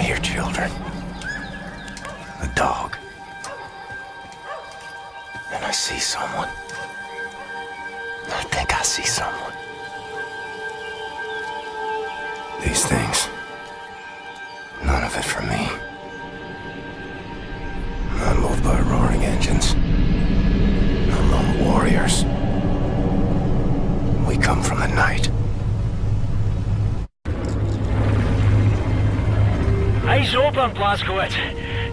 hear children. A dog. And I see someone. I think I see someone. These things. None of it for me. I'm not moved by roaring engines. No lone warriors. We come from the night. Eyes open, Blazkowicz.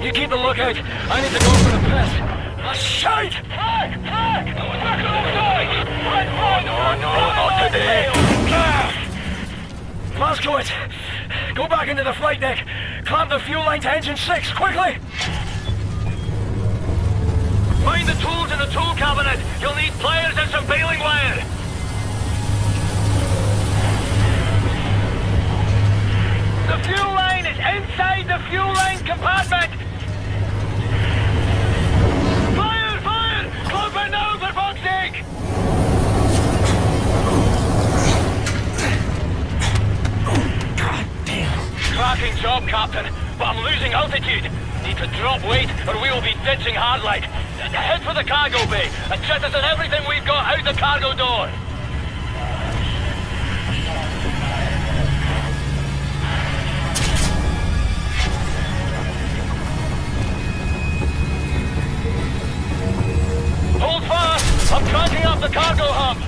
You keep a lookout. I need to go for the piss. A shite! Fuck! Fuck! No, not today. Blazkowicz, go back into the flight deck. Clamp the fuel line to engine 6, quickly! Find the tools in the tool cabinet. You'll need pliers and some baling wire. The fuel line is inside the fuel line compartment! Fire! Fire! Close it now, for fuck's sake! God damn. Cracking job, Captain, but I'm losing altitude. Need to drop weight or we will be ditching hard-like. Head for the cargo bay and jettison everything we've got out the cargo door. Hold fast! I'm cranking up the cargo hump!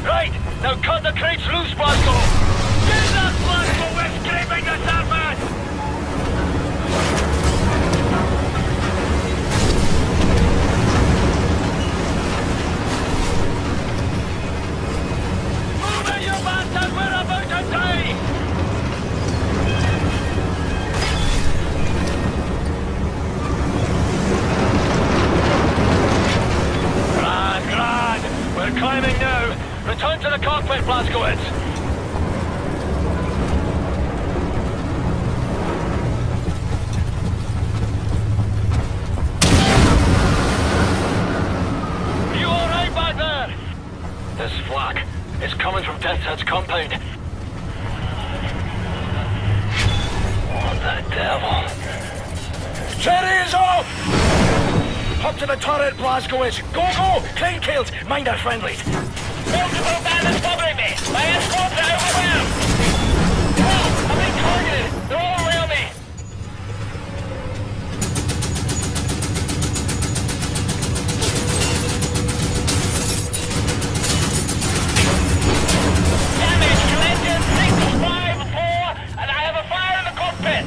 Right, now cut the crates loose, Blasco! Get that Blasco! We're scraping the surface! Move it, you bastard! We're about to die! Grand! We're climbing now! Return to the cockpit, Blazkowicz! You alright back there? This flak is coming from Deathhead's compound. What the devil? Cherry is off! Up to the turret, Blazkowicz! Go, go! Clean kills! Mind our friendlies! Multiple bandits covering me! My escorts are overwhelmed! Help! I'm being targeted! They're all around me! Damage to engine 654, and I have a fire in the cockpit!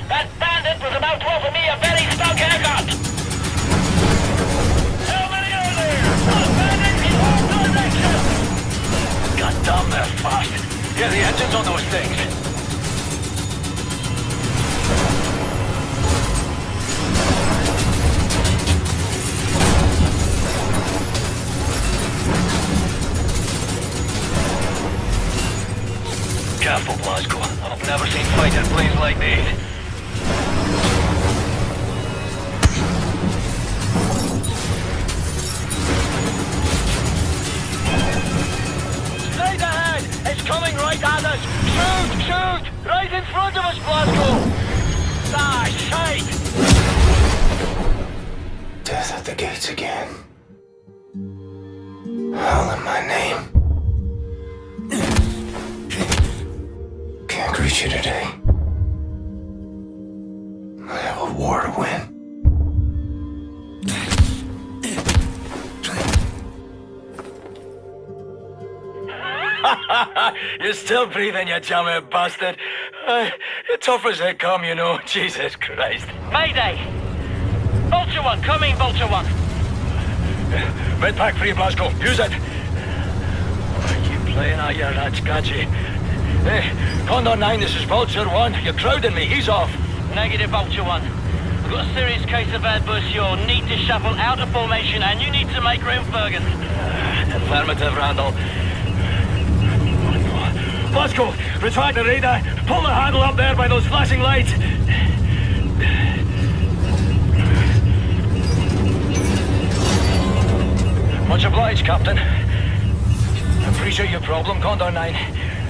That bandit was about to offer me a very snug haircut! How many are there? One bandit in all directions! God damn, they're fast! Yeah, the engines on those things! Careful, Blasco. I've never seen fighting planes like these. Straight ahead! It's coming right at us! Shoot! Shoot! Right in front of us, Blasco! Ah, shite! Death at the gates again. Howling my name. Can't greet you today. I have a war to win. You're still breathing, you jammy bastard. You're tough as they come, you know. Jesus Christ. Mayday! Vulture 1, come in, Vulture 1. Medpack free, Blasco. Use it. Keep playing out your rats, can't you? Hey, Condor 9, this is Vulture 1. You're crowding me. He's off. Negative, Vulture 1. We've got a serious case of adverse yaw. Need to shuffle out of formation, and you need to make room, Fergus. Affirmative, Randall. Blasco, retract the radar. Pull the handle up there by those flashing lights. Much obliged, Captain. I appreciate your problem, Condor 9.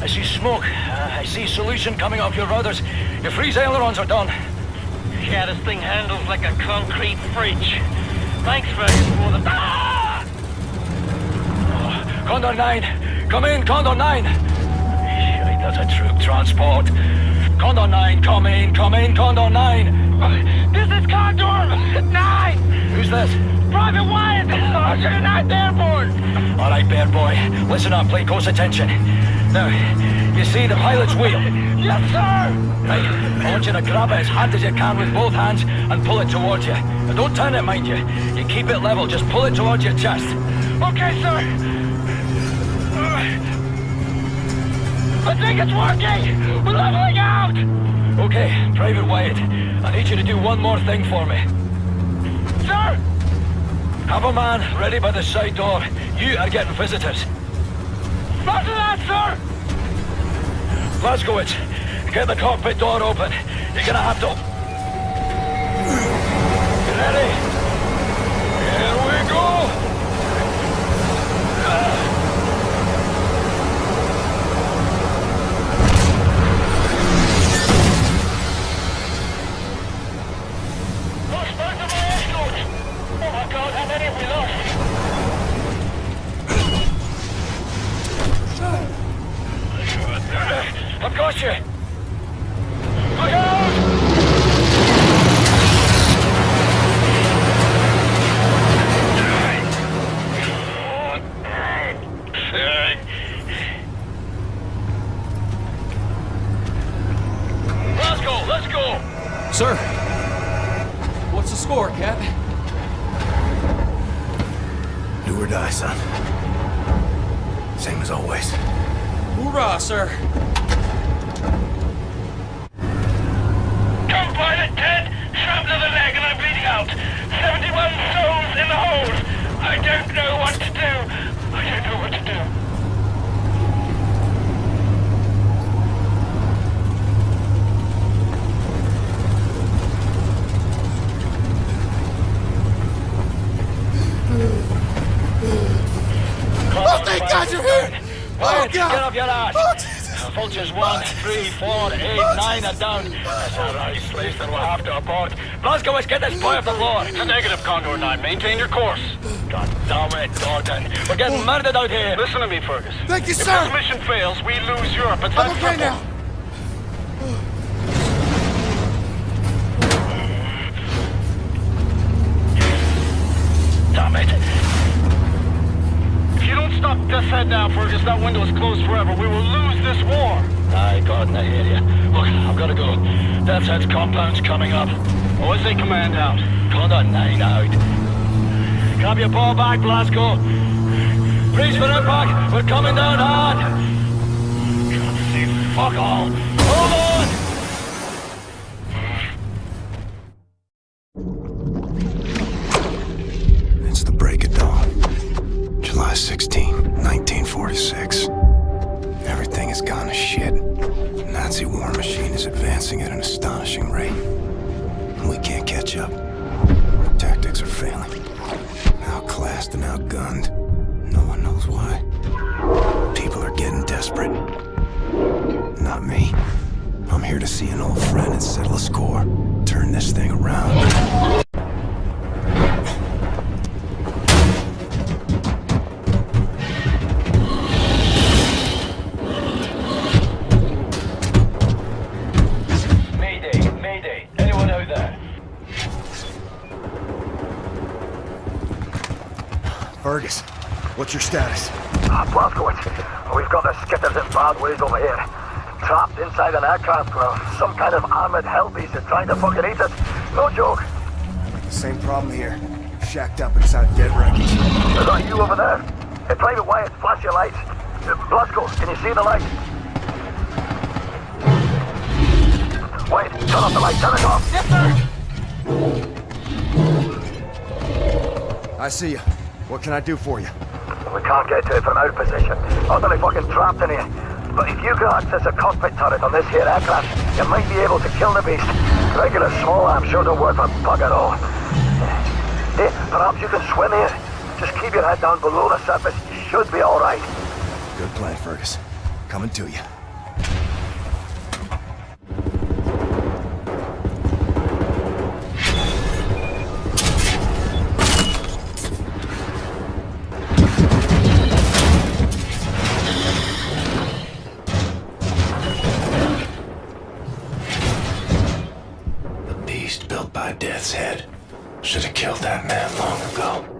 I see smoke. I see solution coming off your rudders. Your freeze ailerons are done. Yeah, this thing handles like a concrete fridge. Thanks, Fergus, for the... Ah! Oh, Condor 9! Come in, Condor 9! Shite, that's a troop transport. Condor 9, come in, Condor 9! This is Condor 9! Who's this? Private Wyatt! You're not airborne! All right, bear boy. Listen up, pay close attention. Now, you see the pilot's wheel? Yes, sir! Right, I want you to grab it as hard as you can with both hands and pull it towards you. Now, don't turn it, mind you. You keep it level, just pull it towards your chest. Okay, sir! I think it's working! We're leveling out! Okay, Private Wyatt, I need you to do one more thing for me. Sir! Have a man ready by the side door. You are getting visitors. Roger that, sir! Blazkowicz, get the cockpit door open. You're gonna have to... You ready? Here we go! Lost both of my escorts! Oh my God, how many have we lost? I've got you! Look out! Let's go! Sir! What's the score, Cap? Do or die, son. Same as always. Hoorah, sir! Come, pilot, dead! Shrapnel to the leg and I'm bleeding out! 71 souls in the hold! I don't know what to do! I don't know what to do. Oh, thank God you're here! Wyatt, God. get up your ass! Oh, Jesus! Vultures 1, 3, 4, 8, 9 are down. That's all right, slaves, then we'll have to abort. Blazkowicz, get this boy off the floor. It's a negative, Condor 9. Maintain your course. God damn it, Gordon. We're getting murdered out here. Listen to me, Fergus. Thank you, If sir! this mission fails, we lose Europe. It's I'm that okay simple. now. Damn it. If you don't stop this head now, Fergus, that window is closed forever. We will lose this war. Aye, Gordon, I hear you. Look, I've got to go. Death's Head's compound's coming up. Always say command out. Condor 9 out. Grab your ball back, Blasco. Brace for impact. We're coming down hard. God save fuck all. Hold on! It's the break of dawn. July 16, 1946. Everything has gone to shit. The Nazi war machine is advancing at an astonishing rate. And we can't catch up. Our tactics are failing. Outclassed and outgunned. No one knows why. People are getting desperate. Not me. I'm here to see an old friend and settle a score. Turn this thing around. Mayday. Anyone out there? Fergus, what's your status? Blazkowicz, we've got the skitters in bad ways over here. Trapped inside an aircraft where some kind of armored hellbeast is trying to fucking eat us. No joke. Same problem here. Shacked up inside dead wreckage. Is that you over there? Hey, Private Wyatt, flash your lights. Blazko, can you see the light? Wait, turn off the light, turn it off. Yes, sir! I see you. What can I do for you? We can't get to it from our position. Utterly fucking trapped in here. But if you can access a cockpit turret on this here aircraft, you might be able to kill the beast. Regular small arms sure don't work for bug at all. Hey, perhaps you can swim here. Just keep your your head down below the surface, you should be alright. Good plan, Fergus. Coming to you. The beast built by Death's Head. Should have killed that man long ago.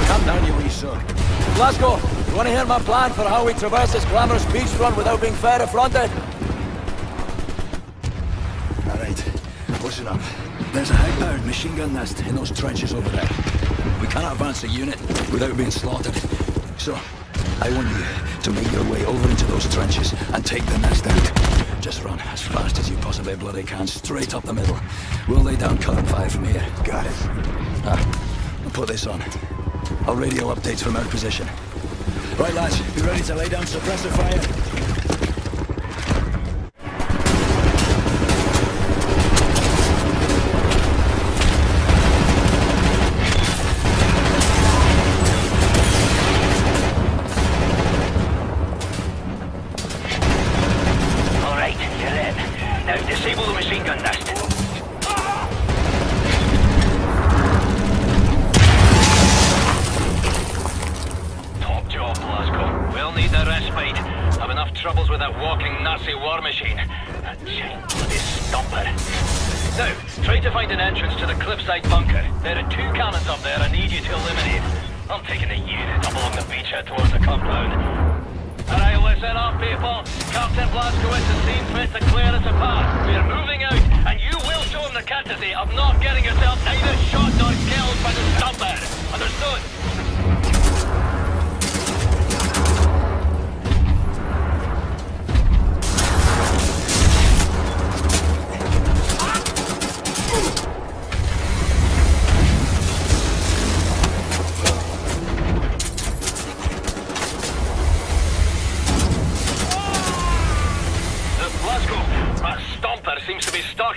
Calm down, you wee son. Glasgow, you want to hear my plan for how we traverse this glamorous beachfront without being fair affronted? Alright, listen up. There's a high-powered machine gun nest in those trenches over there. We cannot advance the unit without being slaughtered. So, I want you to make your way over into those trenches and take the nest out. Just run as fast as you possibly bloody can, straight up the middle. We'll lay down cover fire from here. Got it. I'll put this on. I'll radio updates from our position. Right, lads, you ready to lay down suppressor fire?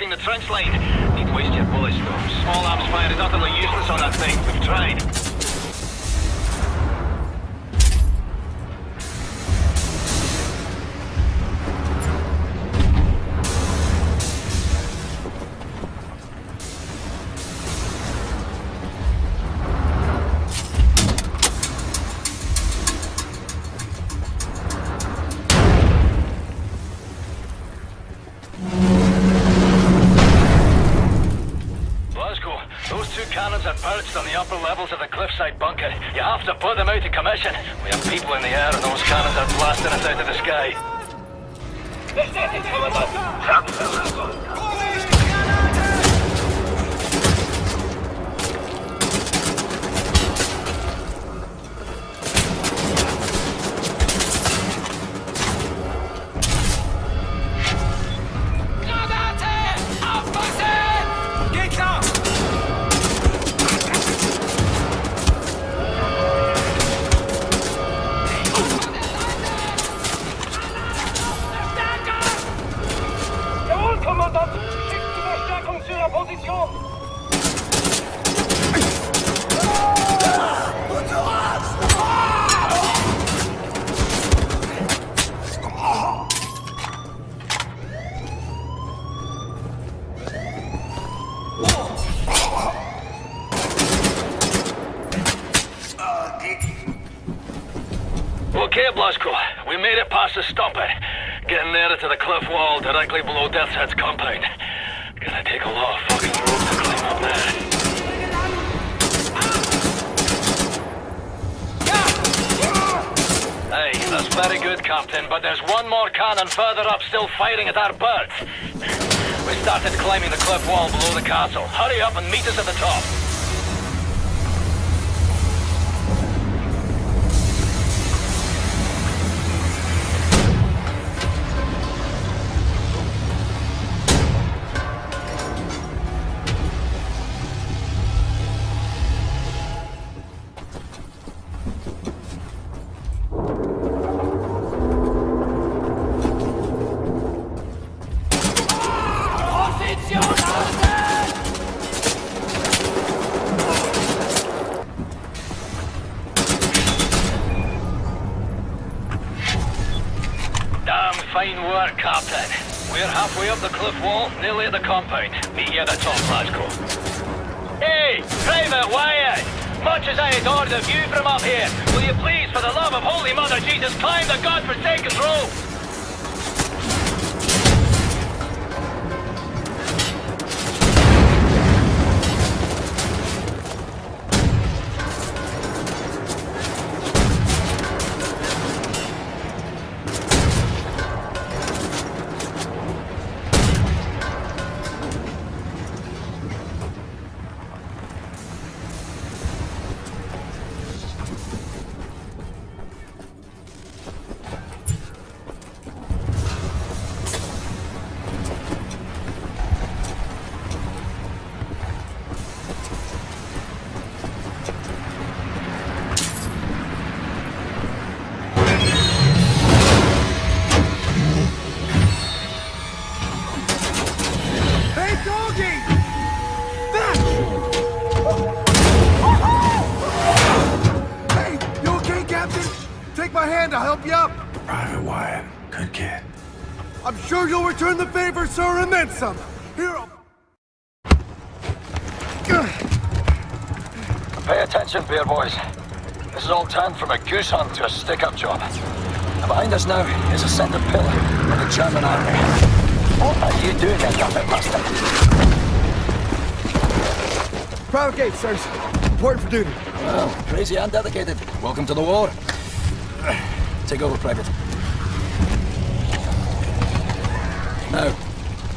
The trench line. Need to waste your bullets though. Small arms fire is utterly useless on that thing. We've tried. On the upper levels of the cliffside bunker. You have to put them out of commission. We have people in the air and those cannons are blasting us out of the sky. past the stop it. Getting nearer to the cliff wall directly below Death's Head's compound. Gonna take a lot of fucking rope to climb up there. Hey, that's very good, Captain, but there's one more cannon further up still firing at our birds. We started climbing the cliff wall below the castle. Hurry up and meet us at the top. Fine work, Captain. We're halfway up the cliff wall, nearly at the compound. Meet you at the top, Glasgow. Hey, Private Wyatt! Much as I adore the view from up here, will you please, for the love of Holy Mother Jesus, climb the godforsaken rope? I'll help you up. Private Wyatt, good kid. I'm sure you'll return the favor, sir, and then some. Here. Pay attention, beer boys. This is all turned from a goose hunt to a stick-up job. And behind us now is a centre pillar of the German army. What are you doing, you trumpet master? Private gate, sirs. Important for duty. Well, crazy and dedicated. Welcome to the war. Take over, Private. Now,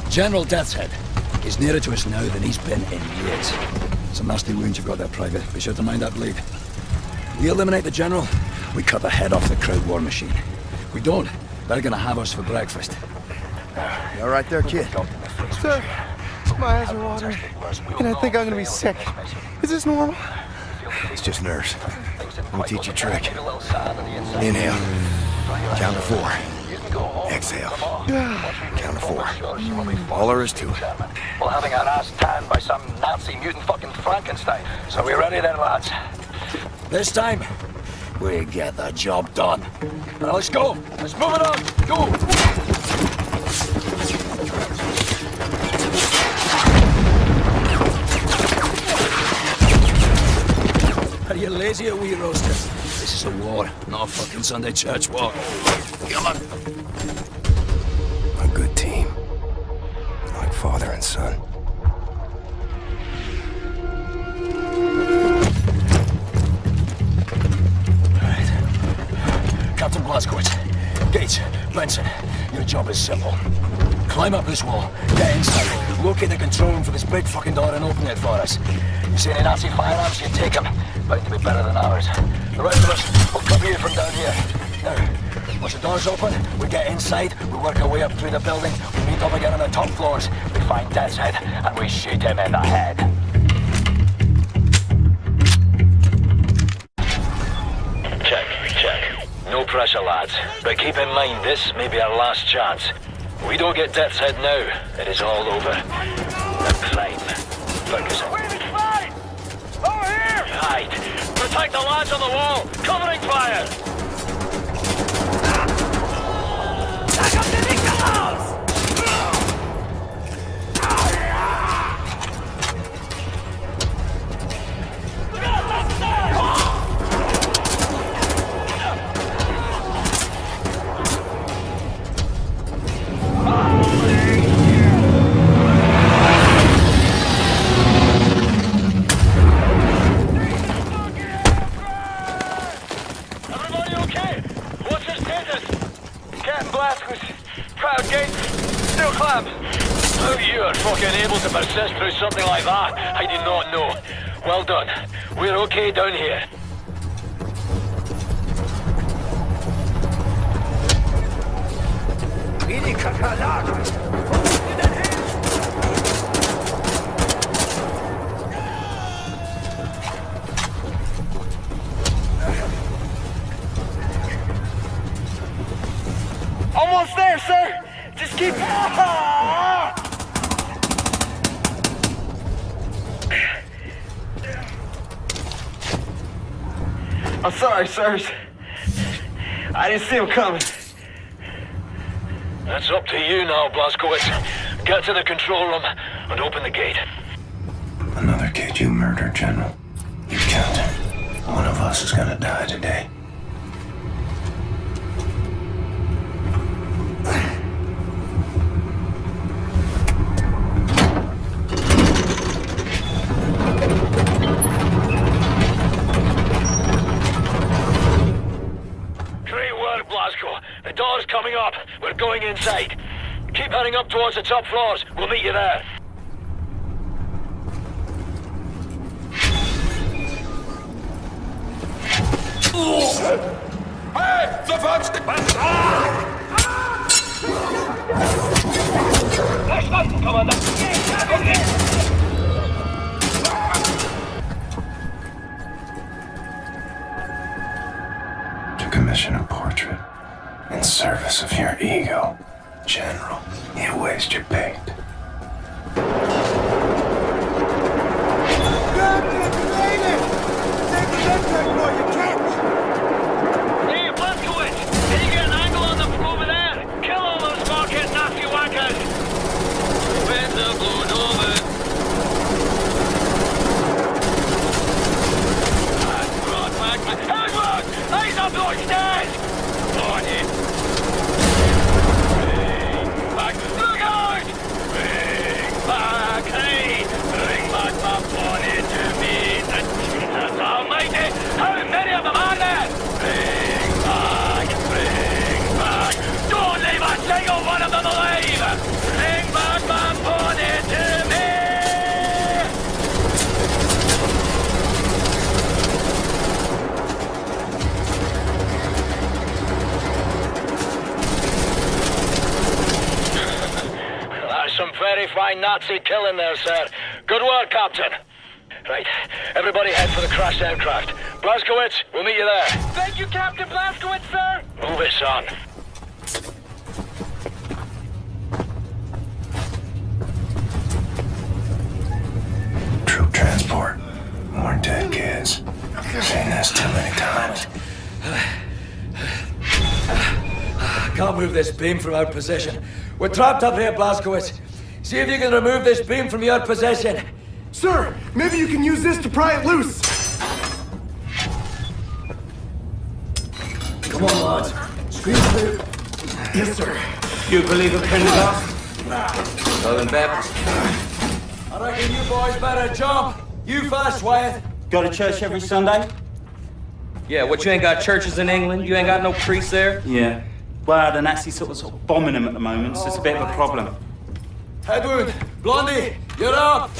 General Death's Head is nearer to us now than he's been in years. It's a nasty wound you've got there, Private. Be sure to mind that bleed. We eliminate the General, we cut the head off the crowd war machine. We don't, they're gonna have us for breakfast. You all right there, kid? Sir, my eyes are watering, and I think I'm gonna be sick. Is this normal? It's just nerves. Let me teach you a trick. Inhale. Count to 4. Exhale. Count to 4. All there is to it. Well, having our ass tanned by some Nazi mutant fucking Frankenstein. So we ready then, lads? This time, we get the job done. Now let's go. Let's move it on. Go. Are you lazy or wee roaster? This is a war, not a fucking Sunday church walk. Come on. A good team. Like father and son. Right. Captain Blazkowicz, Gates, Benson, your job is simple. Climb up this wall, get inside, locate the control room for this big fucking door and open it for us. You see any Nazi firearms, you take them. Bound to be better than ours. The rest of us will cover you from down here. Now, once the door's open, we get inside, we work our way up through the building, we meet up again on the top floors, we find Death's Head, and we shoot him in the head. Check. No pressure, lads. But keep in mind, this may be our last chance. We don't get Death's Head now, it is all over. The crime. Ferguson. Over here! Right. Protect the lads on the wall. Covering fire. Back up to the house! steel clamp! How you are fucking able to persist through something like that, I do not know. Well done. We're okay down here. Almost there, sir! Just keep... I'm sorry, sirs. I didn't see him coming. That's up to you now, Blazkowicz. Get to the control room and open the gate. Another kid you murdered, General. You counted. One of us is gonna die today. Great work, Blazko. The door's coming up. We're going inside. Keep heading up towards the top floors. We'll meet you there. To commission a portrait in service of your ego, General. You waste your paint. Hey, Blazkowicz! Can you get an angle on them from over there? Kill all those market nasty wackers! Winter blown over. Edward! He's up those stairs! On it! Bring back... Look out! Bring back... Hey! Bring back my pony to me! Jesus almighty! How many of them are there? Bring back! Bring back! Don't leave a single one of them alive! Bring back my pony to me! That's some very fine Nazi killing there, sir. Good work, Captain. Right, everybody head for the crashed aircraft. Blazkowicz, we'll meet you there. Thank you, Captain Blazkowicz, sir! Move it, son. Troop transport. More dead kids. Seen this too many times. Can't move this beam from our position. We're trapped up here, Blazkowicz. See if you can remove this beam from your possession. Sir, maybe you can use this to pry it loose. Come on, lads. Squeeze through. Yes, sir. You believe in Pentecost? Southern Baptist. I reckon you boys better jump. You first, Wyatt. Go to church every Sunday? Yeah, what, you ain't got churches in England? You ain't got no priests there? Yeah. Well, the Nazis sort of bombing them at the moment, so it's a bit of a problem. Edward, Blondie, you're up.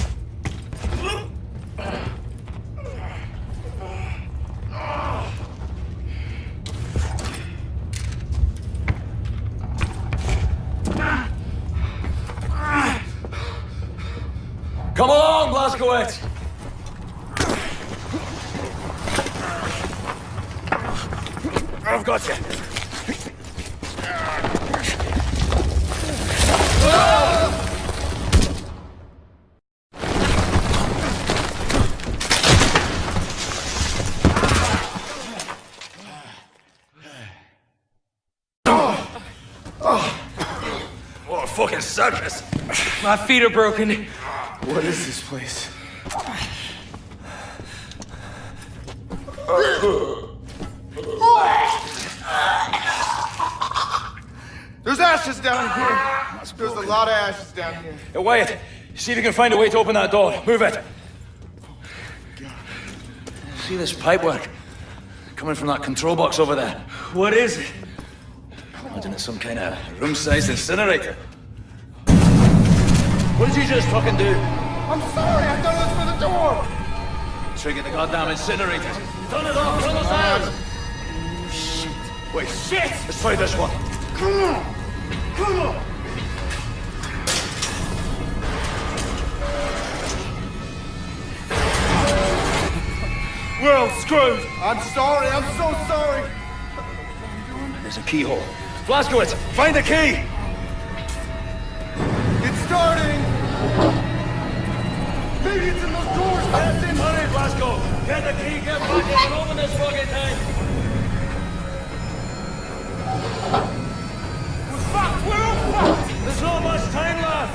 Come along, Blazkowicz. I've got you. What a fucking circus. My feet are broken. What is this place? There's ashes down here. There's a lot of ashes down here. Hey, Wyatt, see if you can find a way to open that door. Move it. See this pipework? Coming from that control box over there. What is it? Imagine it's some kind of room-sized incinerator. What did you just fucking do? I'm sorry, I thought it was for the door! Trigger the goddamn incinerator. Turn it off, run us out! Shit. Wait. Shit! Let's try this one. Come on! Come on! We're all screwed! I'm sorry, I'm so sorry! There's a keyhole. Blazkowicz, find the key! It's starting! Maybe it's in those doors! Get in, hurry, Blasco! Get the key, get back in and open this fucking thing! We're fucked! We're all fucked! There's not much time left!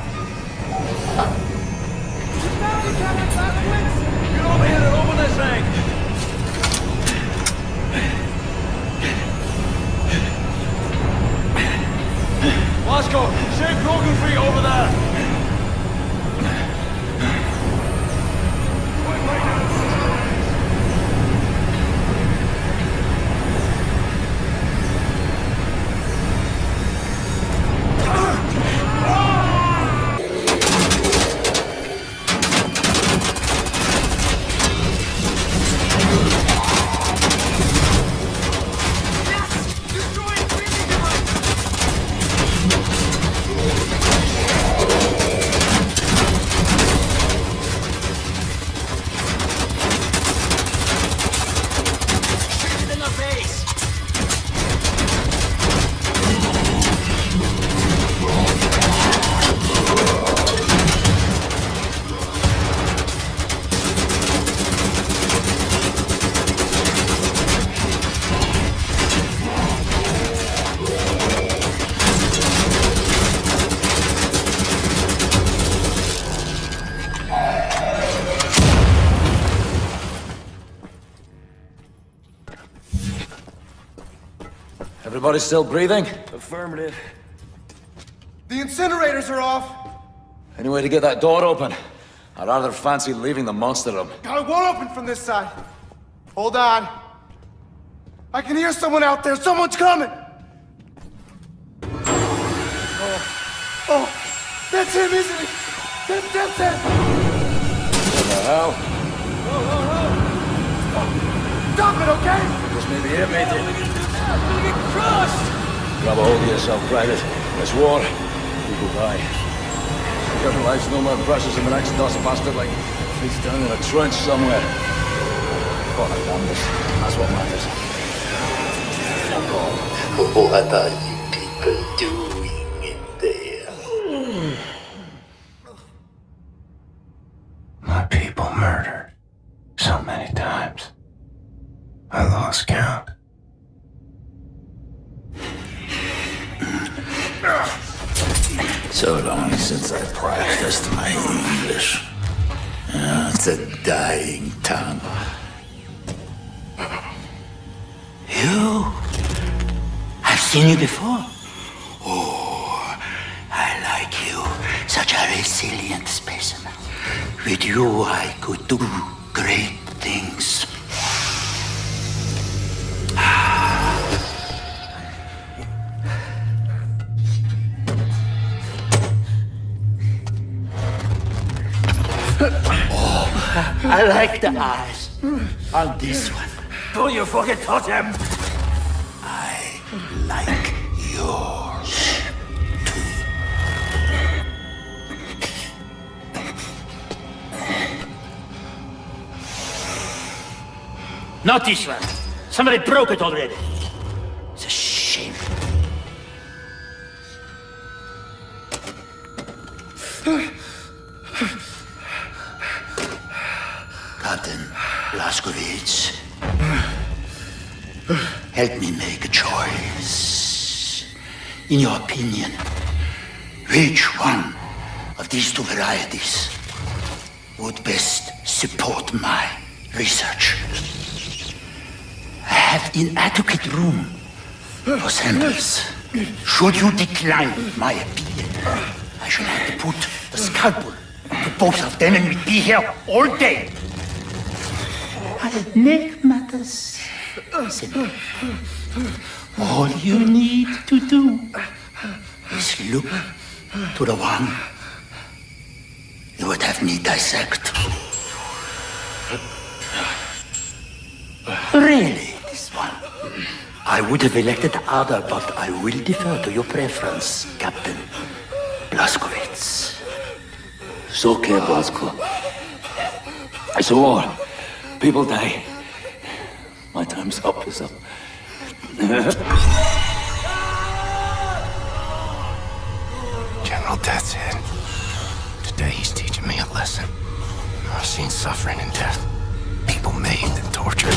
You found it, Captain Blazkowicz! Get over here and open this thing! Blasco, shake broken free over there! Everybody still breathing? Affirmative. The incinerators are off! Any way to get that door open? I'd rather fancy leaving the monster room. I won't open from this side. Hold on. I can hear someone out there. Someone's coming! Oh, that's him, isn't it? That's him! What the hell? Stop it, okay? Just maybe it, matey. I'm gonna get crushed! Grab a hold of yourself, Private. It's war. People die. Your life's no more precious than the next dust bastard like face down in a trench somewhere. What a damnedest. That's what matters. What are you people doing in there? My people murdered so many times. I lost count. So long since I practiced my English. It's a dying tongue. You? I've seen you before. Oh, I like you. Such a resilient specimen. With you, I could do great things. I like the eyes on this one. Pull your fucking totem! I like yours too. Not this one. Somebody broke it already. It's a shame. Captain Blazkowicz, help me make a choice. In your opinion, which one of these two varieties would best support my research? I have inadequate room for samples. Should you decline my opinion, I shall have to put the scalpel to both of them and we'd be here all day. I'll make matters simple. All you need to do is look to the one you would have me dissect. Really, this one? I would have elected other, but I will defer to your preference, Captain Blazkowicz. It's okay, Blazko. It's a war. People die. My time's up, is up. General Death's head. Today he's teaching me a lesson. I've seen suffering and death. People maimed and tortured.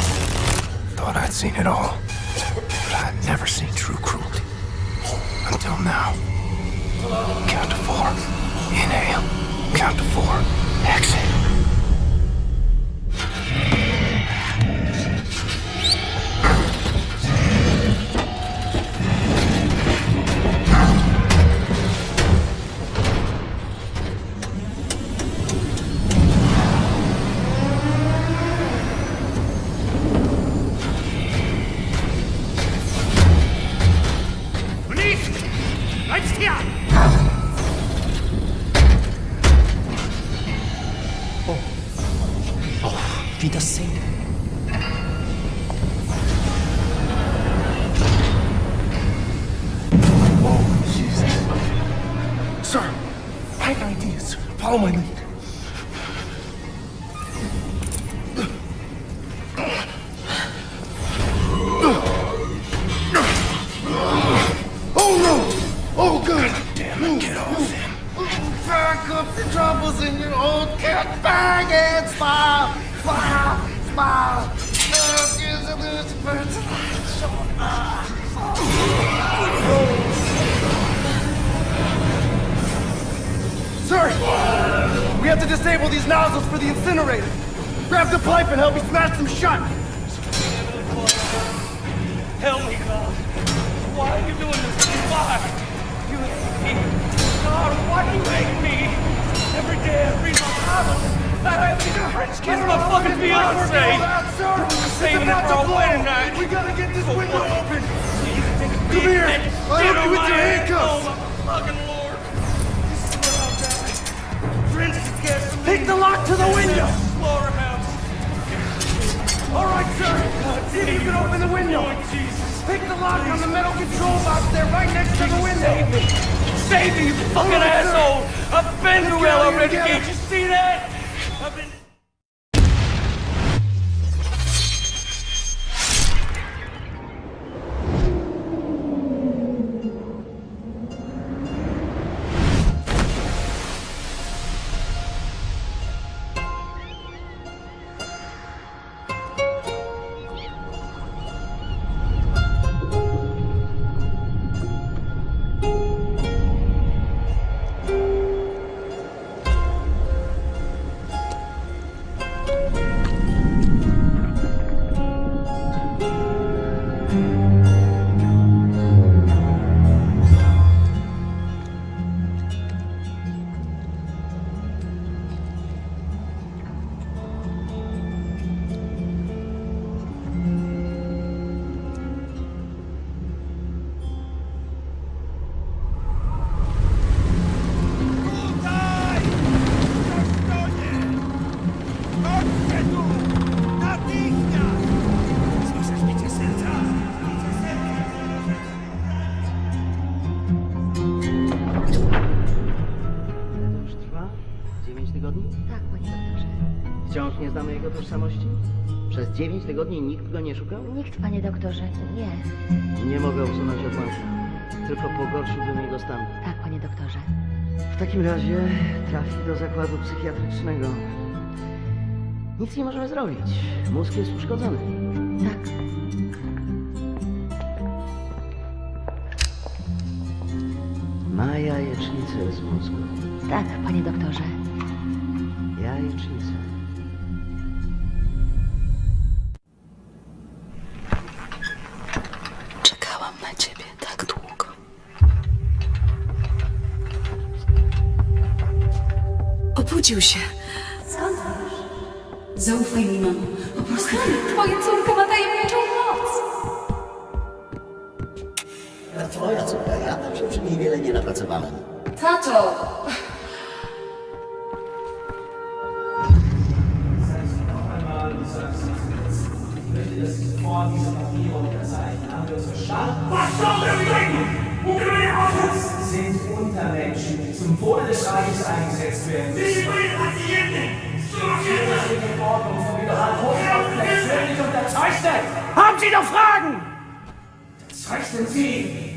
Thought I'd seen it all. But I'd never seen true cruelty. Until now. Count to 4. Inhale. Count to 4. Exhale. Wie das singt. Oh, Jesus. Sir, I have ideas. Follow my lead. Oh, no! Oh, God! Damn it, get off him. Back up the troubles in your old cat bag and smile! Smile! Smile! Sir! We have to disable these nozzles for the incinerator. Grab the pipe and help me smash them shut! Help me, God. Why are you doing this? Why? You hate me. God, why do you hate me? Every day I read my Bible. I have to French kiss my fucking fiance. Saving it for a wedding night. We gotta get this window open. Come here. I'll help you with your handcuffs. Oh, my fucking Lord. This is where I'll die. French gasoline. Take the lock to the window. Slaughterhouse. All right, sir. See if you can open the window. Jesus. Pick the lock on the metal control box there, right next to the window. Save me. Save me, you fucking asshole. I've been through hell already. Can't you see that? I've been... Wciąż nie znamy jego tożsamości? Przez 9 tygodni nikt go nie szukał? Nikt, panie doktorze, nie. Nie mogę usunąć odłamka. Tylko pogorszyłbym jego stan. Tak, panie doktorze. W takim razie trafi do zakładu psychiatrycznego. Nic nie możemy zrobić. Mózg jest uszkodzony. Tak. Ma jajecznicę z mózgu. Tak, panie doktorze. Jajecznicę. Czekałam na ciebie tak długo. Obudził się. Skąd wiesz? Zaufaj mi, mamo. Po prostu twoja córka ma tajemniczą moc. A twoja córka, ja tam się przy niej wiele nie napracowałem. Tato! Gleiches eingesetzt werden. Sie bringen Patienten! In Ordnung, von Wiederholungskraft nicht unterzeichnet! Haben Sie noch Fragen? Unterzeichnen Sie!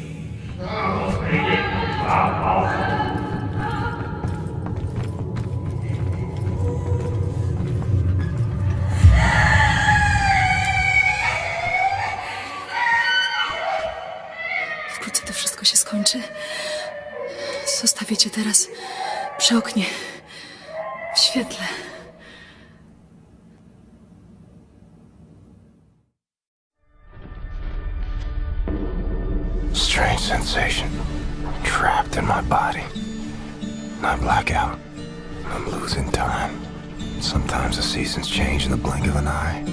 Wkrótce to wszystko się skończy. Zostawię cię teraz przy oknie, w świetle. Strange sensation. Trapped in my body. I black out. I'm losing time. Sometimes the seasons change in the blink of an eye.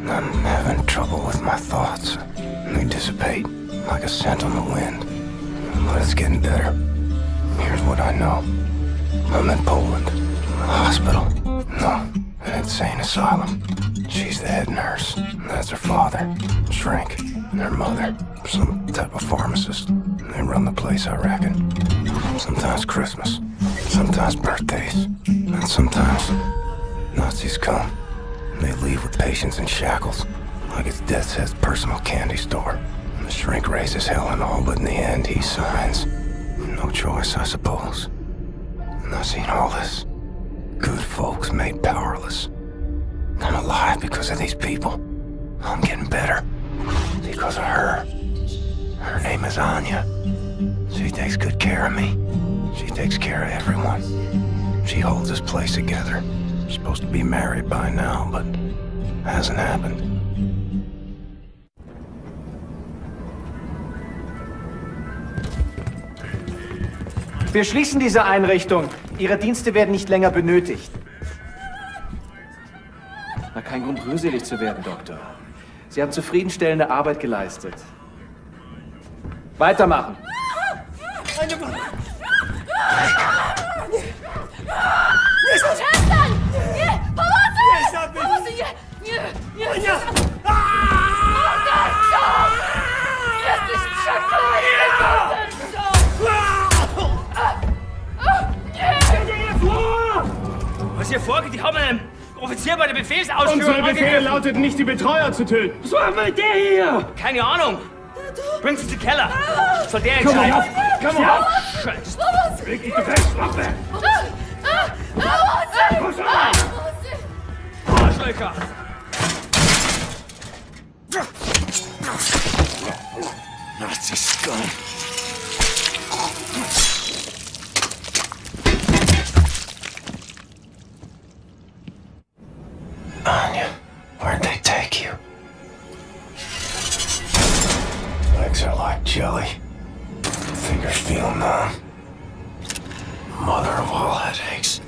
I'm having trouble with my thoughts. They dissipate like a scent on the wind. But it's getting better. Here's what I know. I'm in Poland. A hospital. No, an insane asylum. She's the head nurse. That's her father. Shrink. And her mother. Some type of pharmacist. They run the place, I reckon. Sometimes Christmas. Sometimes birthdays. And sometimes Nazis come. They leave with patients in shackles. Like it's Death's Head's personal candy store. The shrink raises hell and all, but in the end he signs. No choice, I suppose. And I've seen all this. Good folks made powerless. I'm alive because of these people. I'm getting better. Because of her. Her name is Anya. She takes good care of me. She takes care of everyone. She holds this place together. Supposed to be married by now, but hasn't happened. Wir schließen diese Einrichtung. Ihre Dienste werden nicht länger benötigt. Na, kein Grund, rührselig zu werden, Doktor. Sie haben zufriedenstellende Arbeit geleistet. Weitermachen. Przestań! Nie! Pomocy! Pomocy! Nie! Nie! Nie! Morderco! Jesteś przekleństwem! Was hier vorgeht, die haben einen Offizier bei der Befehlsausführung. Unsere Befehle lauteten nicht, die Betreuer zu töten. Was machen wir mit der hier? Keine Ahnung. Bringt sie zum Keller. Soll der entscheiden. Komm auf! Scheiße. Leg dich gefälligst, Waffe! Arschlöcher. Nazi scum. Anya, where'd they take you? Legs are like jelly. Fingers feel numb. Mother of all headaches.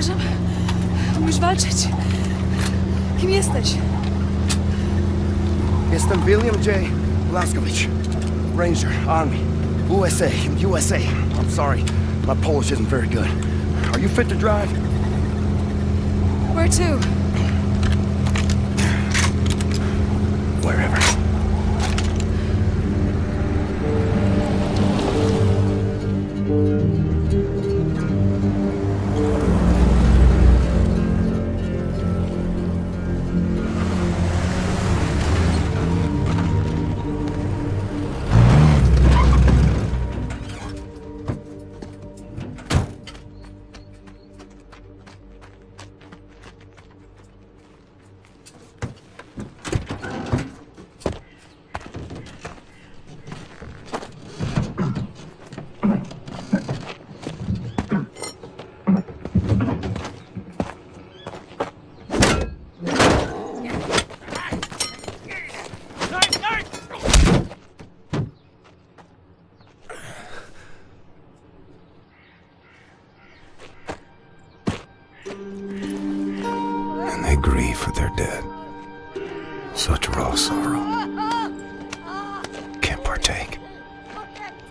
Przepraszam. Umiesz walczyć? Kim jesteś? Jestem William J. Blaskowicz. Ranger, Army, USA. I'm sorry, my Polish isn't very good. Are you fit to drive? Where to? Wherever. And they grieve for their dead. Such raw sorrow. Can't partake.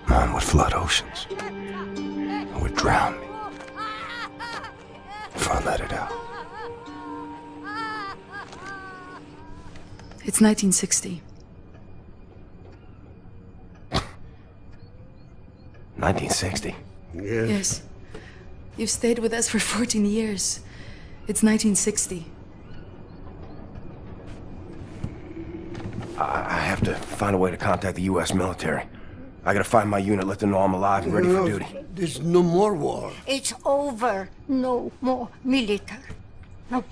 Mine would flood oceans. It would drown me if I let it out. It's 1960. 1960? Yes. You've stayed with us for 14 years. It's 1960. I have to find a way to contact the U.S. military. I gotta find my unit, let them know I'm alive and ready for duty. There's no more war. It's over. No more military. No.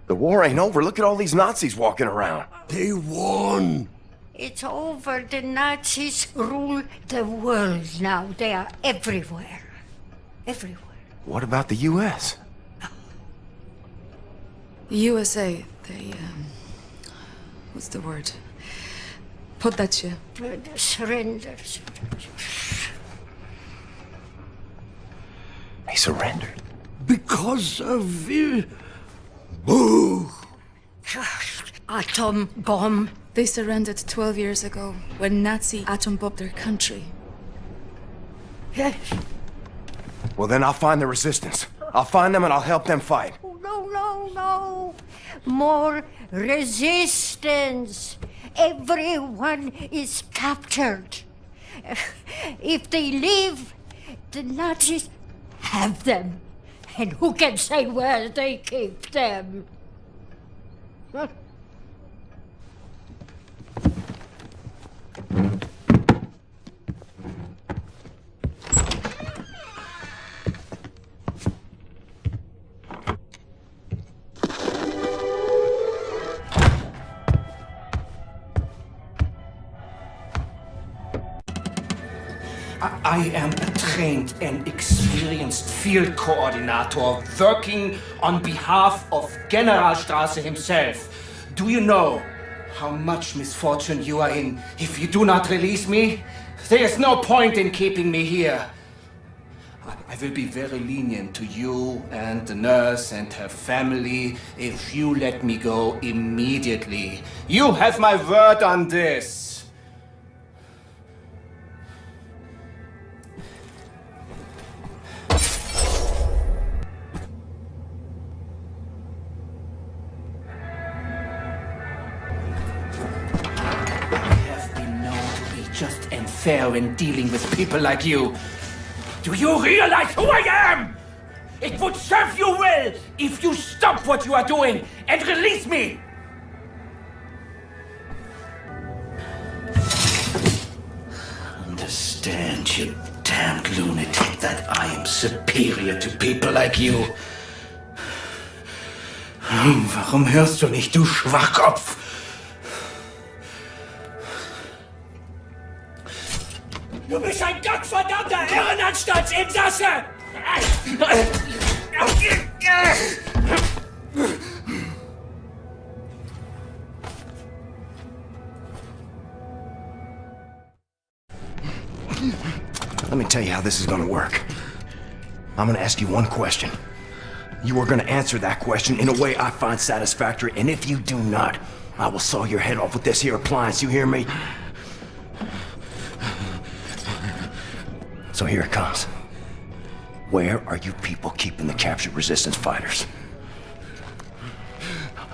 The war ain't over. Look at all these Nazis walking around. They won. It's over. The Nazis rule the world now. They are everywhere. Everywhere. What about the U.S.? The USA, they, what's the word? Poddać się. Surrender. He surrendered. Because of Boo! Atom bomb. They surrendered 12 years ago when Nazi atom bombed their country. Yes. Well, then I'll find the resistance. I'll find them and I'll help them fight. No. More resistance. Everyone is captured. If they leave, the Nazis have them. And who can say where they keep them? I am a trained and experienced field coordinator working on behalf of Generalstraße himself. Do you know how much misfortune you are in if you do not release me? There is no point in keeping me here. I will be very lenient to you and the nurse and her family if you let me go immediately. You have my word on this. Just and fair in dealing with people like you. Do you realize who I am? It would serve you well if you stop what you are doing and release me. Understand, you damned lunatic, that I am superior to people like you. Warum hörst du nicht, du Schwachkopf? Du bist ein gottverdammter Irrenanstaltsinsasse! Let me tell you how this is gonna work. I'm gonna ask you one question. You are gonna answer that question in a way I find satisfactory, and if you do not, I will saw your head off with this here appliance, you hear me? So here it comes. Where are you people keeping the captured resistance fighters?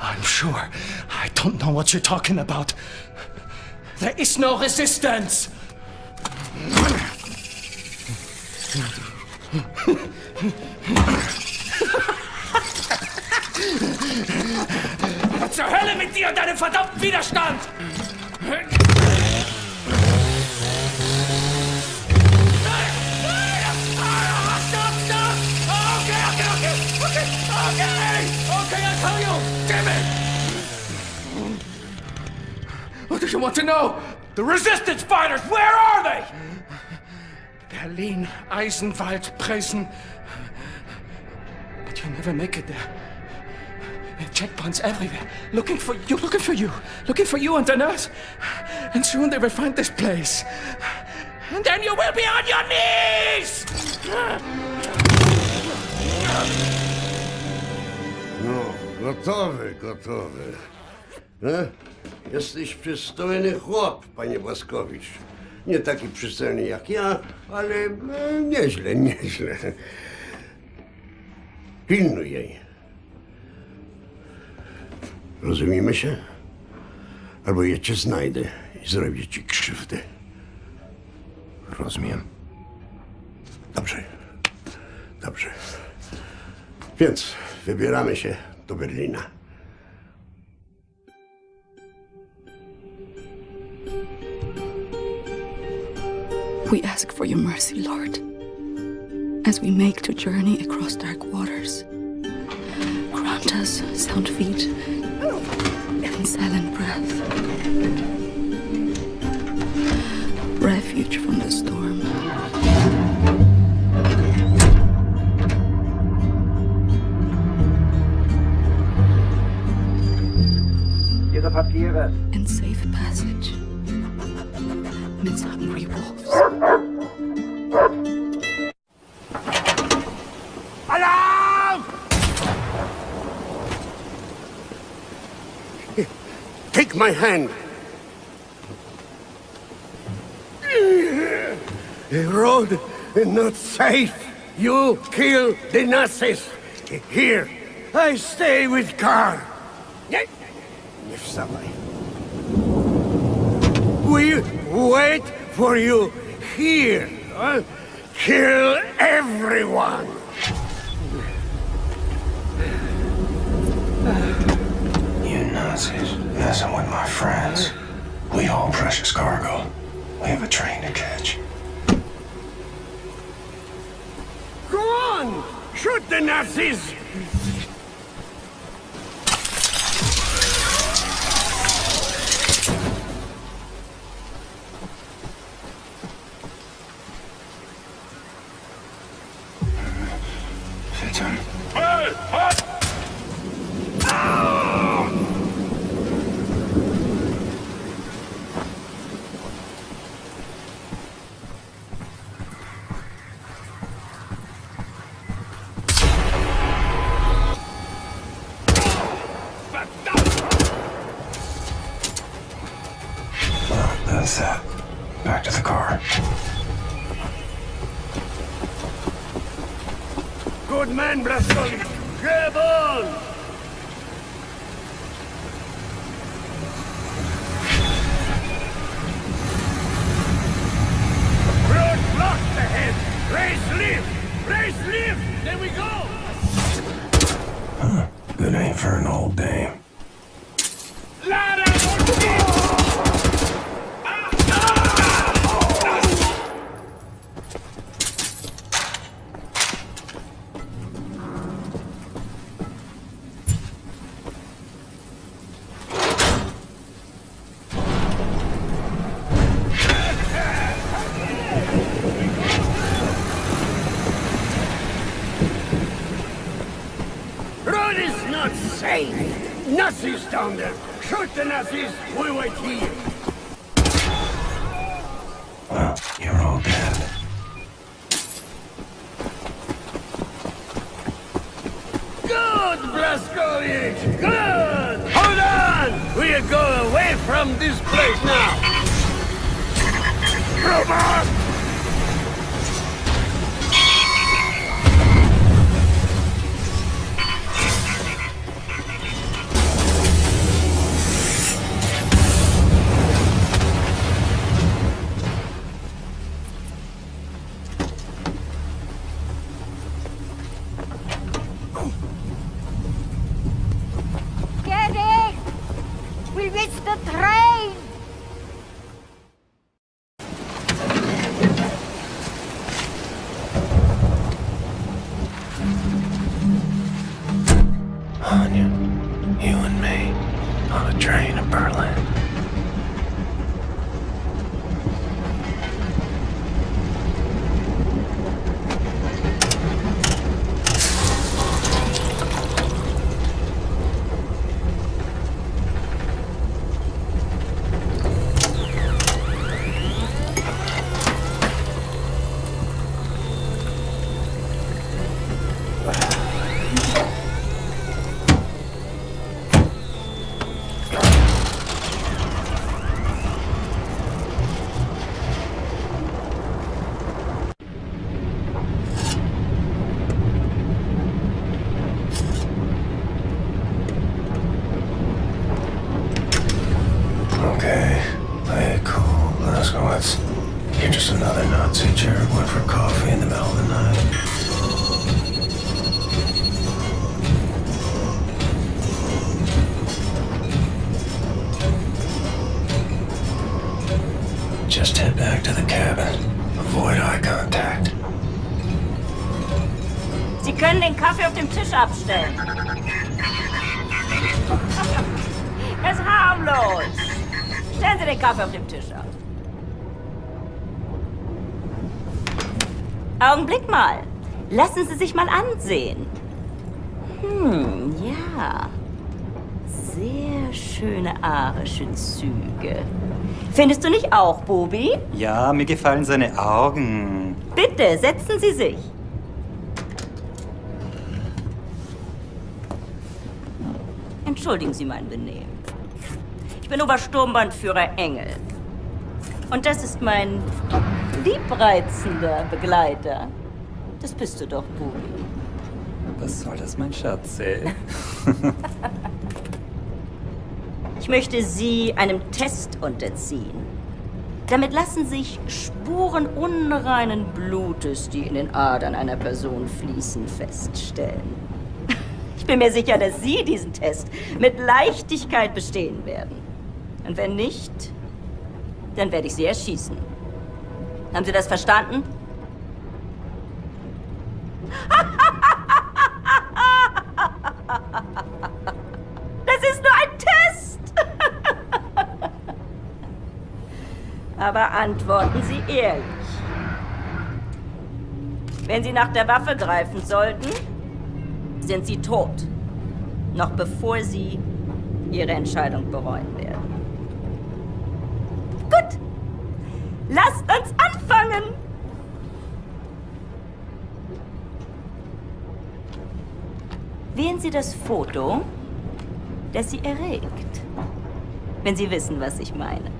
I'm sure I don't know what you're talking about. There is no resistance! Zur Hölle mit dir und deinem verdammten Widerstand! Okay, I'll tell you! Damn it! What do you want to know? The resistance fighters, where are they? Berlin, Eisenwald, Preußen. But you'll never make it there. There are checkpoints everywhere. Looking for you and the nurse. And soon they will find this place. And then you will be on your knees! No, gotowy. E? Jesteś przystojny chłop, panie Błaskowicz. Nie taki przystojny jak ja, ale nieźle. Pilnuj jej. Rozumiemy się? Albo ja cię znajdę i zrobię ci krzywdę. Rozumiem. Dobrze. Więc wybieramy się do Berlina. We ask for your mercy, Lord, as we make to journey across dark waters. Grant us sound feet and silent breath. Refuge from the storm. And safe passage amidst hungry wolves. Alarm! Take my hand. The road is not safe. You kill the Nazis. Here, I stay with Karl. Nie wstawaj. We wait for you here. Kill everyone. You Nazis messing with my friends. We haul precious cargo. We have a train to catch. Go on! Shoot the Nazis! Fits him. That's that. Back to the car. Good man, Blaskovich. Grab on! Road blocked ahead! Race live! There we go! Huh. Good aim for an old dame. Road is not safe! Nazis down there! Shoot the Nazis! We wait here! Well, you're all dead. Good, Blazkowicz! Good! Hold on! We'll go away from this place now! Robot! Get in! We'll miss the train! Anya, you and me, on a train to Berlin. Okay, play it cool, Blazkowicz. You're just another Nazi Jared went for coffee in the middle of the night. Just head back to the cabin. Avoid eye contact. Sie können den Kaffee auf dem Tisch abstellen. Er ist harmlos. Stellen Sie den Kaffee auf dem Tisch ab. Augenblick mal. Lassen Sie sich mal ansehen. Ja. Sehr schöne arische Züge. Findest du nicht auch, Bubi? Ja, mir gefallen seine Augen. Bitte, setzen Sie sich. Entschuldigen Sie mein Benehmen. Ich bin Obersturmbannführer Engel. Und das ist mein liebreizender Begleiter. Das bist du doch, Bubi. Was soll das, mein Schatze? Ich möchte Sie einem Test unterziehen. Damit lassen sich Spuren unreinen Blutes, die in den Adern einer Person fließen, feststellen. Ich bin mir sicher, dass Sie diesen Test mit Leichtigkeit bestehen werden. Und wenn nicht, dann werde ich Sie erschießen. Haben Sie das verstanden? Das ist nur ein Test! Aber antworten Sie ehrlich. Wenn Sie nach der Waffe greifen sollten, sind Sie tot. Noch bevor Sie Ihre Entscheidung bereuen werden. Gut. Lasst uns anfangen. Wählen Sie das Foto, das Sie erregt. Wenn Sie wissen, was ich meine.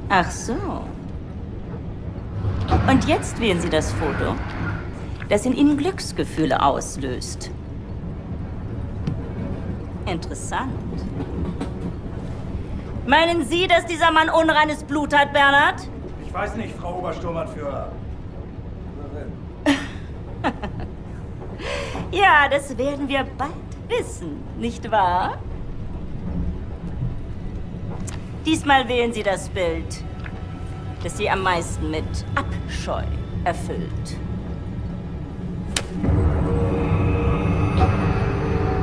Ach so. Und jetzt wählen Sie das Foto, das in Ihnen Glücksgefühle auslöst. Interessant. Meinen Sie, dass dieser Mann unreines Blut hat, Bernhard? Ich weiß nicht, Frau Obersturmbannführer. Ja, das werden wir bald wissen, nicht wahr? Diesmal wählen Sie das Bild, das Sie am meisten mit Abscheu erfüllt.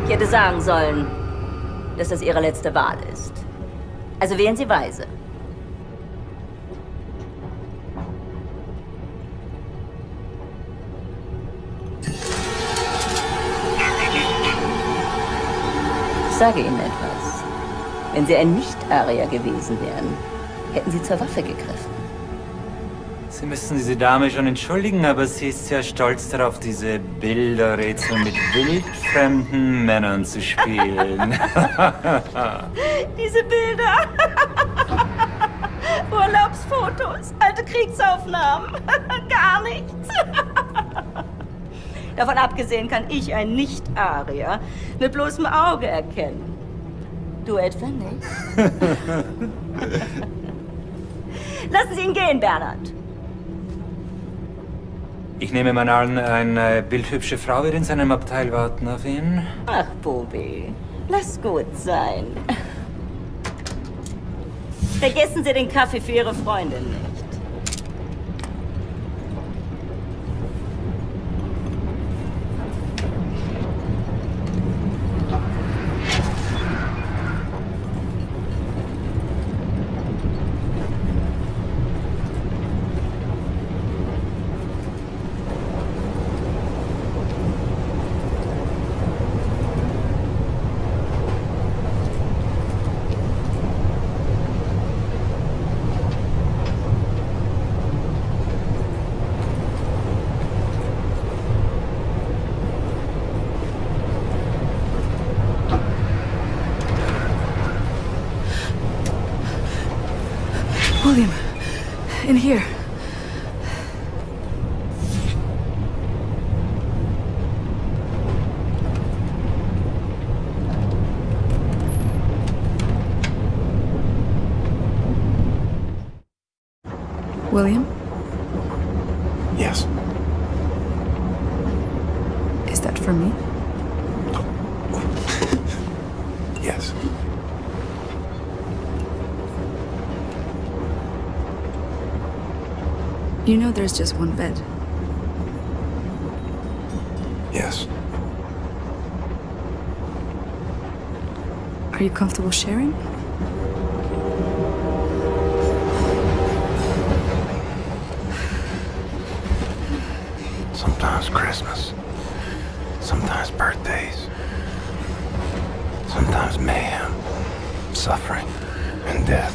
Ich hätte sagen sollen, dass das Ihre letzte Wahl ist. Also wählen Sie weise. Ich sage Ihnen etwas. Wenn Sie ein Nicht-Arier gewesen wären, hätten Sie zur Waffe gegriffen. Sie müssen diese Dame schon entschuldigen, aber sie ist sehr stolz darauf, diese Bilderrätsel mit wildfremden Männern zu spielen. Diese Bilder. Urlaubsfotos, alte Kriegsaufnahmen. Gar nichts. Davon abgesehen kann ich ein Nicht-Arier mit bloßem Auge erkennen. Du etwa nicht? Lassen Sie ihn gehen, Bernhard. Ich nehme mal an, eine bildhübsche Frau wird in seinem Abteil warten auf ihn. Ach, Bubi, lass gut sein. Vergessen Sie den Kaffee für Ihre Freundin nicht. William, in here. William? Yes. Is that for me? Yes. You know there's just one bed. Yes. Are you comfortable sharing? Sometimes Christmas. Sometimes birthdays. Sometimes mayhem, suffering, and death.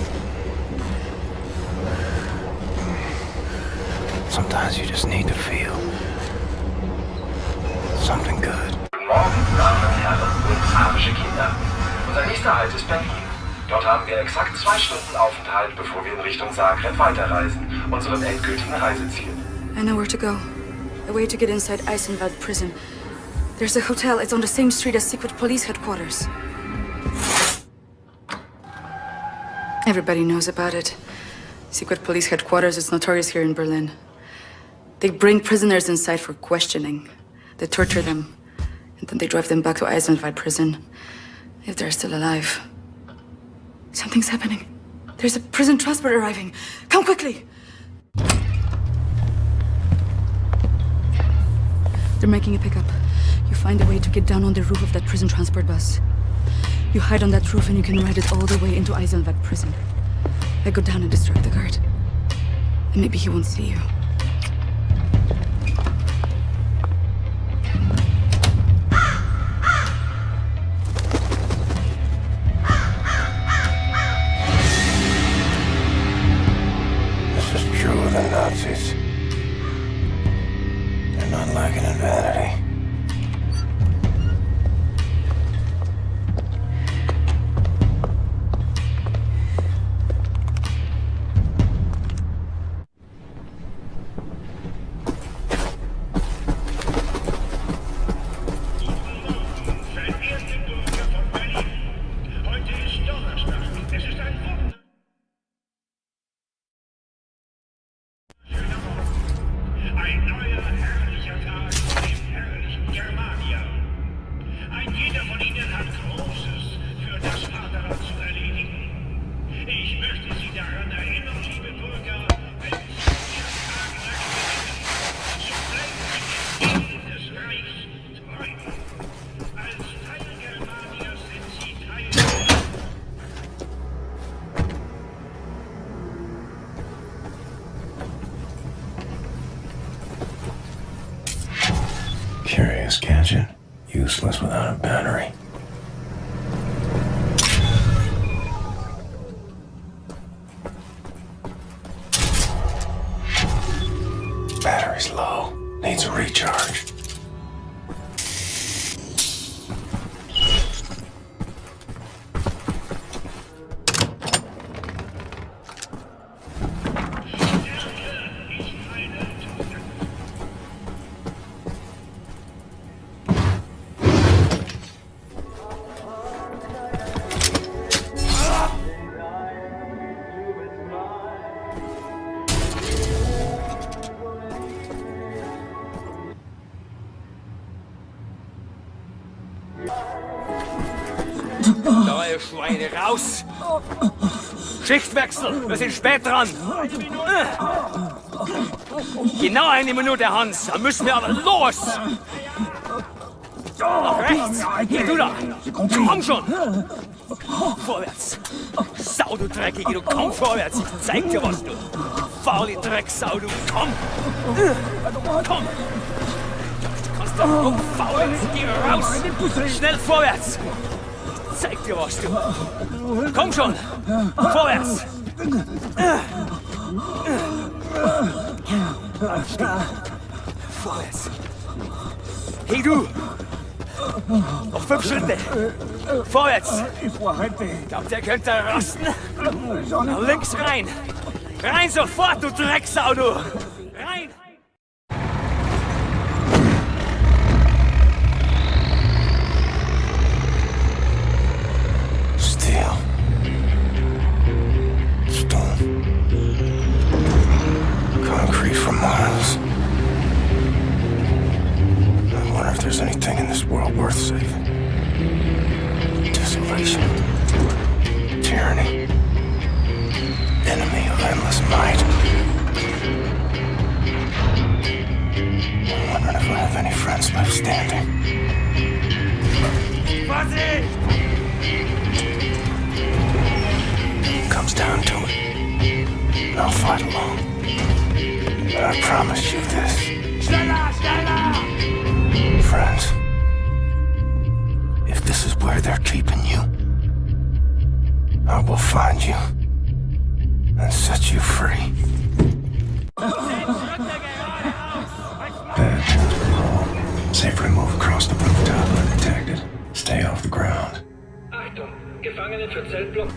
Sometimes you just need to feel something good. Guten Morgen, Damen und Herren und arabische Kinder. Unser nächster Halt ist Berlin. Dort haben wir exakt 2 Stunden Aufenthalt, bevor wir in Richtung Zagreb weiterreisen, unserem endgültigen Reiseziel. I know where to go. A way to get inside Eisenwald prison. There's a hotel. It's on the same street as secret police headquarters. Everybody knows about it. Secret police headquarters is notorious here in Berlin. They bring prisoners inside for questioning. They torture them, and then they drive them back to Eisenwald prison, if they're still alive. Something's happening. There's a prison transport arriving. Come quickly! They're making a pickup. You find a way to get down on the roof of that prison transport bus. You hide on that roof and you can ride it all the way into Eisenwald prison. I go down and distract the guard. And maybe he won't see you. This is true of the Nazis. They're not lacking in vanity. Curious gadget, useless without a battery. Battery's low. Needs a recharge. Neue Schweine, raus! Schichtwechsel, wir sind spät dran. Genau 1 Minute, Hans, dann müssen wir aber los! Nach rechts! Hier, du da! Komm schon! Vorwärts! Sau, du Dreckige, du komm vorwärts! Ich zeig dir was, du faule Drecksau, du komm! Komm! Du kannst doch rumfaulen, geh raus! Schnell vorwärts! Ich zeig dir was, du! Komm schon! Vorwärts! Vorwärts! Hey, du! Noch 5 Schritte! Vorwärts! Glaubt ihr, könnt da rasten? Nach links rein! Rein sofort, du Drecksau, du! Rein! Steel. Stone. Concrete for miles. I wonder if there's anything in this world worth saving. Desolation. Tyranny. Enemy of endless might. I'm wondering if I have any friends left standing. Comes down to it, I'll fight alone. But I promise you this. Friends, if this is where they're keeping you, I will find you and set you free. Bad patrol. Safe move across the rooftop undetected. Stay off the ground. Achtung, Gefangene für Zeltblock.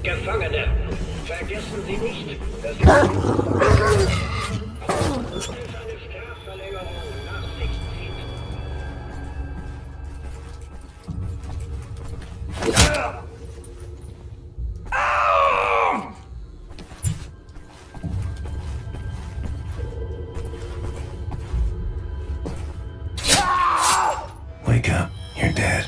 Gefangene, vergessen Sie nicht, dass Sie eine Strafverlängerung nach sich zieht. Wake up, you're dead.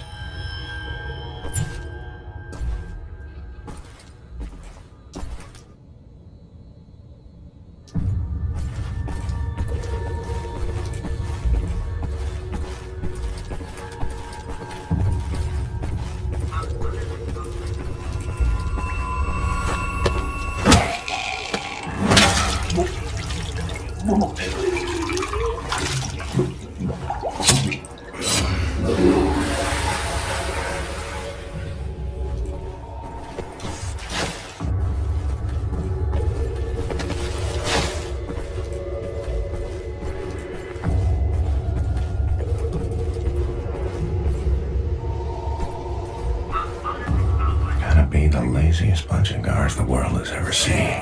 Gotta be the laziest bunch of guards the world has ever seen.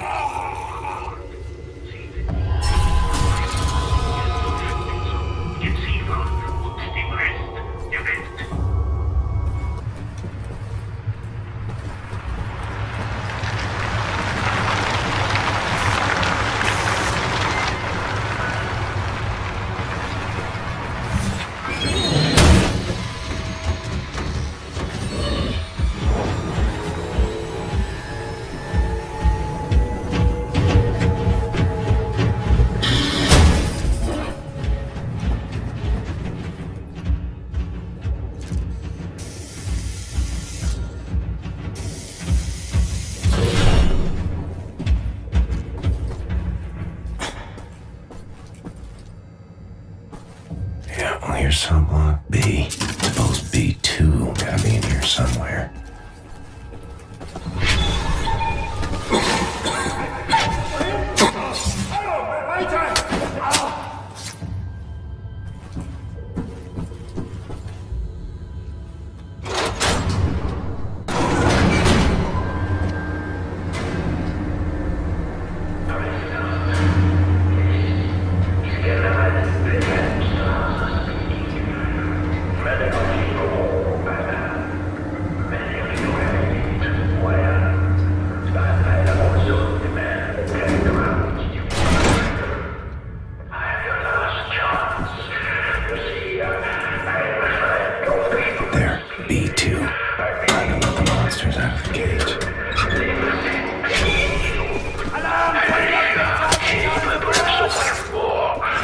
creatures out of the cage.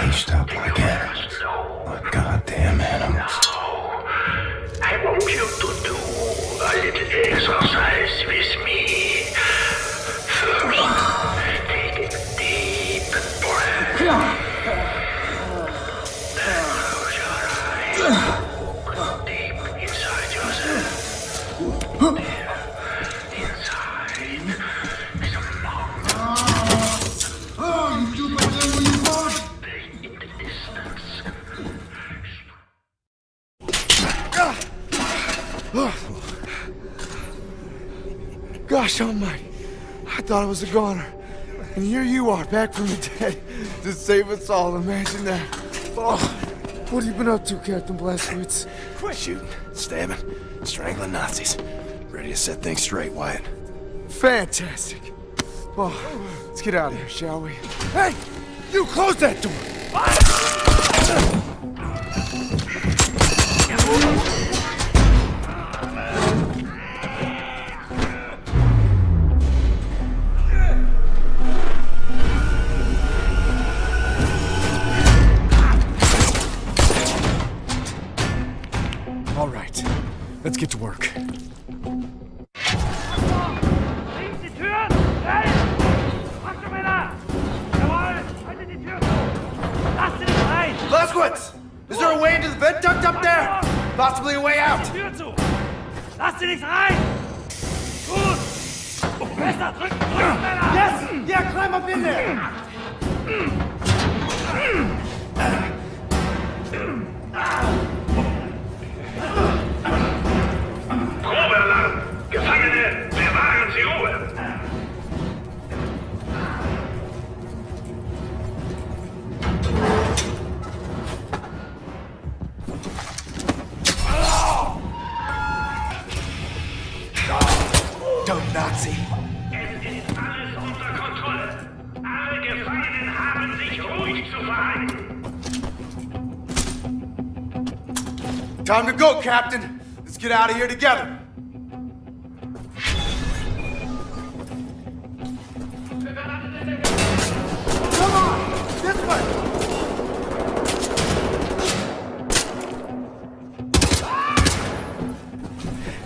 Caged up like animals. Like goddamn animals. I want you to do a little exercise with me. First, take a deep breath. Close your eyes. Look deep inside yourself. Inside is a mountain. Oh, you do better than you thought. In the distance. Gosh almighty. I thought I was a goner. And here you are, back from the dead, to save us all. Imagine that. Oh, what have you been up to, Captain Blazkowicz? Shooting, stabbing, strangling Nazis. Ready to set things straight, Wyatt. Fantastic. Oh, let's get out of here, shall we? Hey! You close that door! All right, let's get to work. Blazkowicz! Is there a way into the vent duct up there? Possibly a way out. Lass sie nicht rein! Gut! Besser, drück, Männer! Yes! Yeah, climb up in there! Probealarm! Gefangene, bewahren Sie Ruhe! Dumb Nazi! Es ist alles unter Kontrolle. Alle Gefangenen haben sich ruhig zu verhalten. Time to go, Captain! Let's get out of here together! Come on! This way!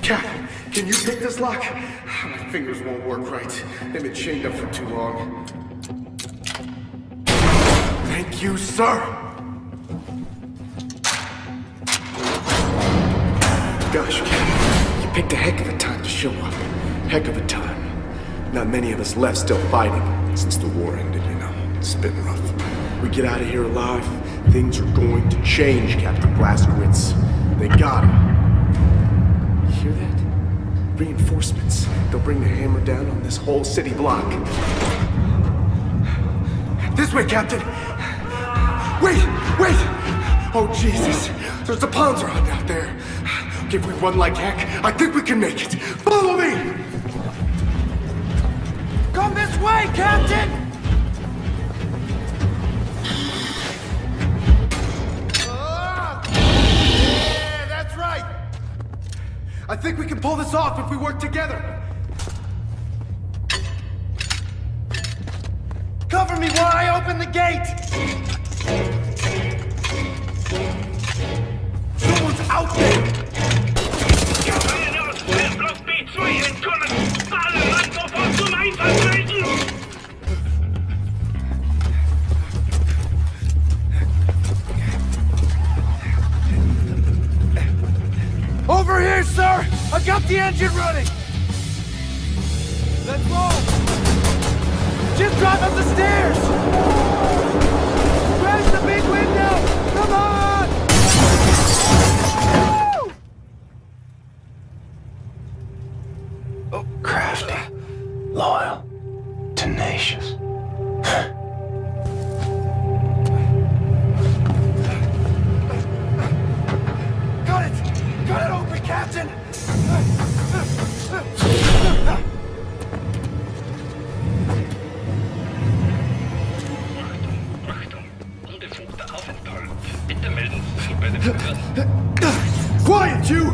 Captain, can you pick this lock? My fingers won't work right. They've been chained up for too long. Thank you, sir! Gosh, Captain, you picked a heck of a time to show up. Heck of a time. Not many of us left still fighting. Since the war ended, you know. It's been rough. We get out of here alive, things are going to change, Captain Blazkowicz. They got it. You hear that? Reinforcements. They'll bring the hammer down on this whole city block. This way, Captain! Wait! Wait! Oh, Jesus! There's a Panzer hunt out there. If we run like heck, I think we can make it. Follow me! Come this way, Captain! Yeah, that's right! I think we can pull this off if we work together. Cover me while I open the gate! Someone's out there! Gefangene aus Block B2 entkommen! Alle Mann sofort zum Einfallsreichen! Over here, sir! I've got the engine running! Let's roll! Just drive up the stairs! Where's the big window? Come on! Oh, crafty, loyal, tenacious. Got it! Got it open, Captain! Bitte melden Sie sich bei den Behörden. Quiet, you!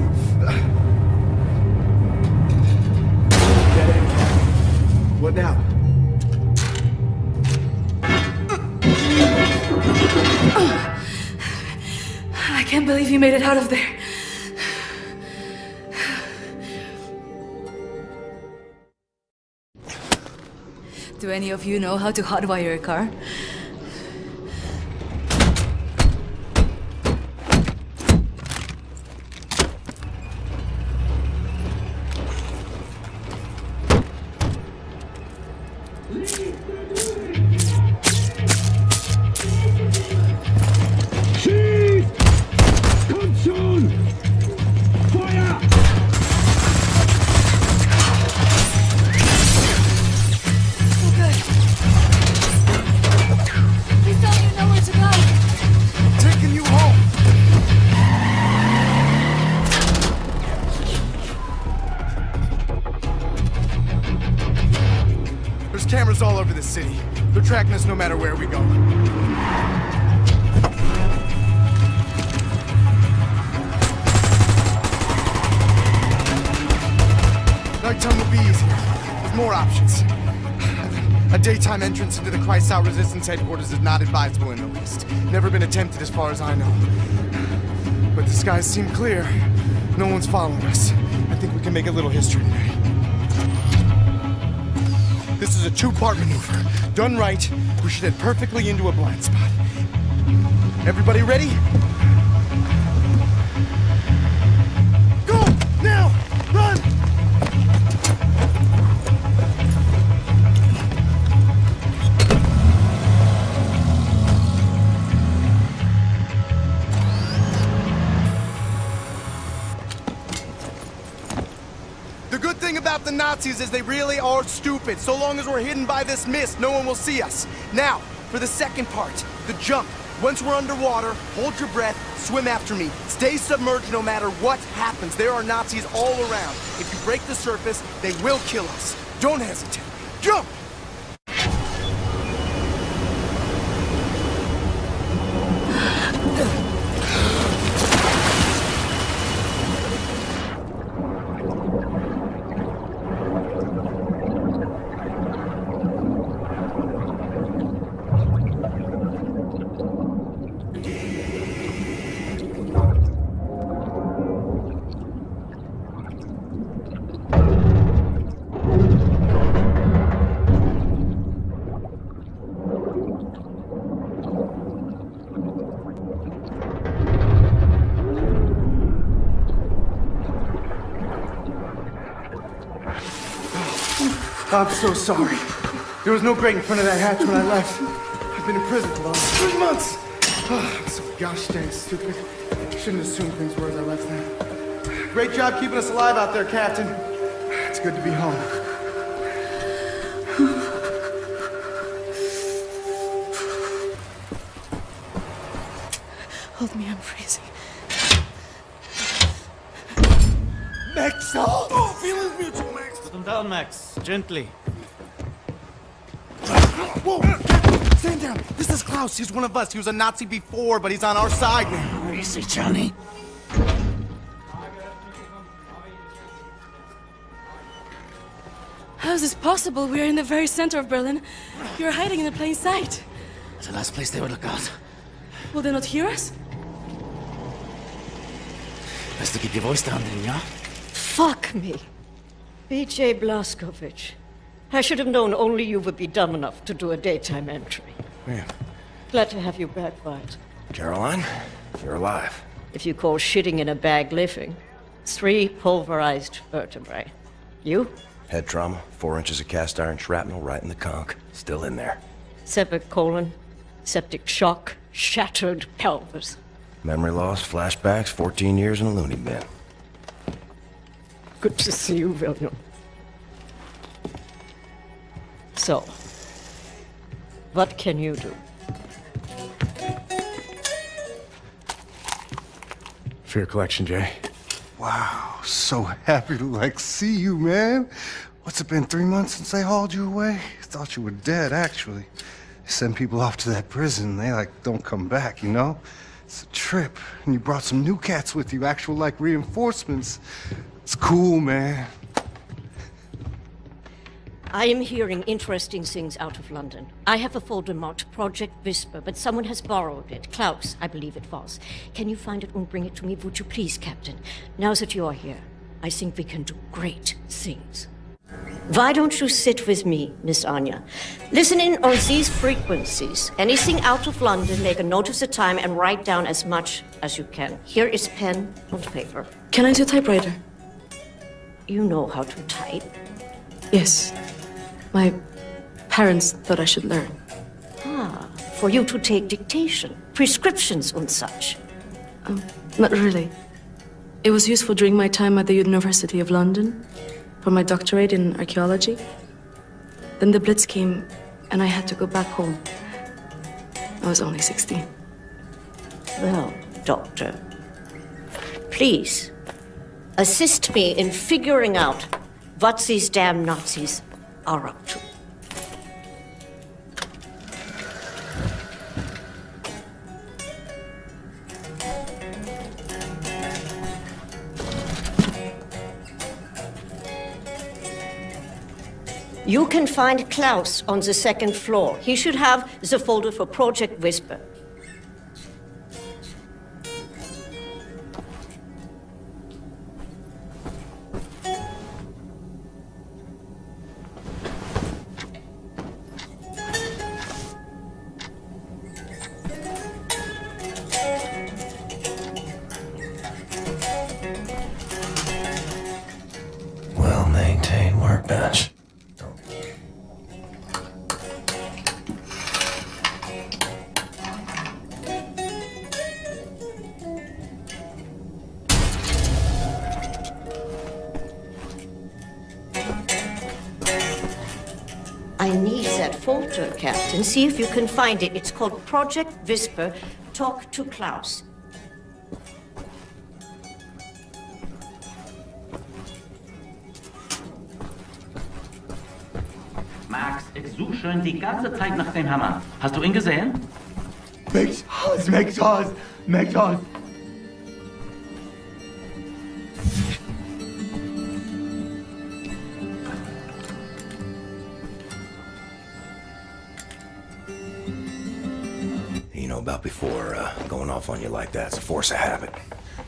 can't believe you made it out of there. Do any of you know how to hotwire a car? Cameras all over the city. They're tracking us no matter where we go. Nighttime will be easier. There's more options. A daytime entrance into the Kreisau Resistance headquarters is not advisable in the least. Never been attempted as far as I know. But the skies seem clear. No one's following us. I think we can make a little history today. This is a two-part maneuver. Done right, we should head perfectly into a blind spot. Everybody ready? Go! Now! Run! The good thing about the Nazis is they really are stupid. So long as we're hidden by this mist, no one will see us. Now, for the second part, the jump. Once we're underwater, hold your breath, swim after me. Stay submerged no matter what happens. There are Nazis all around. If you break the surface, they will kill us. Don't hesitate. Jump! I'm so sorry. There was no grate in front of that hatch when I left. I've been in prison for the last 3 months. Oh, I'm so gosh dang stupid. Shouldn't assume things were as I left them. Great job keeping us alive out there, Captain. It's good to be home. Hold me, I'm freezing. Max! Oh, feelings mutual, Max! Put them down, Max. Gently. Whoa! Stand down! This is Klaus. He's one of us. He was a Nazi before, but he's on our side now. Easy, Johnny. How is this possible? We're in the very center of Berlin. You're hiding in plain sight. It's the last place they would look out. Will they not hear us? Best to keep your voice down then, yeah? Fuck me. B.J. Blazkowicz. I should have known only you would be dumb enough to do a daytime entry. Man. Glad to have you back, Wyatt. Caroline, you're alive. If you call shitting in a bag living, 3 pulverized vertebrae. You? Head trauma, 4 inches of cast iron shrapnel right in the conch. Still in there. Severed colon, septic shock, shattered pelvis. Memory loss, flashbacks, 14 years in a loony bin. Good to see you, William. So, what can you do? For your collection, Jay. Wow, so happy to, see you, man. What's it been, 3 months since they hauled you away? Thought you were dead, actually. They send people off to that prison, they, don't come back, you know? It's a trip, and you brought some new cats with you, actual, reinforcements. It's cool, man. I am hearing interesting things out of London. I have a folder marked Project Whisper, but someone has borrowed it. Klaus, I believe it was. Can you find it and bring it to me, would you please, Captain? Now that you are here, I think we can do great things. Why don't you sit with me, Miss Anya? Listen in on these frequencies. Anything out of London, make a note of the time and write down as much as you can. Here is pen and paper. Can I use a typewriter? You know how to type? Yes. My parents thought I should learn. Ah, for you to take dictation, prescriptions and such. Not really. It was useful during my time at the University of London for my doctorate in archaeology. Then the Blitz came and I had to go back home. I was only 16. Well, Doctor, please assist me in figuring out what these damn Nazis are up to. You can find Klaus on the second floor. He should have the folder for Project Whisper. Well-maintained workbench. I need that folder, Captain. See if you can find it. It's called Project Whisper. Talk to Klaus. Max, ich suche schon die ganze Zeit nach dem Hammer. Hast du ihn gesehen? McDonald's. You know about before going off on you like that. It's a force of habit.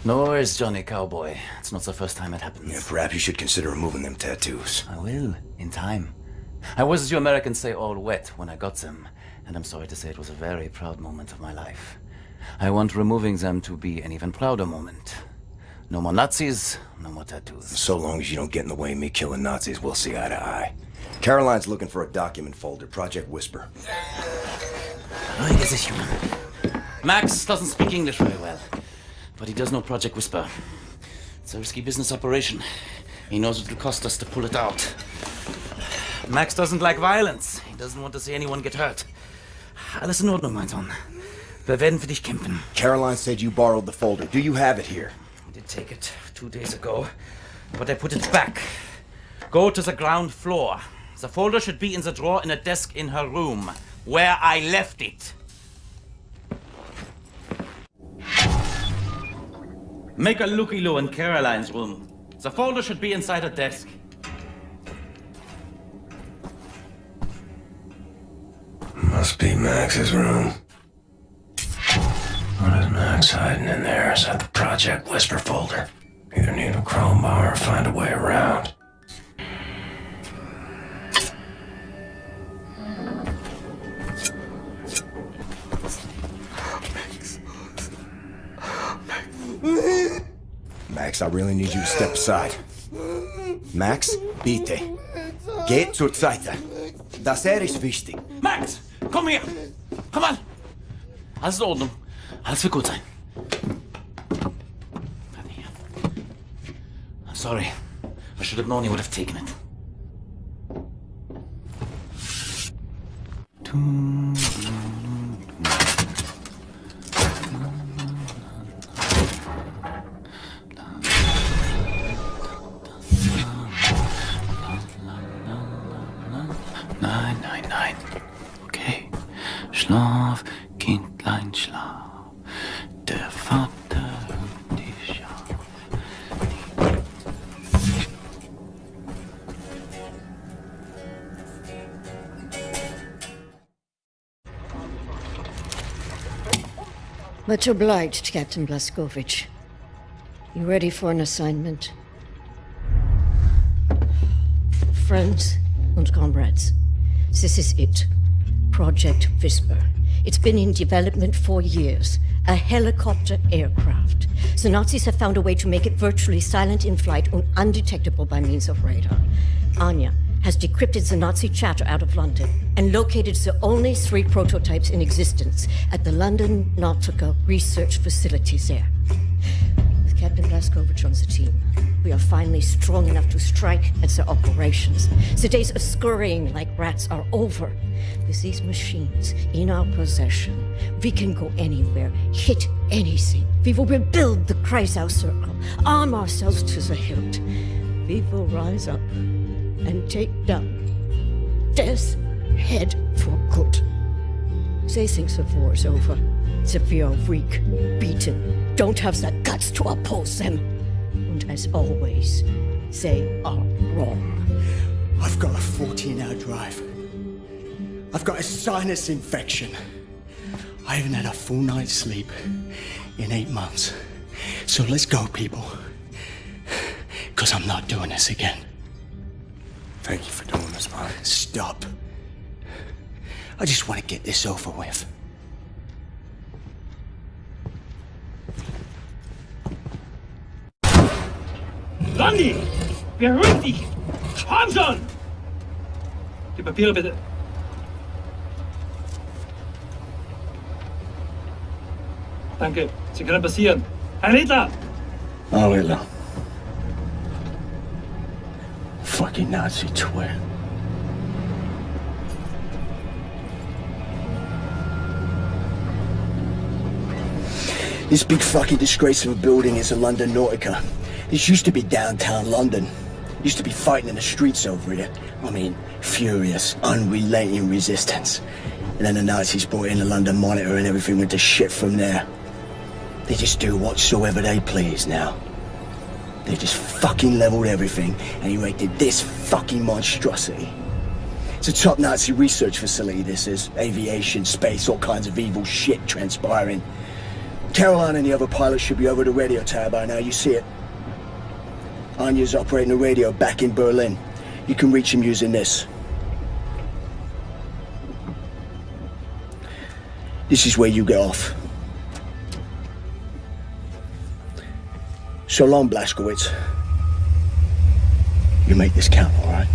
No worries, Johnny Cowboy. It's not the first time it happens. Yeah, perhaps you should consider removing them tattoos. I will, in time. I was, as you Americans say, all wet when I got them, and I'm sorry to say it was a very proud moment of my life. I want removing them to be an even prouder moment. No more Nazis, no more tattoos. So long as you don't get in the way of me killing Nazis, we'll see eye to eye. Caroline's looking for a document folder, Project Whisper. Max doesn't speak English very well, but he does know Project Whisper. It's a risky business operation. He knows what it will cost us to pull it out. Max doesn't like violence. He doesn't want to see anyone get hurt. Alles in Ordnung, mein Sohn. Wir werden für dich kämpfen. Caroline said you borrowed the folder. Do you have it here? I did take it 2 days ago, but I put it back. Go to the ground floor. The folder should be in the drawer in a desk in her room, where I left it. Make a looky-loo in Caroline's room. The folder should be inside a desk. Must be Max's room. What is Max hiding in there? Is that the Project Whisper folder? Either need a crowbar or find a way around. Max, I really need you to step aside. Max, bitte. Geht zur Seite. Das ist wichtig. Max, komm her! Komm an! Alles in Ordnung. Alles wird gut sein. I'm sorry. I should have known he would have taken it. Nein. Okay. Schlaf, Kindlein, schlaf. Der Vater und die Schaf. Much obliged, Captain Blazkowicz. You ready for an assignment? Friends and comrades, this is it. Project Whisper. It's been in development for years. A helicopter aircraft. The Nazis have found a way to make it virtually silent in flight and undetectable by means of radar. Anya has decrypted the Nazi chatter out of London and located the only 3 prototypes in existence at the London Nautical Research Facilities there. With Captain Blazkowicz on the team, we are finally strong enough to strike at the operations. The days of scurrying like rats are over. With these machines in our possession, we can go anywhere, hit anything. We will rebuild the Kreisau Circle, arm ourselves to the hilt. We will rise up and take down Death's Head for good. They think the war is over, that we are weak, beaten, don't have the guts to oppose them. And as always, they are wrong. I've got a 14-hour drive. I've got a sinus infection. I haven't had a full night's sleep in 8 months. So let's go, people. Because I'm not doing this again. Thank you for doing this, man. Stop. I just want to get this over with. Landy! Beruhig dich! Komm schon! Die Papiere bitte. Danke. Sie können passieren. Herr Hitler! Oh, Hitler. Fucking Nazi twit. This big fucking disgrace of a building is a London Nautica. This used to be downtown London. Used to be fighting in the streets over here. I mean, furious, unrelenting resistance. And then the Nazis brought in the London Monitor and everything went to shit from there. They just do whatsoever they please now. They just fucking leveled everything and erected this fucking monstrosity. It's a top Nazi research facility, this is. Aviation, space, all kinds of evil shit transpiring. Caroline and the other pilots should be over the radio tower by now, you see it. Anya's operating the radio back in Berlin. You can reach him using this. This is where you get off. So long, Blazkowicz. You make this count, all right?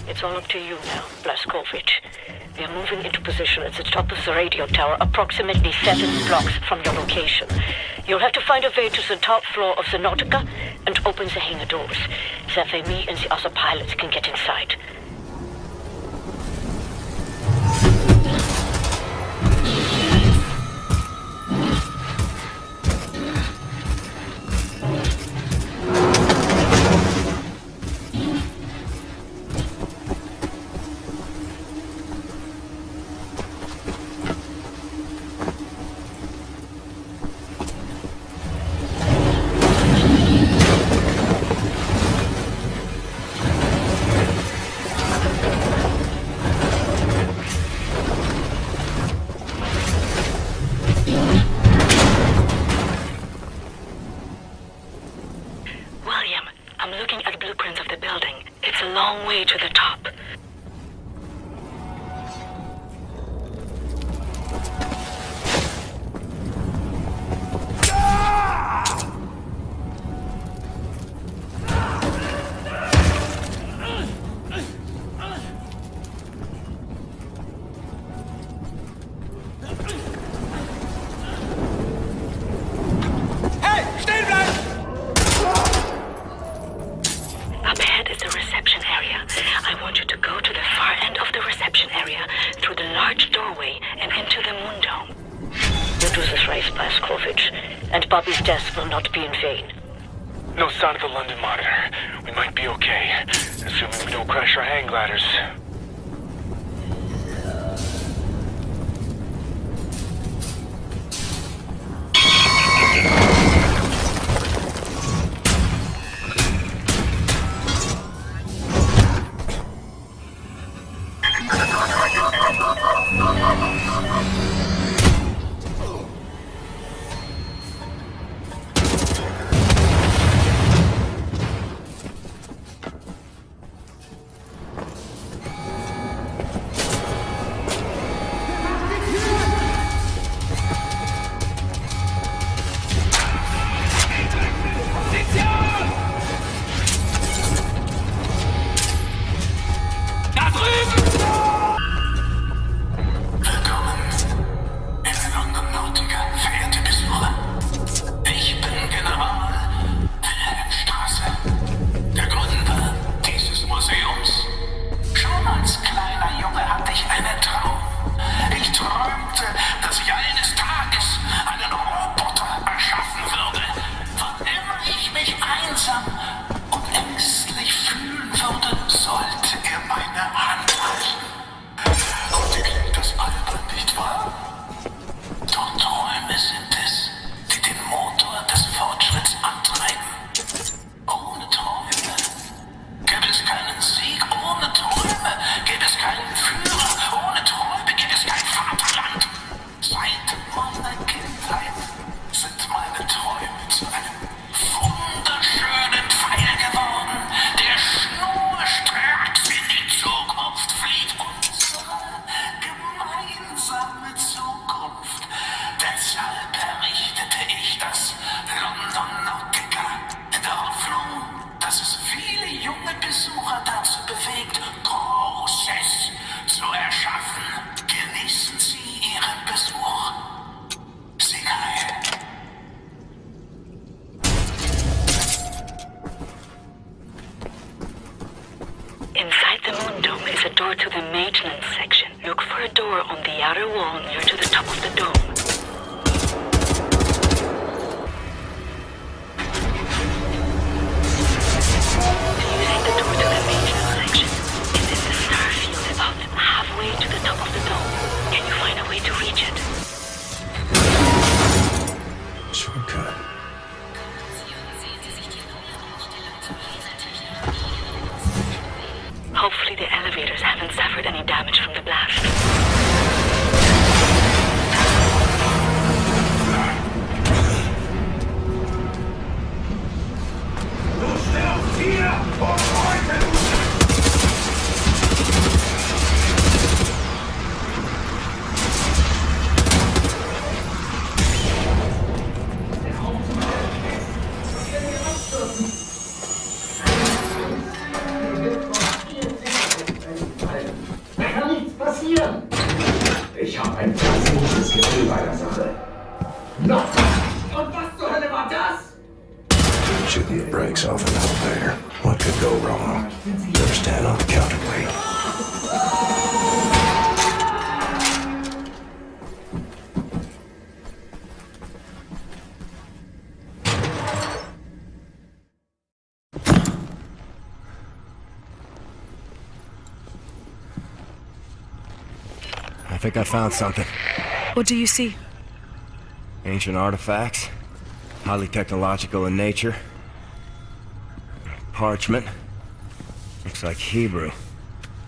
It's all up to you now, Blazkowicz. We are moving into position at the top of the radio tower, approximately 7 blocks from your location. You'll have to find a way to the top floor of the Nautica and open the hangar doors. That way me and the other pilots can get inside. To the top. Through the large doorway and into the moon dome. You'll do this race, Blazkowicz. And Bobby's death will not be in vain. No sign of the London monitor. We might be okay, assuming we don't crash our hang gliders. Inside the moon dome is a door to the maintenance section. Look for a door on the outer wall near to the top of the dome. Do you see the door to the maintenance section? It's in the star field about halfway to the top of the dome. Can you find a way to reach it? Shortcut. Hopefully the elevators haven't suffered any damage from the blast. Ich habe ein plötzliches Gefühl bei der Sache. Noch was? Und was zur Hölle war das? Shooting the brakes off an elevator. What could go wrong? Better stand on the counterweight. I think I found something. What do you see? Ancient artifacts. Highly technological in nature. Parchment. Looks like Hebrew.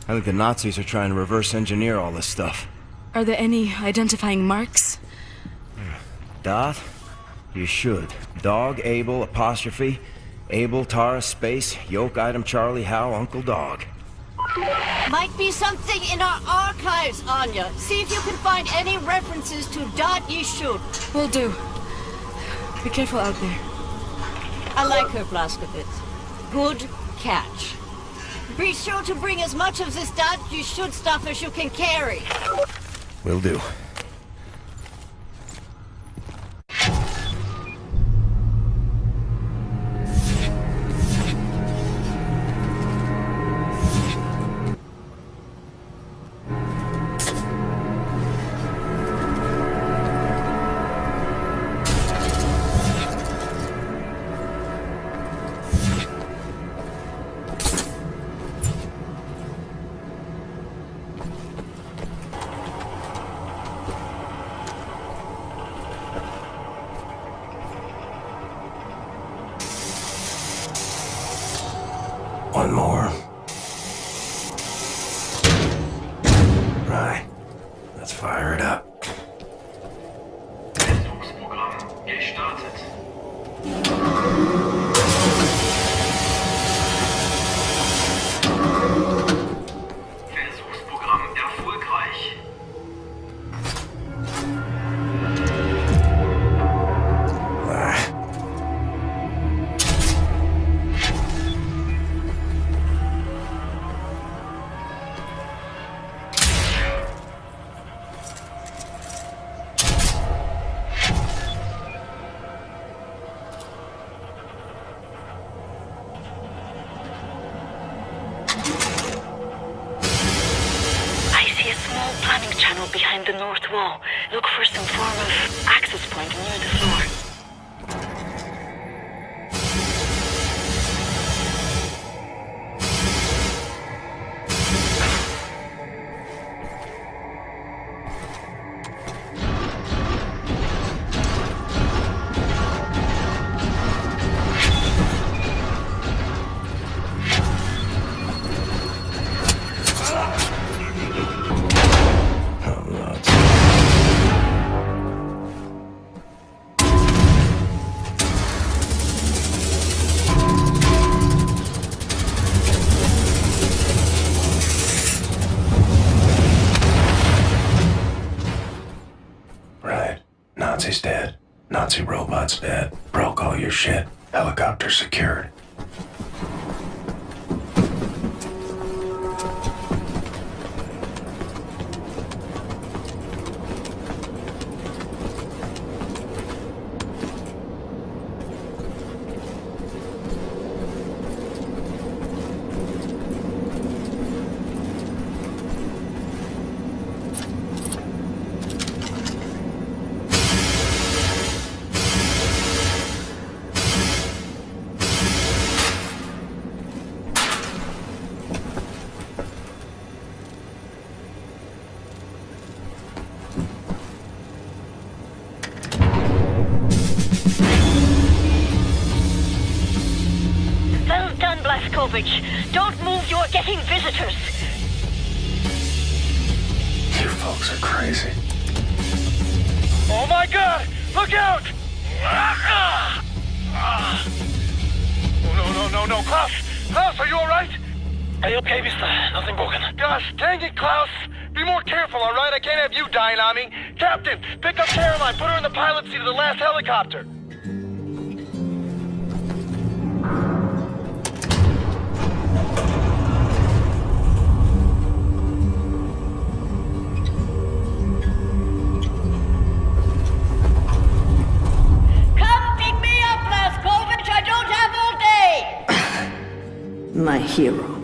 I think the Nazis are trying to reverse engineer all this stuff. Are there any identifying marks? Dot? You should. Dog, Abel, apostrophe. Abel, Tara, space, yoke, item, Charlie, Hal, Uncle Dog. Might be something in our archives, Anya. See if you can find any references to Dot Yeshut. Will do. Be careful out there. I like her, Blazkowicz. Good catch. Be sure to bring as much of this Dot Yeshut stuff as you can carry. Will do. One more. Right. Let's fire it up. Versuchsprogramm gestartet. Versuchsprogramm erfolgreich. Behind the north wall. Look for some form of access point near the floor. Nazi's dead. Nazi robot's dead. Broke all your shit. Helicopter secured. Don't move, you're getting visitors. You folks are crazy. Oh my God! Look out! Oh, no, Klaus! Klaus, are you alright? Are you okay, mister? Nothing broken. Gosh, dang it, Klaus! Be more careful, alright? I can't have you dying on me. Captain, pick up Caroline, put her in the pilot seat of the last helicopter. My hero.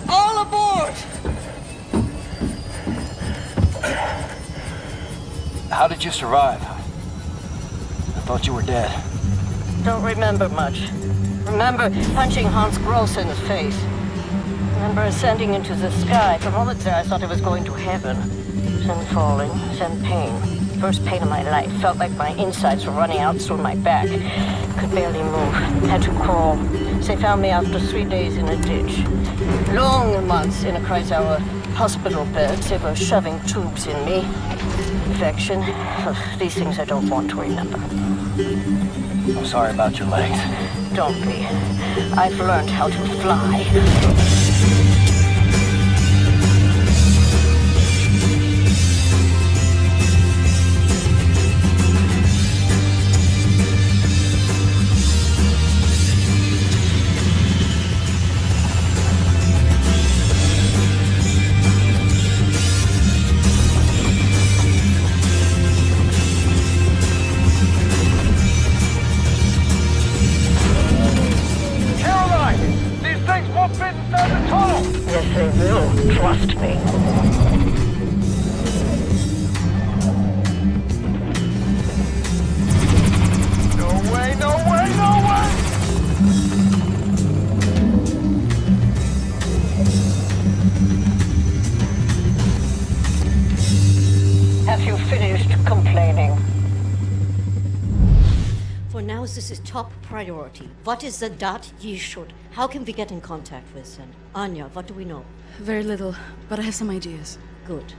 All aboard! How did you survive? I thought you were dead. Don't remember much. Remember punching Hans Gross in the face. Remember ascending into the sky. For moments there, I thought I was going to heaven. Then falling, then pain. First pain of my life. Felt like my insides were running out through my back. Could barely move. Had to crawl. They found me after 3 days in a ditch. Long months in a Kreisauer hospital bed. They were shoving tubes in me. Infection. These things I don't want to remember. I'm sorry about your legs. Don't be. I've learned how to fly. Caroline! These things won't fit inside the you finished complaining? For now, this is top priority. What is the dot ye should? How can we get in contact with them? Anya, what do we know? Very little, but I have some ideas. Good.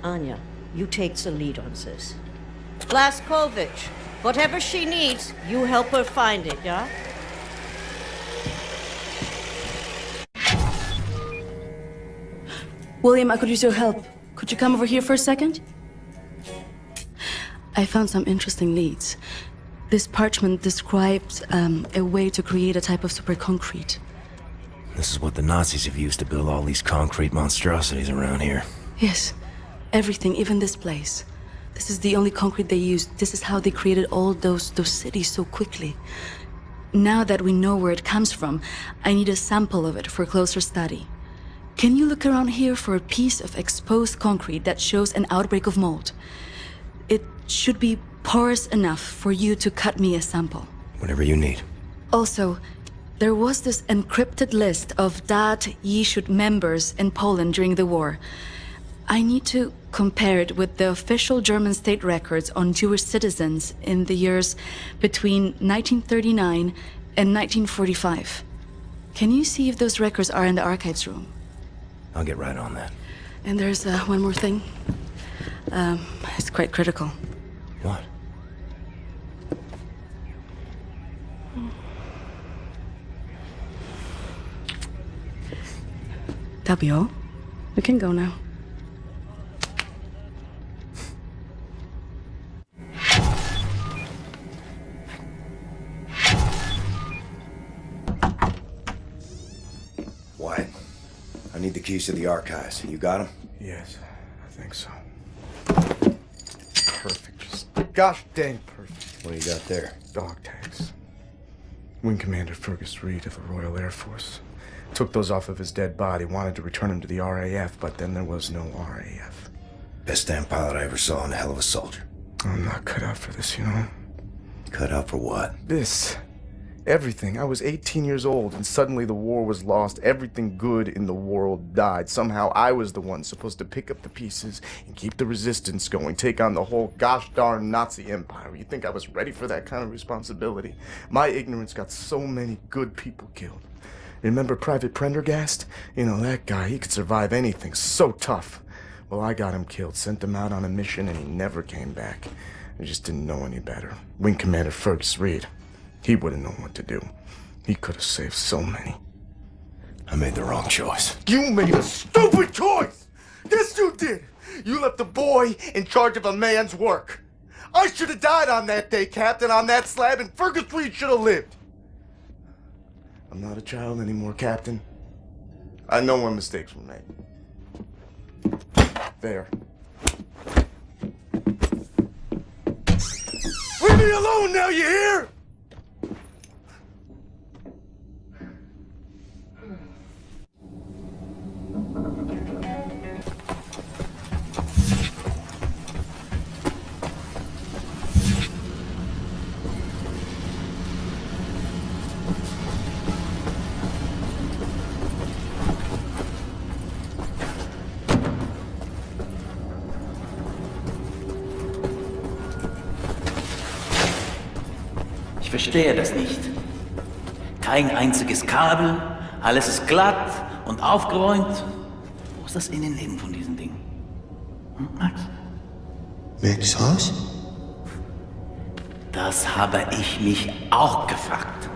Anya, you take the lead on this. Blaskovich, whatever she needs, you help her find it, yeah? William, I could use your help. Could you come over here for a second? I found some interesting leads. This parchment describes a way to create a type of super concrete. This is what the Nazis have used to build all these concrete monstrosities around here. Yes, everything, even this place. This is the only concrete they used. This is how they created all those cities so quickly. Now that we know where it comes from, I need a sample of it for closer study. Can you look around here for a piece of exposed concrete that shows an outbreak of mold? It should be porous enough for you to cut me a sample. Whatever you need. Also, there was this encrypted list of Dat Yeshut members in Poland during the war. I need to compare it with the official German state records on Jewish citizens in the years between 1939 and 1945. Can you see if those records are in the archives room? I'll get right on that. And there's one more thing. It's quite critical. What? That'll be all. We can go now. Wyatt, I need the keys to the archives. You got them? Yes, I think so. Perfect. Just gosh dang perfect. What do you got there? Dog tags. Wing Commander Fergus Reed of the Royal Air Force. Took those off of his dead body, wanted to return him to the RAF, but then there was no RAF. Best damn pilot I ever saw and a hell of a soldier. I'm not cut out for this, you know? Cut out for what? This. Everything. I was 18 years old, and suddenly the war was lost. Everything good in the world died. Somehow I was the one supposed to pick up the pieces and keep the resistance going, take on the whole gosh darn Nazi empire. You think I was ready for that kind of responsibility? My ignorance got so many good people killed. Remember Private Prendergast? You know, that guy, he could survive anything. So tough. Well, I got him killed, sent him out on a mission, and he never came back. I just didn't know any better. Wing Commander Fergus Reed. He would have known what to do. He could have saved so many. I made the wrong choice. You made a stupid choice! Yes, you did! You left a boy in charge of a man's work. I should have died on that day, Captain, on that slab, and Fergus Reed should have lived. I'm not a child anymore, Captain. I know when mistakes were made. There. Leave me alone now, you hear? Ich verstehe das nicht. Kein einziges Kabel, alles ist glatt und aufgeräumt. Wo ist das Innenleben von diesem Ding? Hm, Max? Max Haus? Das habe ich mich auch gefragt.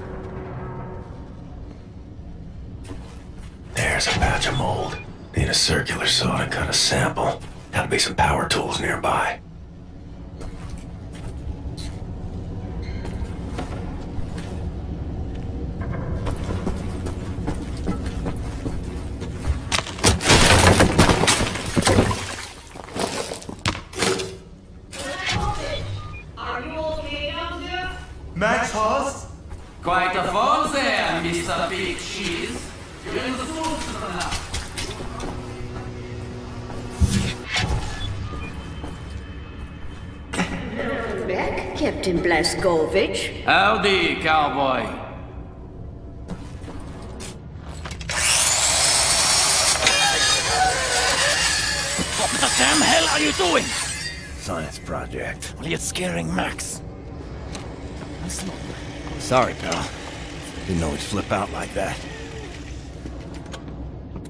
There's a batch of mold. Need a circular saw to cut a sample. Gotta be some power tools nearby. Max Haus? Quite a fall there, Mr. Big Cheese. You're in the food now. Back, Captain Blaskovich. Howdy, cowboy. What the damn hell are you doing? science project. Well, you're scaring Max. Sorry, pal. Didn't know he'd flip out like that.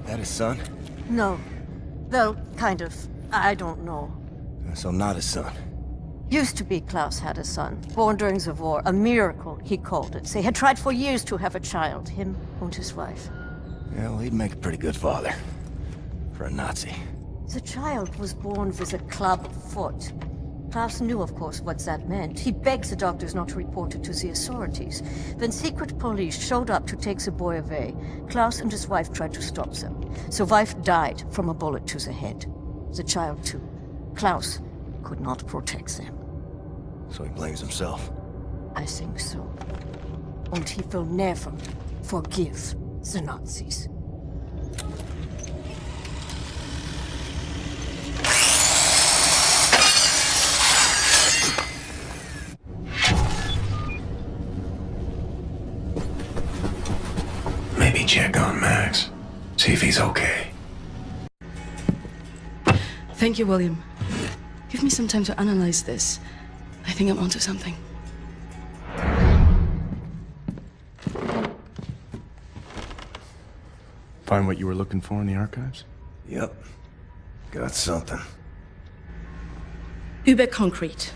That his son? No. Well, kind of. I don't know. So not his son. Used to be Klaus had a son, born during the war. A miracle, he called it. They had tried for years to have a child, him and his wife. Yeah, well, he'd make a pretty good father. For a Nazi. The child was born with a club foot. Klaus knew, of course, what that meant. He begged the doctors not to report it to the authorities. When secret police showed up to take the boy away, Klaus and his wife tried to stop them. The wife died from a bullet to the head. The child, too. Klaus could not protect them. So he blames himself. I think so. And he will never forgive the Nazis. Maybe check on Max. See if he's okay. Thank you, William. Give me some time to analyze this. I think I'm onto something. Find what you were looking for in the archives? Yep. Got something. Überconcrete.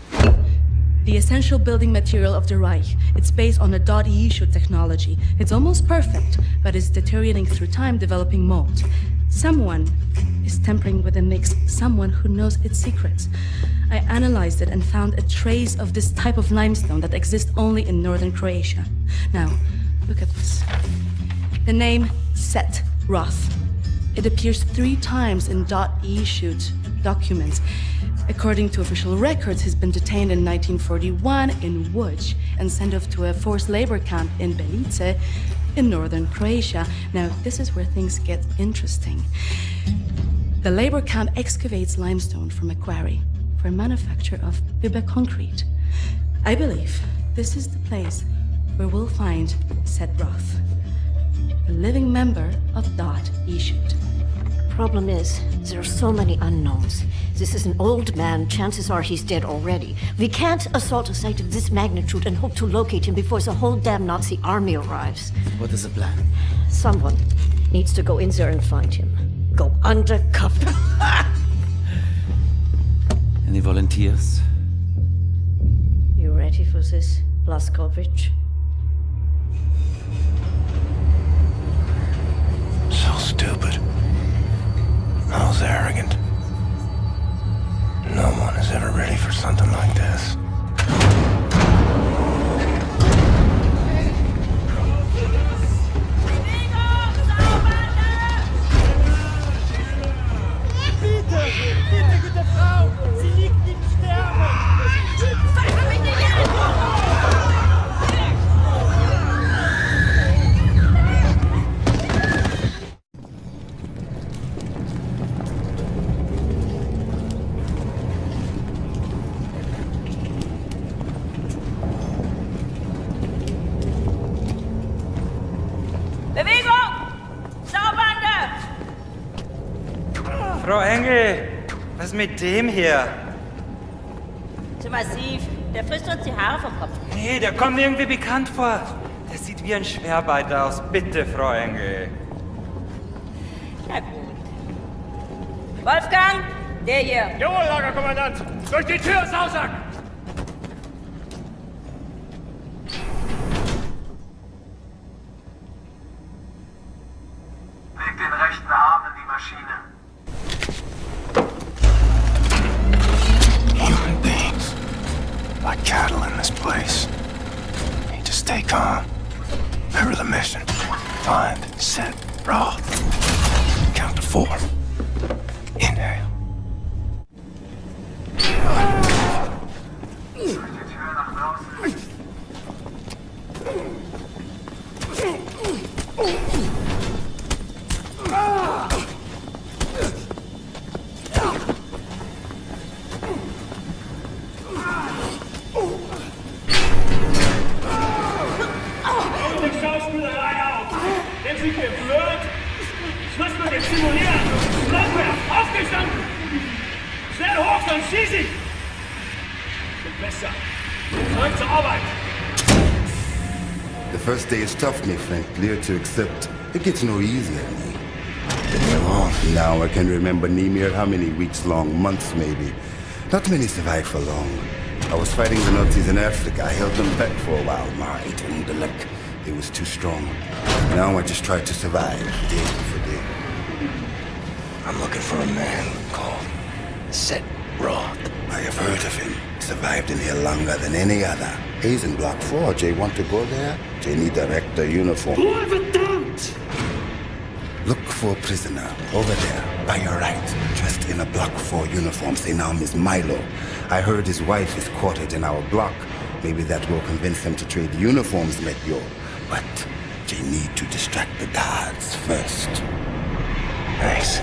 The essential building material of the Reich. It's based on a .E issue technology. It's almost perfect, but it's deteriorating through time, developing mold. Someone is tampering with the mix, someone who knows its secrets. I analyzed it and found a trace of this type of limestone that exists only in northern Croatia. Now, look at this. The name Set Roth. It appears 3 times in .E shoot documents. According to official records, he's been detained in 1941 in Łódź and sent off to a forced labor camp in Belice in northern Croatia. Now, this is where things get interesting. The labor camp excavates limestone from a quarry for manufacture of Überconcrete. I believe this is the place where we'll find Set Roth, a living member of .E shoot. Problem is, there are so many unknowns. This is an old man. Chances are he's dead already. We can't assault a site of this magnitude and hope to locate him before the whole damn Nazi army arrives. What is the plan? Someone needs to go in there and find him. Go undercover. Any volunteers? You ready for this, Blazkowicz? So stupid. I was arrogant. No one is ever ready for something like this. Bitte, gute Frau! Sie liegt im Sterben! Fass mich nicht an! Frau Engel, was ist mit dem hier? Zu massiv. Der frisst uns die Haare vom Kopf. Nee, der kommt mir irgendwie bekannt vor. Der sieht wie ein Schwerbeiter aus. Bitte, Frau Engel. Na gut. Wolfgang, der hier. Jawohl, Lagerkommandant! Durch die Tür, Sausack! Leg den rechten Arm in die Maschine. Human beings. Like cattle in this place. Need to stay calm. Remember the mission. Find, Set, Roth. Count to 4. Inhale. Sind wir blöd? Ich muss mal jetzt simulieren. Schnell, aufgestanden! Schnell hoch, sonst schieß ich! besser. Zurück zur Arbeit! The first day is tough, my friend. Clear to accept. It gets no easier, me. Now I can remember Nemir how many weeks long, months maybe. Not many survive for long. I was fighting the Nazis in Africa. I held them back for a while. My intellect, it was too strong. Now I just try to survive, day for day. I'm looking for a man called Set Roth. I have heard of him. Survived in here longer than any other. He's in Block 4. Jay want to go there? Jay need direct the uniform. Look for a prisoner over there, by your right, dressed in a Block 4 uniform. Say now, Miss Milo. I heard his wife is quartered in our block. Maybe that will convince him to trade uniforms, met yo. But Jay need to distract the guards first. Thanks.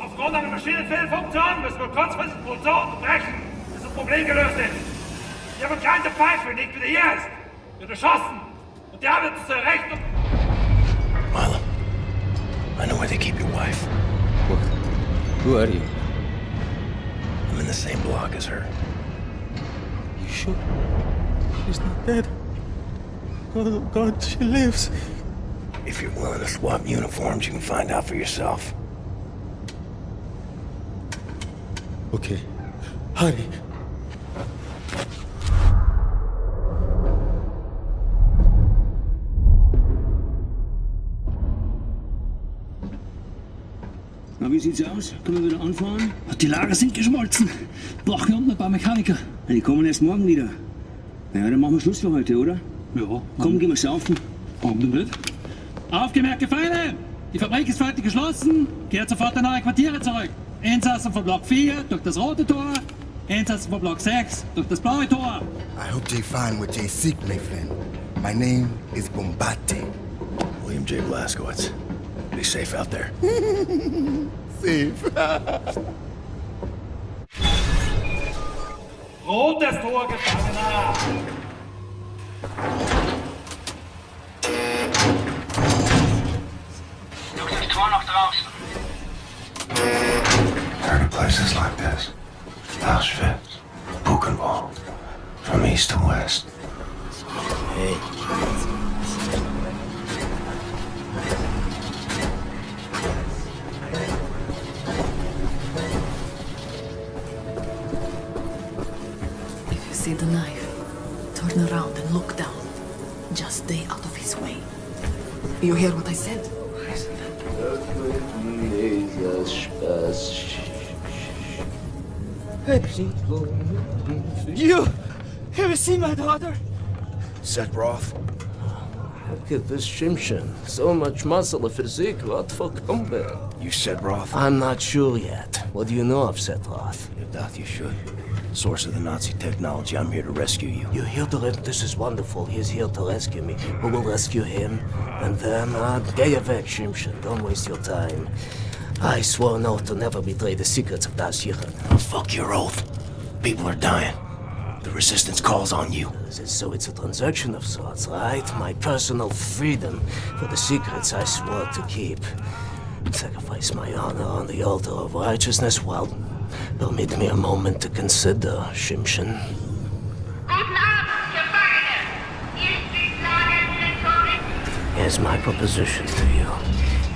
Aufgrund einer Maschinenfehlfunktion müssen wir kurzfristig den Motor unterbrechen, bis das Problem gelöst ist. Die amerikanische Pfeife liegt wieder hier ist. Wird erschossen. Und die haben uns zur Rechnung. Milo, I know where they keep your wife. Who are you? I'm in the same block as her. You sure? She's not dead. God, she lives. If you're willing to swap uniforms, you can find out for yourself. Okay. Hurry. Na, wie sieht's aus? Können wir wieder anfahren? Die Lager sind geschmolzen. Brauchen hier unten ein paar Mechaniker. Die kommen erst morgen wieder. Ja, dann machen wir Schluss für heute, oder? Ja. Komm, gehen wir saufen. Warum nicht? Aufgemerkte Feinde! Die Fabrik ist für heute geschlossen. Kehrt sofort in eure Quartiere zurück. Insassen von Block 4 durch das rote Tor. Insassen von Block 6 durch das blaue Tor. I hope they find what they seek, my friend. My name is Bombate. William J. Blazkowicz. Be safe out there. Safe. Rotes Tor, Gefangener! Tor noch draußen. Heard of places like this. Auschwitz, Buchenwald, from east to west. Hey. If you see the knife, turn around and look down. Just stay out of his way. You hear what I said? You! Have you seen my daughter? Set Roth? Look at this Shimshin. So much muscle and physique. What for combat? You Set Roth? I'm not sure yet. What do you know of Set Roth? You doubt you should. Source of the Nazi technology. I'm here to rescue you. You're here to This is wonderful. He's here to rescue me. Who will rescue him? And then, get you back, Shimshin. Don't waste your time. I swore an oath to never betray the secrets of Das Yichud. Fuck your oath. People are dying. The resistance calls on you. So it's a transaction of sorts, right? My personal freedom for the secrets I swore to keep. Sacrifice my honor on the altar of righteousness. Well, permit me a moment to consider, Shimshin. Here's my proposition to you.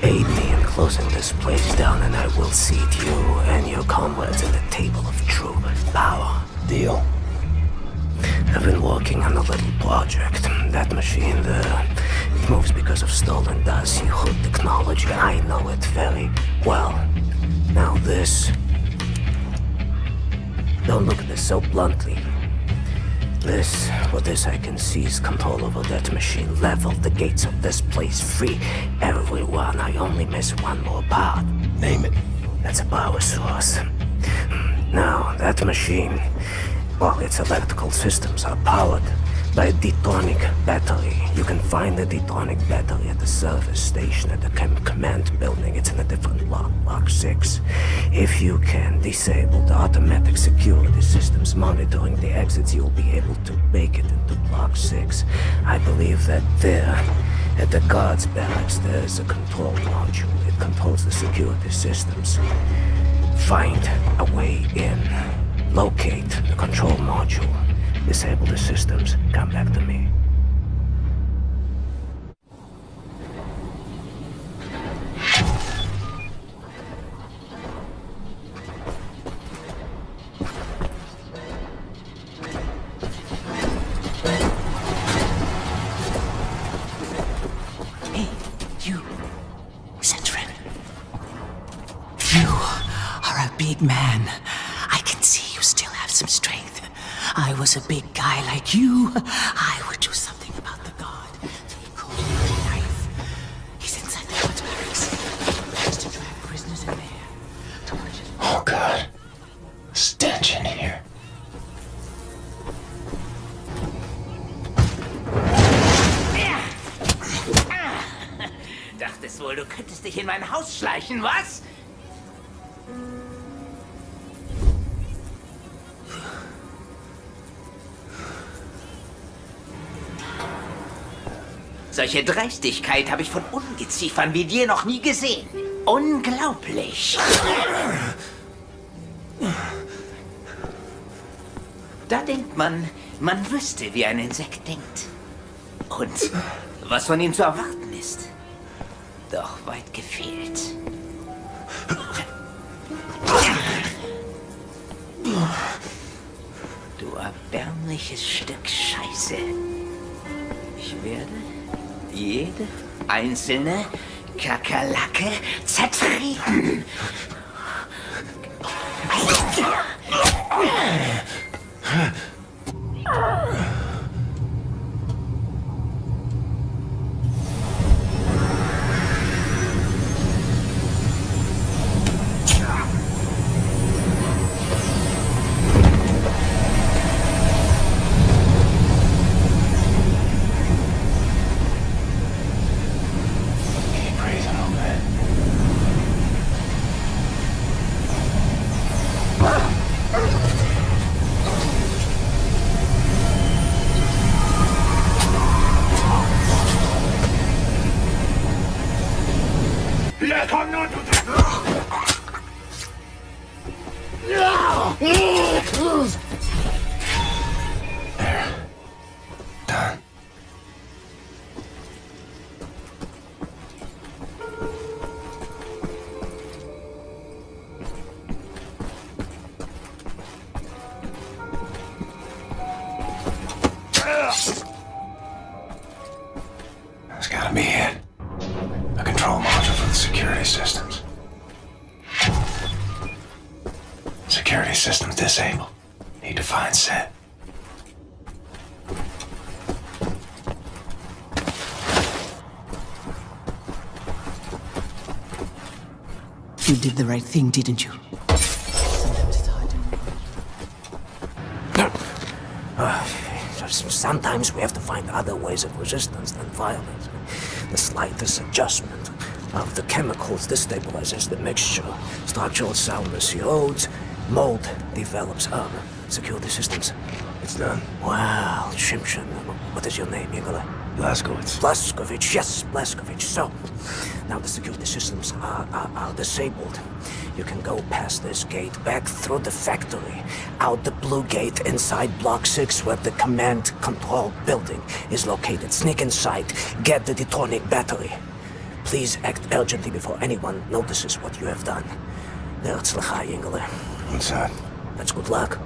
Aid me in closing this place down, and I will seat you and your comrades at the table of true power. Deal. I've been working on a little project. That machine there, it moves because of stolen Das Yichud technology. I know it very well. Now this Don't look at this so bluntly. With this I can seize control over that machine, level the gates of this place, free everyone. I only miss one more part. Name it. That's a power source. Now, that machine, well, its electrical systems are powered by a detonic battery. You can find the detonic battery at the service station at the command building. It's in a different block, Block 6. If you can disable the automatic security systems monitoring the exits, you'll be able to make it into Block 6. I believe that there, at the guards' barracks, there's a control module. It controls the security systems. Find a way in. Locate the control module. Disable the systems. Come back to me. Hey, you, Citron. You are a big man. I can see you still have some strength. I was a big guy like you. I would do something about the guard. They called him a knife. He's inside the guard's barracks. He used to drive prisoners in there. Oh, God. Stench in here. Dachtest wohl, du könntest dich in mein Haus schleichen, was? Solche Dreistigkeit habe ich von Ungeziefern wie dir noch nie gesehen. Unglaublich. Da denkt man, man wüsste, wie ein Insekt denkt. Und was von ihm zu erwarten ist. Doch weit gefehlt. Du erbärmliches Stück Scheiße. Ich werde jede einzelne Kakerlake zertreten. There's gotta be it. A control module for the security systems. Security systems disabled. Need to find set. You did the right thing, didn't you? Sometimes it's hard to... Sometimes we have to find other ways of resistance than violence. The slightest adjustment of the chemicals destabilizes the mixture. Structural soundness erodes, mold develops. Security systems. It's done. Wow, Shimshin. What is your name, Igor? Blazkowicz. Blazkowicz, yes, Blazkowicz. So, now the security systems are disabled. You can go past this gate, back through the factory, out the blue gate inside Block 6 where the command control building is located. Sneak inside, get the detonic battery. Please act urgently before anyone notices what you have done. Nerzlachai, Ingele. Inside. That's good luck.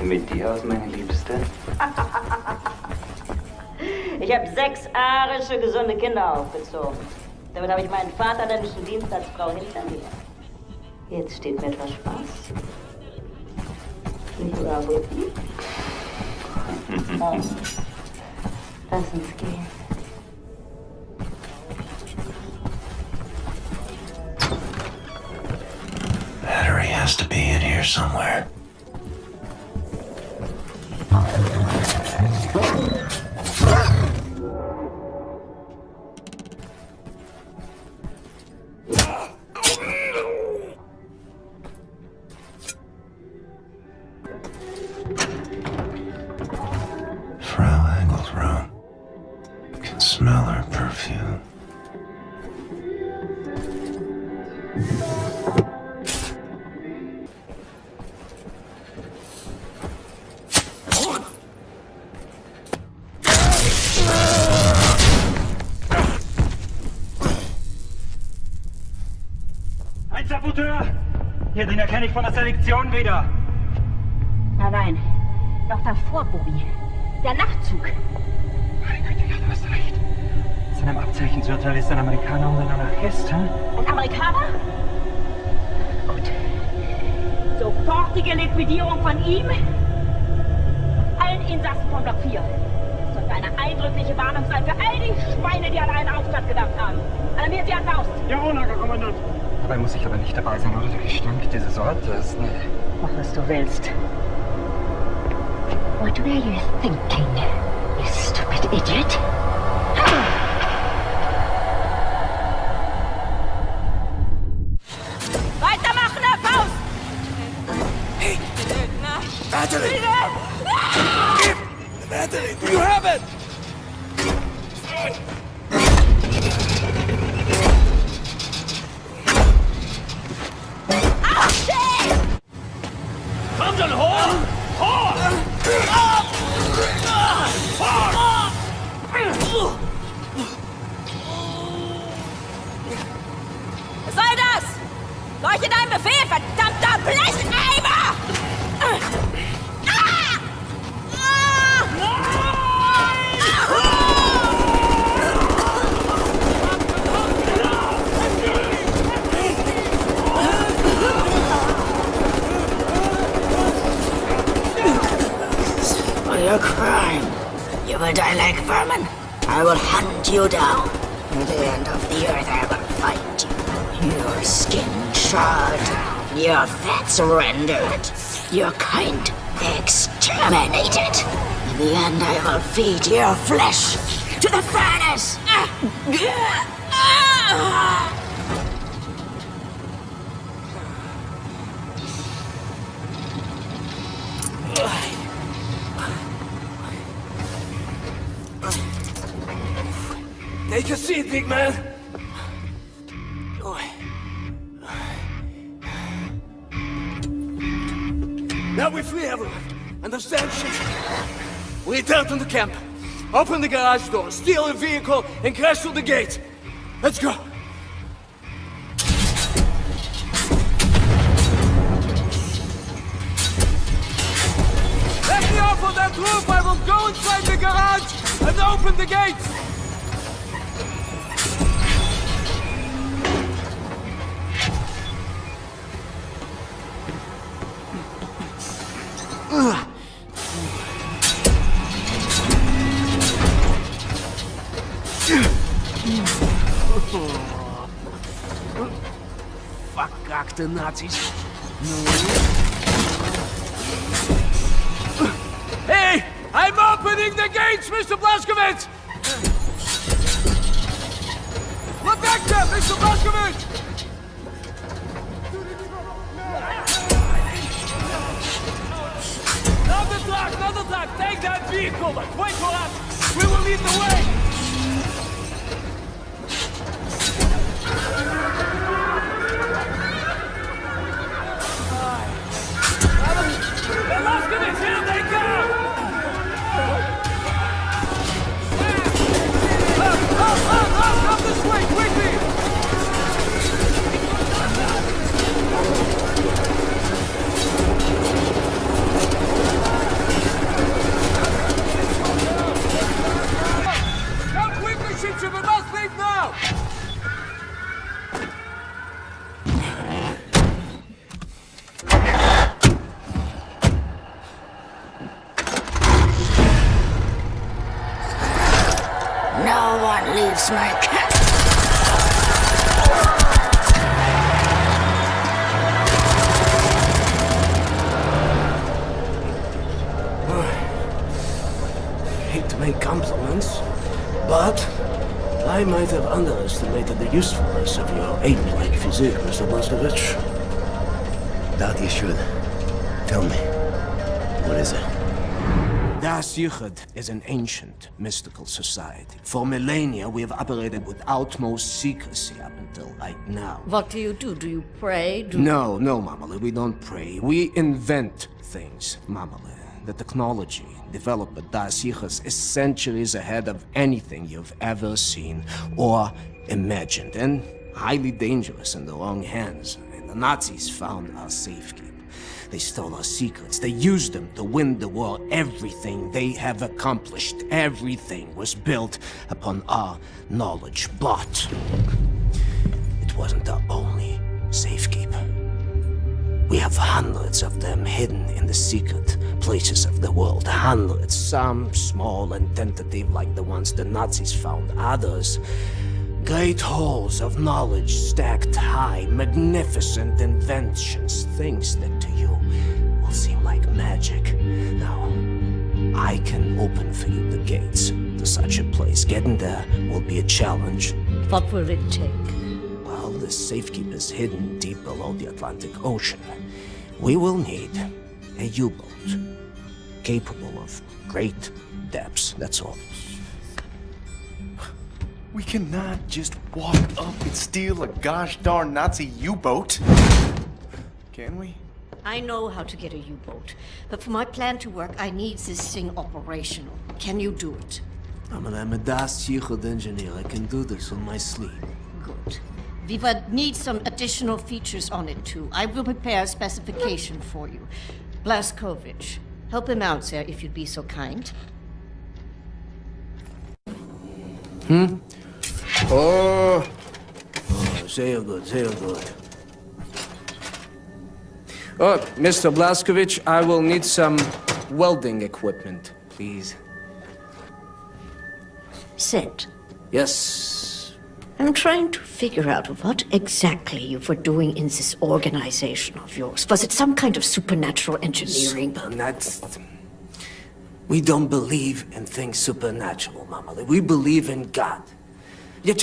denn mit dir aus, meine Liebste? Ich habe 6 arische, gesunde Kinder aufgezogen. Damit habe ich meinen vaterländischen Dienst als Frau hinter mir. Jetzt steht mir etwas Spaß. Nicht wahr, Wolfi? Oh. Lass uns gehen. Battery has to be in here somewhere. Frau Engel's room. Can smell her perfume. Ein Saboteur! Hier, den erkenne ich von der Selektion wieder. Nein, noch davor, Bobby. Der Nachtzug. Meine Güte, ja, du hast recht. Seinem Abzeichen zu urteilen ist ein Amerikaner und ein Anarchist, hä? Ein Amerikaner? Gut. Sofortige Liquidierung von ihm und allen Insassen von Block 4. Das sollte eine eindrückliche Warnung sein für all die Schweine, die an einen Aufstand gedacht haben. Alarmiert sie an Faust. Jawohl, Lagerkommandant. Dabei muss ich aber nicht dabei sein, oder? Der Gestank dieses Ortes. Nee. Mach, was du willst. What were you thinking, you stupid idiot? Weitermachen, Herr Faust! Hey! Battery! Give the battery! Do you have it? Komm schon hoch! Hoch! Was soll das? Gehorche deinem Befehl, verdammter Blecheimer! For your crime, you will die like vermin. I will hunt you down. At the end of the earth, I will find you. Your skin charred, your fats rendered, your kind exterminated. In the end, I will feed your flesh to the furnace. Take a seat, big man. Now we're free, everyone. Understand, shit? We return to the camp. Open the garage door, steal a vehicle, and crash through the gate. Let's go. Let me off on that roof. I will go inside the garage and open the gates. Verkackte Nazis. Hey! I'm opening the gates, Mr. Blazkowicz! Look back there, Mr. Blazkowicz! Another truck! Take that vehicle, but wait for us! We will lead the way! Blazkowicz, here they come! Up this way, quickly! smack. Hate to make compliments, but I might have underestimated the usefulness of your ape-like physique, Mr. Blazkowicz. Doubt you should. Tell me, what is it? Das Yichud is an ancient, mystical society. For millennia, we have operated with utmost secrecy up until right now. What do you do? Do you pray? No, Mamale, we don't pray. We invent things, Mamale. The technology developed by Das Yichud is centuries ahead of anything you've ever seen or imagined, and highly dangerous in the wrong hands. And the Nazis found our safekeeping. They stole our secrets. They used them to win the war. Everything they have accomplished, everything was built upon our knowledge. But it wasn't our only safekeeper. We have hundreds of them hidden in the secret places of the world. Hundreds, some small and tentative like the ones the Nazis found. Others, great halls of knowledge stacked high, magnificent inventions, things that to you will seem like magic. Now, I can open for you the gates to such a place. Getting there will be a challenge. What will it take? Well, the safekeeper is hidden deep below the Atlantic Ocean. We will need a U-boat capable of great depths, that's all. We cannot just walk up and steal a gosh darn Nazi U-boat. Can we? I know how to get a U-boat, but for my plan to work, I need this thing operational. Can you do it? I'm a Das Yichud engineer. I can do this in my sleep. Good. We will need some additional features on it, too. I will prepare a specification for you. Blazkowicz, help him out, sir, if you'd be so kind. Oh, sehr good, sehr good. Oh, Mr. Blazkowicz, I will need some welding equipment, please. Sid. Yes. I'm trying to figure out what exactly you were doing in this organization of yours. Was it some kind of supernatural engineering? We don't believe in things supernatural, Mama. We believe in God. The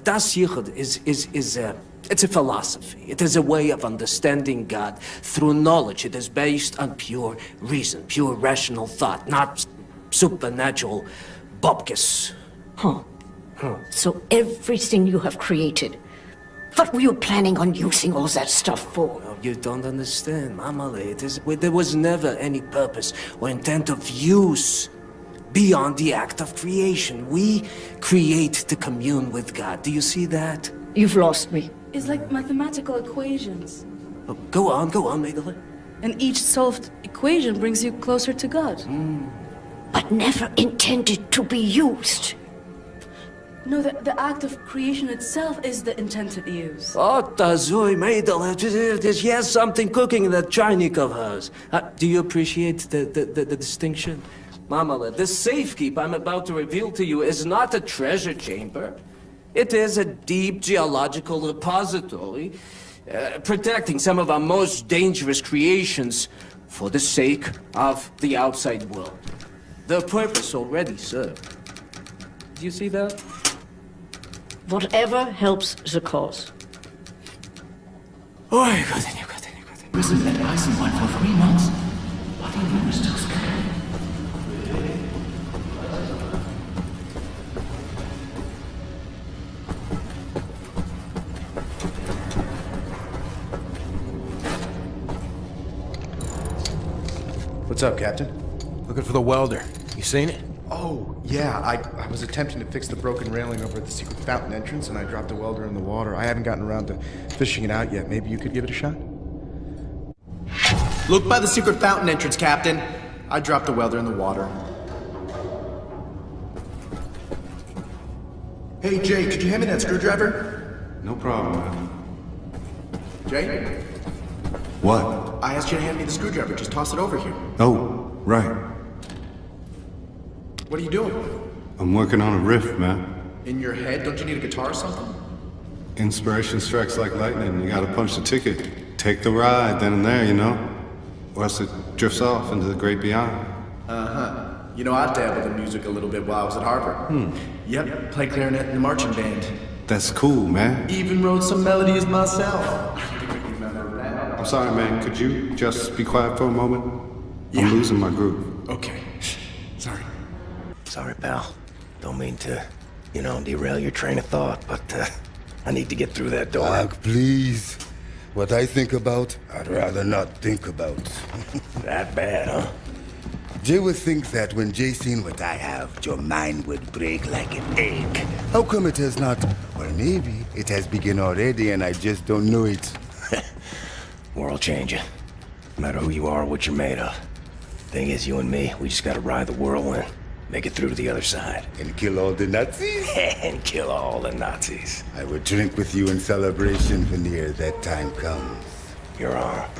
Das Yichud it's a philosophy. It is a way of understanding God through knowledge. It is based on pure reason, pure rational thought, not supernatural bupkis. Huh. So everything you have created, what were you planning on using all that stuff for? Oh, you don't understand, Mama. There was never any purpose or intent of use beyond the act of creation. We create to commune with God. Do you see that? You've lost me. It's like mathematical equations. Oh, go on, Madeline. And each solved equation brings you closer to God. But never intended to be used. No, the act of creation itself is the intended use. Oh, Tazui, Madeline, there's yes something cooking in that Chainik of hers. Do you appreciate the distinction? Mama, the safekeep I'm about to reveal to you is not a treasure chamber. It is a deep geological repository, protecting some of our most dangerous creations for the sake of the outside world. The purpose already served. Do you see that? Whatever helps the cause. Oh, continue. Prison at Eisenwald for 3 months? What do you mean we're still scared? What's up, Captain? Looking for the welder. You seen it? Oh, yeah. I was attempting to fix the broken railing over at the secret fountain entrance, and I dropped the welder in the water. I haven't gotten around to fishing it out yet. Maybe you could give it a shot? Look by the secret fountain entrance, Captain. I dropped the welder in the water. Hey, Jay, could you hand me that screwdriver? No problem, man. Jay? What? I asked you to hand me the screwdriver. Just toss it over here. Oh, right. What are you doing? I'm working on a riff, man. In your head? Don't you need a guitar or something? Inspiration strikes like lightning. You gotta punch the ticket. Take the ride then and there, you know? Or else it drifts off into the great beyond. Uh-huh. You know, I dabbled in music a little bit while I was at Harvard. Yep, played clarinet in the marching band. That's cool, man. Even wrote some melodies myself. I'm sorry, man. Could you just be quiet for a moment? Yeah. I'm losing my groove. Okay. Sorry. Sorry, pal. Don't mean to, derail your train of thought, but I need to get through that door. Doc, please. What I think about, I'd rather not think about. That bad, huh? Jay would think that when Jay seen what I have, your mind would break like an egg. How come it has not? Or maybe it has begun already and I just don't know it. World changing. No matter who you are or what you're made of. Thing is, you and me, we just gotta ride the whirlwind. Make it through to the other side. And kill all the Nazis? And kill all the Nazis. I would drink with you in celebration whenever that time comes. Your arm.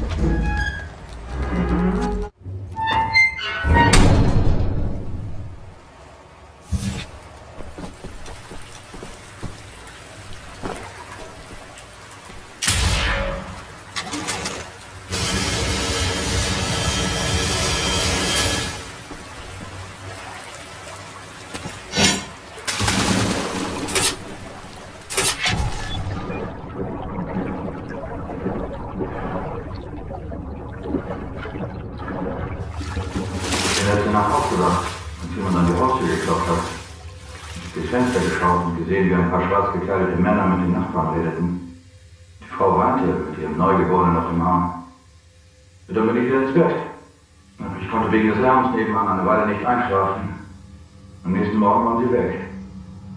Gesehen, wie ein paar schwarz gekleidete Männer mit den Nachbarn redeten. Die Frau weinte mit ihrem Neugeborenen auf dem Arm. Und dann bin ich wieder ins Bett. Ich konnte wegen des Lärms nebenan eine Weile nicht einschlafen. Am nächsten Morgen waren sie weg.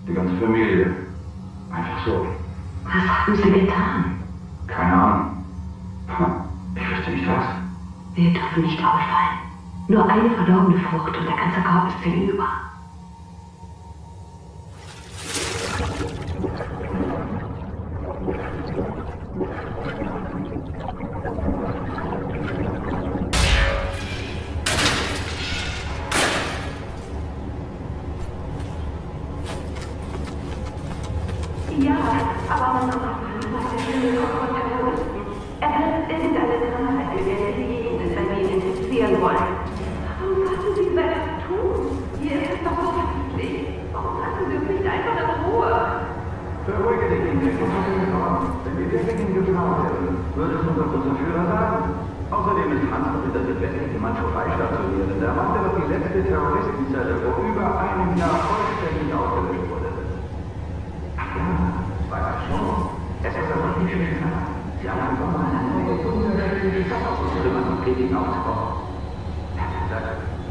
Die ganze Familie. Einfach so. Was haben Sie getan? Keine Ahnung. Ich wüsste nicht was. Wir dürfen nicht auffallen. Nur eine verdorbene Frucht und der ganze Korb ist hinüber. Ja, aber man muss es ist eine Krankheit, in der Sie jeden Termin infizieren wollen. Warum lassen Sie das tun? Hier ist es doch so verpflichtet. Warum lassen Sie uns nicht einfach in Ruhe? Beruhige dich, Ingrid. Wenn wir wirklich in Gefahr wären, würde es unser großer Führer sagen. Außerdem ist Hans bitte letztlich jemand vorbeistationiert. Der Mann, der die letzte Terroristenzelle vor über einem Jahr vollständig ausgelöscht wurde. Ach ja, das war ja schon. Es ist aber nicht schön. Sie haben einfach mal eine wunderschöne Stadt ausgetrümmert und Kritiken aufgebaut. Er hat gesagt,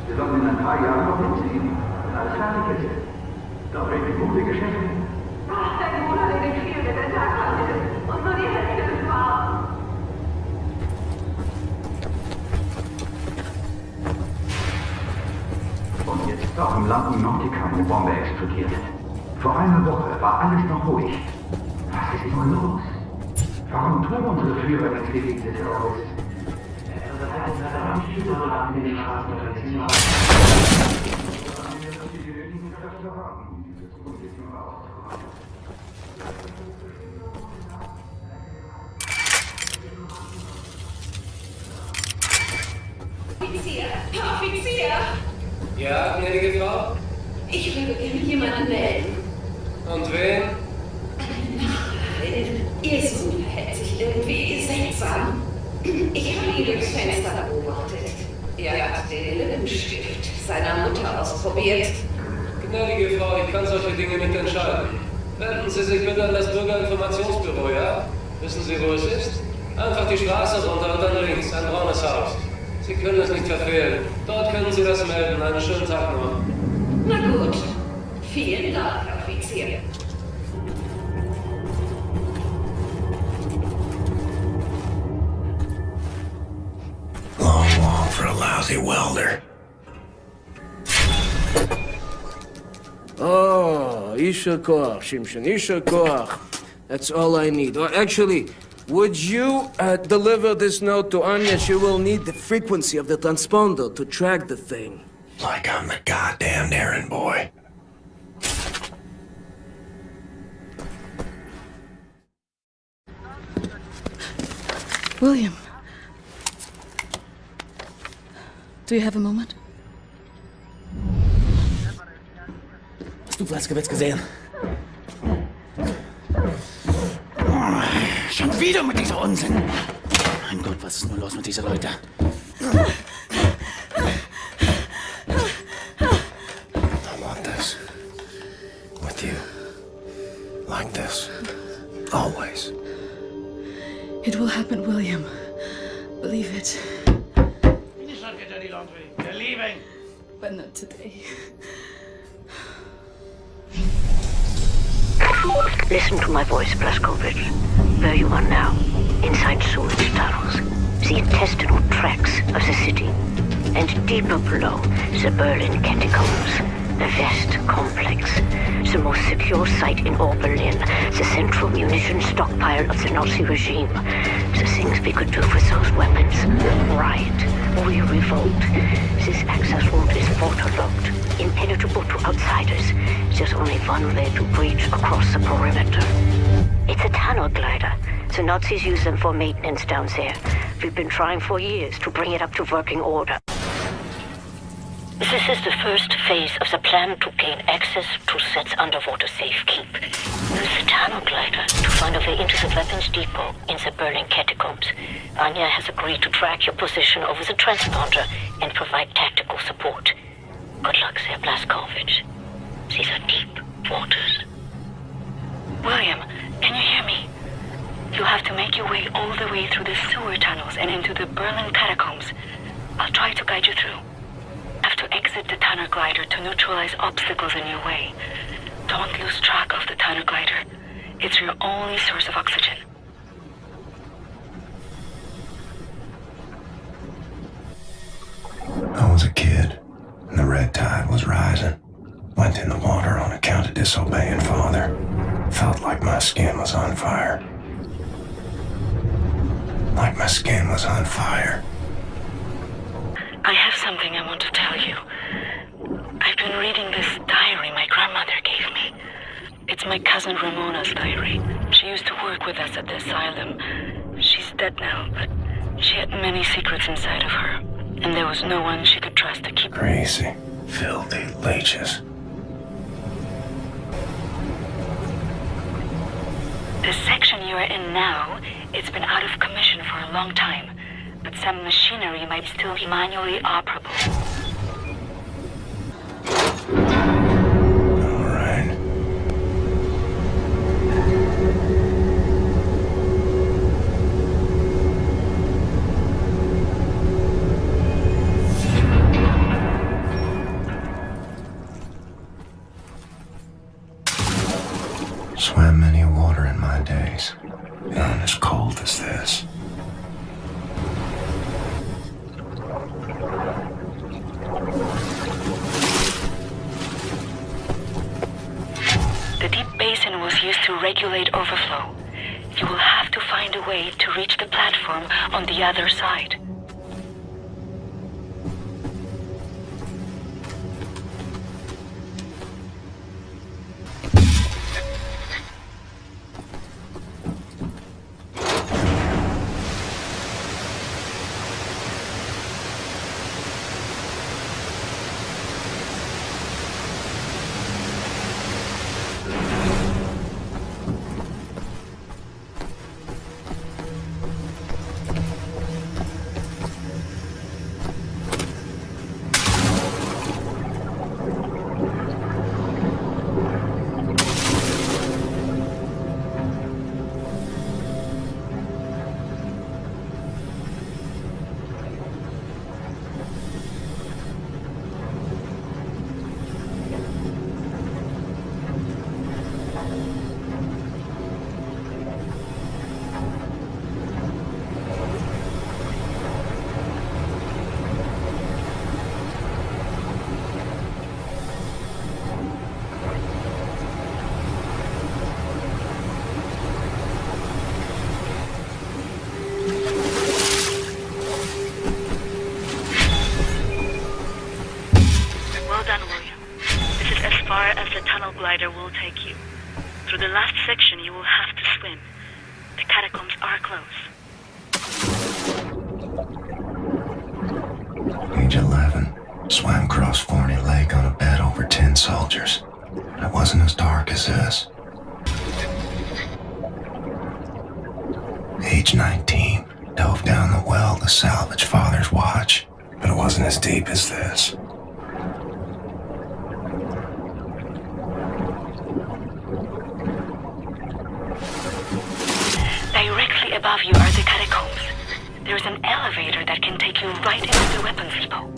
wir sollten in ein paar Jahren noch hinziehen, wenn alles fertig ist. Doch richtig gute Geschäfte. Ach, dein Bruder, der gefiel mir, der Tag war und nur die Hälfte des Warms. Und jetzt ist auch im Land Nautica eine Bombe explodiert. Vor einer Woche war alles noch ruhig. Was ist immer los? Warum tun unsere Führer nicht gegen diese Terroristen? Offizier! Offizier! Ja, gnädige Frau? Ich würde gerne jemanden melden. Und wen? Nein, Ihr Sohn verhält sich irgendwie seltsam. Ich habe ihn durchs Fenster beobachtet. Er hat den Lippenstift seiner Mutter ausprobiert. Gnädige Frau, ich kann solche Dinge nicht entscheiden. Wenden Sie sich bitte an das Bürgerinformationsbüro, ja? Wissen Sie, wo es ist? Einfach die Straße runter und dann links, ein braunes Haus. Sie können es nicht verfehlen. Dort können Sie das melden. Einen schönen Tag noch. Na gut. Vielen Dank, Offizier. Long walk for a lousy welder. Oh, Isha Koach, Shimshon, Isha Koach. That's all I need. Or actually, would you deliver this note to Anya? She will need the frequency of the transponder to track the thing. Like I'm the goddamn errand boy. William. Do you have a moment? Hast du Blaskowitz gesehen? Schon wieder mit dieser Unsinn. Mein Gott, was ist nur los mit diesen Leuten? I want this. With you. Like this. Always. It will happen, William. Believe it. Finish up your dirty laundry. You're leaving. But not today. Listen to my voice, Blazkowicz. Where you are now, inside sewage tunnels, the intestinal tracts of the city, and deeper below, the Berlin catacombs, the vast complex, the most secure site in all Berlin, the central munition stockpile of the Nazi regime, the things we could do with those weapons. Riot, we revolt. This access route is waterlogged, impenetrable to outsiders. There's only one way to breach across the perimeter. It's a tunnel glider. The Nazis use them for maintenance down there. We've been trying for years to bring it up to working order. This is the first phase of the plan to gain access to Set's underwater safekeep. Use the tunnel glider to find a way into the weapons depot in the Berlin catacombs. Anya has agreed to track your position over the transponder and provide tactical support. Good luck there, Blazkowicz. These are deep waters. William, can you hear me? You have to make your way all the way through the sewer tunnels and into the Berlin catacombs. I'll try to guide you through. Have to exit the tunnel glider to neutralize obstacles in your way. Don't lose track of the tunnel glider. It's your only source of oxygen. I was a kid, and the red tide was rising. Went in the water on account of disobeying father. Felt like my skin was on fire. Like my skin was on fire. I have something I want to tell you. I've been reading this diary my grandmother gave me. It's my cousin Ramona's diary. She used to work with us at the asylum. She's dead now, but she had many secrets inside of her. And there was no one she could trust to keep... Crazy, filthy leeches. The section you are in now, it's been out of commission for a long time. But some machinery might still be manually operable. All right. Swam many water in my days, none as cold as this. The deep basin was used to regulate overflow. You will have to find a way to reach the platform on the other side. Glider will take you. Through the last section you will have to swim. The catacombs are close. Age 11. Swam across Forney Lake on a bed over 10 soldiers. It wasn't as dark as this. Age 19. Dove down the well to salvage Father's watch. But it wasn't as deep as this. Directly above you are the catacombs. There's an elevator that can take you right into the weapons depot.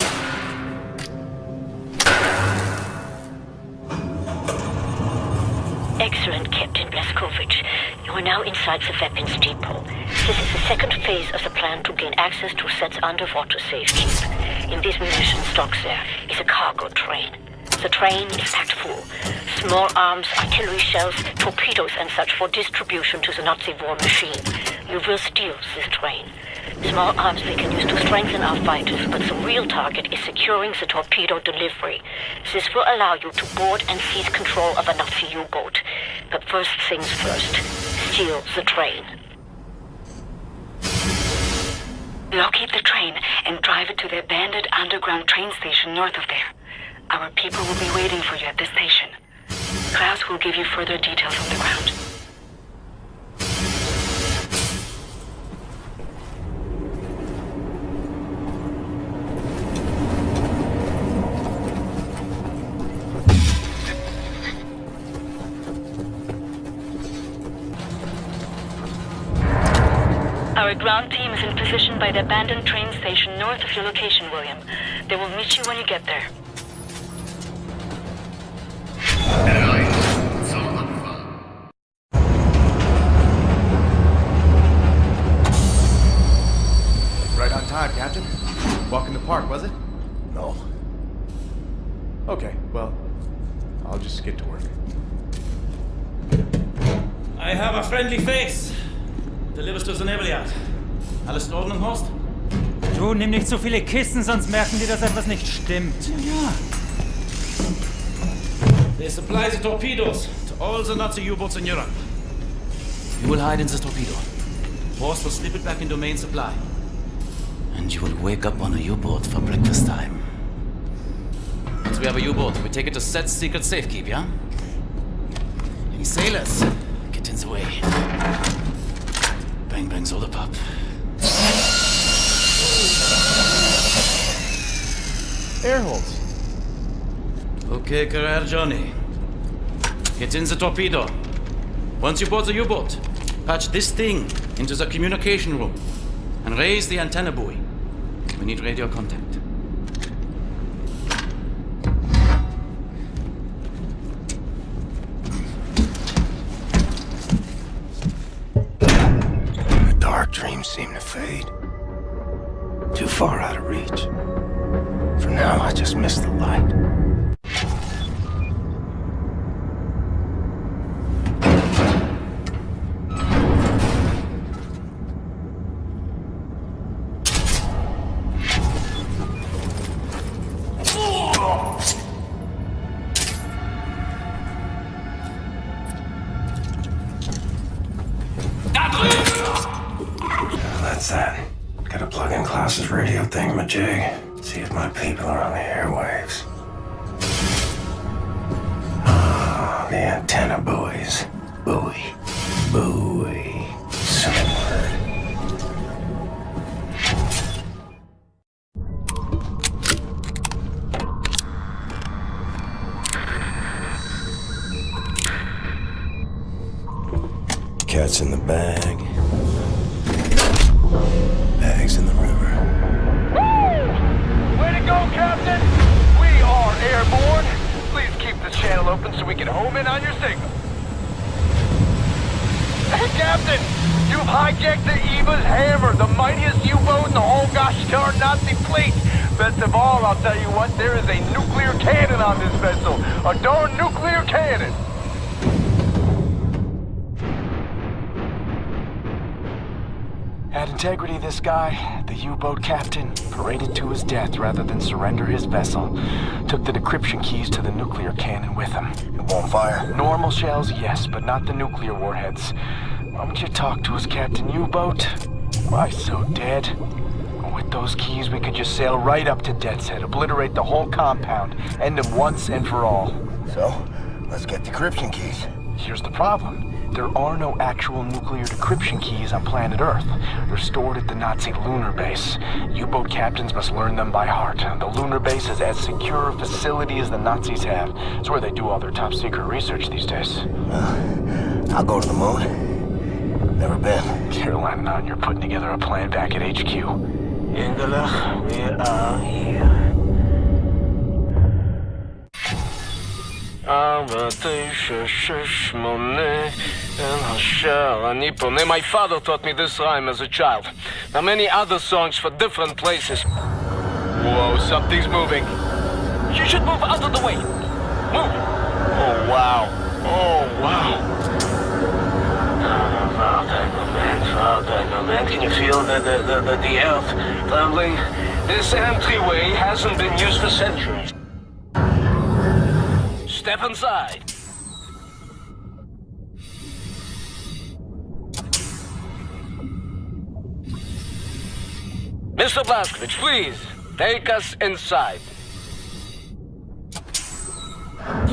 Excellent, Captain Blazkowicz. You are now inside the weapons depot. This is the second phase of the plan to gain access to Set's underwater safekeep. In these munition stocks there is a cargo train. The train is packed full. Small arms, artillery shells, torpedoes and such for distribution to the Nazi war machine. You will steal this train. Small arms we can use to strengthen our fighters, but the real target is securing the torpedo delivery. This will allow you to board and seize control of a Nazi U-boat. But first things first, steal the train. Locate the train and drive it to the abandoned underground train station north of there. Our people will be waiting for you at the station. Klaus will give you further details on the ground. Our ground team is in position by the abandoned train station north of your location, William. They will meet you when you get there. Right on time, Captain. Walk in the park, was it? No. Okay, well, I'll just get to work. I have a friendly face. Delivers to the Nebeljagd. Alles in Ordnung, Horst? Du, nimm nicht so viele Kisten, sonst merken die, dass etwas nicht stimmt. Ja. They supply the torpedoes to all the Nazi U-boats in Europe. You will hide in the torpedo. Horst will slip it back into main supply. And you will wake up on a U-boat for breakfast time. Once we have a U-boat, we take it to Set's secret safekeep, yeah? Any sailors, get in the way. Bang bang soda pop. Air holes. Okay, career Johnny. Get in the torpedo. Once you board the U-boat, patch this thing into the communication room and raise the antenna buoy. We need radio contact. The dark dreams seem to fade. Too far out of reach. For now, I just miss the light. That's that. Gotta plug in Klaus's radio thingamajig. See if my people are on the airwaves. Ah, the antenna buoys. Buoy. Buoy. Same word. Cat's in the bag. Bags in the river. Way to go, Captain! We are airborne. Please keep this channel open so we can home in on your signal. Hey, Captain! You've hijacked the Eva's Hammer, the mightiest U-boat in the whole gosh darn Nazi fleet. Best of all, I'll tell you what, there is a nuclear cannon on this vessel. A darn nuclear cannon. Had integrity, this guy. The U-boat captain paraded to his death rather than surrender his vessel. Took the decryption keys to the nuclear cannon with him. It won't fire? Normal shells, yes, but not the nuclear warheads. Why don't you talk to us, Captain U-boat? Why so dead? With those keys, we could just sail right up to Death's Head, obliterate the whole compound, end them once and for all. So, let's get decryption keys. Here's the problem. There are no actual nuclear decryption keys on planet Earth. They're stored at the Nazi lunar base. U-boat captains must learn them by heart. The lunar base is as secure a facility as the Nazis have. It's where they do all their top secret research these days. I'll go to the moon. Never been. Caroline and you're putting together a plan back at HQ. Engelach, we are here. My father taught me this rhyme as a child. Now many other songs for different places. Whoa, something's moving. You should move out of the way. Move. Oh, wow. Oh, wow. Man, can you feel the earth trembling? This entryway hasn't been used for centuries. Step inside. Mr. Blazkowicz, please, take us inside.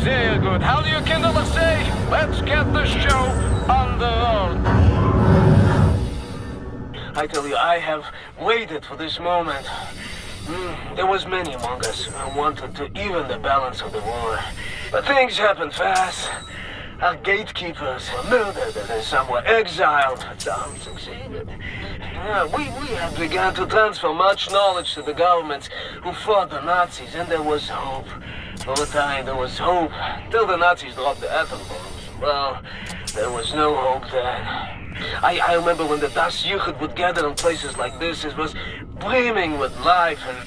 Very good. How do you kindler say? Let's get the show on the road. I tell you, I have waited for this moment. There was many among us who wanted to even the balance of the war. But things happened fast. Our gatekeepers were murdered and some were exiled. Some succeeded. We have begun to transfer much knowledge to the governments who fought the Nazis, and there was hope. For a time, there was hope, till the Nazis dropped the atom bombs. Well, there was no hope then. I remember when the Das Jugend would gather in places like this, it was brimming with life, and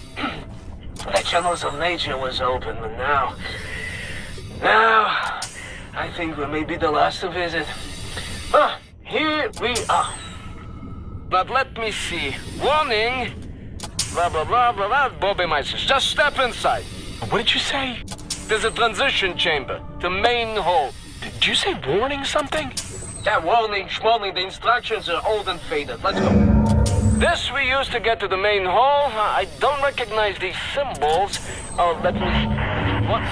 the channels of nature was open. But now, I think we may be the last to visit. Here we are. But let me see. Warning! Blah, blah, blah, blah, blah. Bobby Meisters, just step inside. What did you say? There's a transition chamber, the main hall. Did you say warning something? Yeah, warning, schmorning, the instructions are old and faded. Let's go. This we use to get to the main hall. I don't recognize these symbols. Oh, let me... What?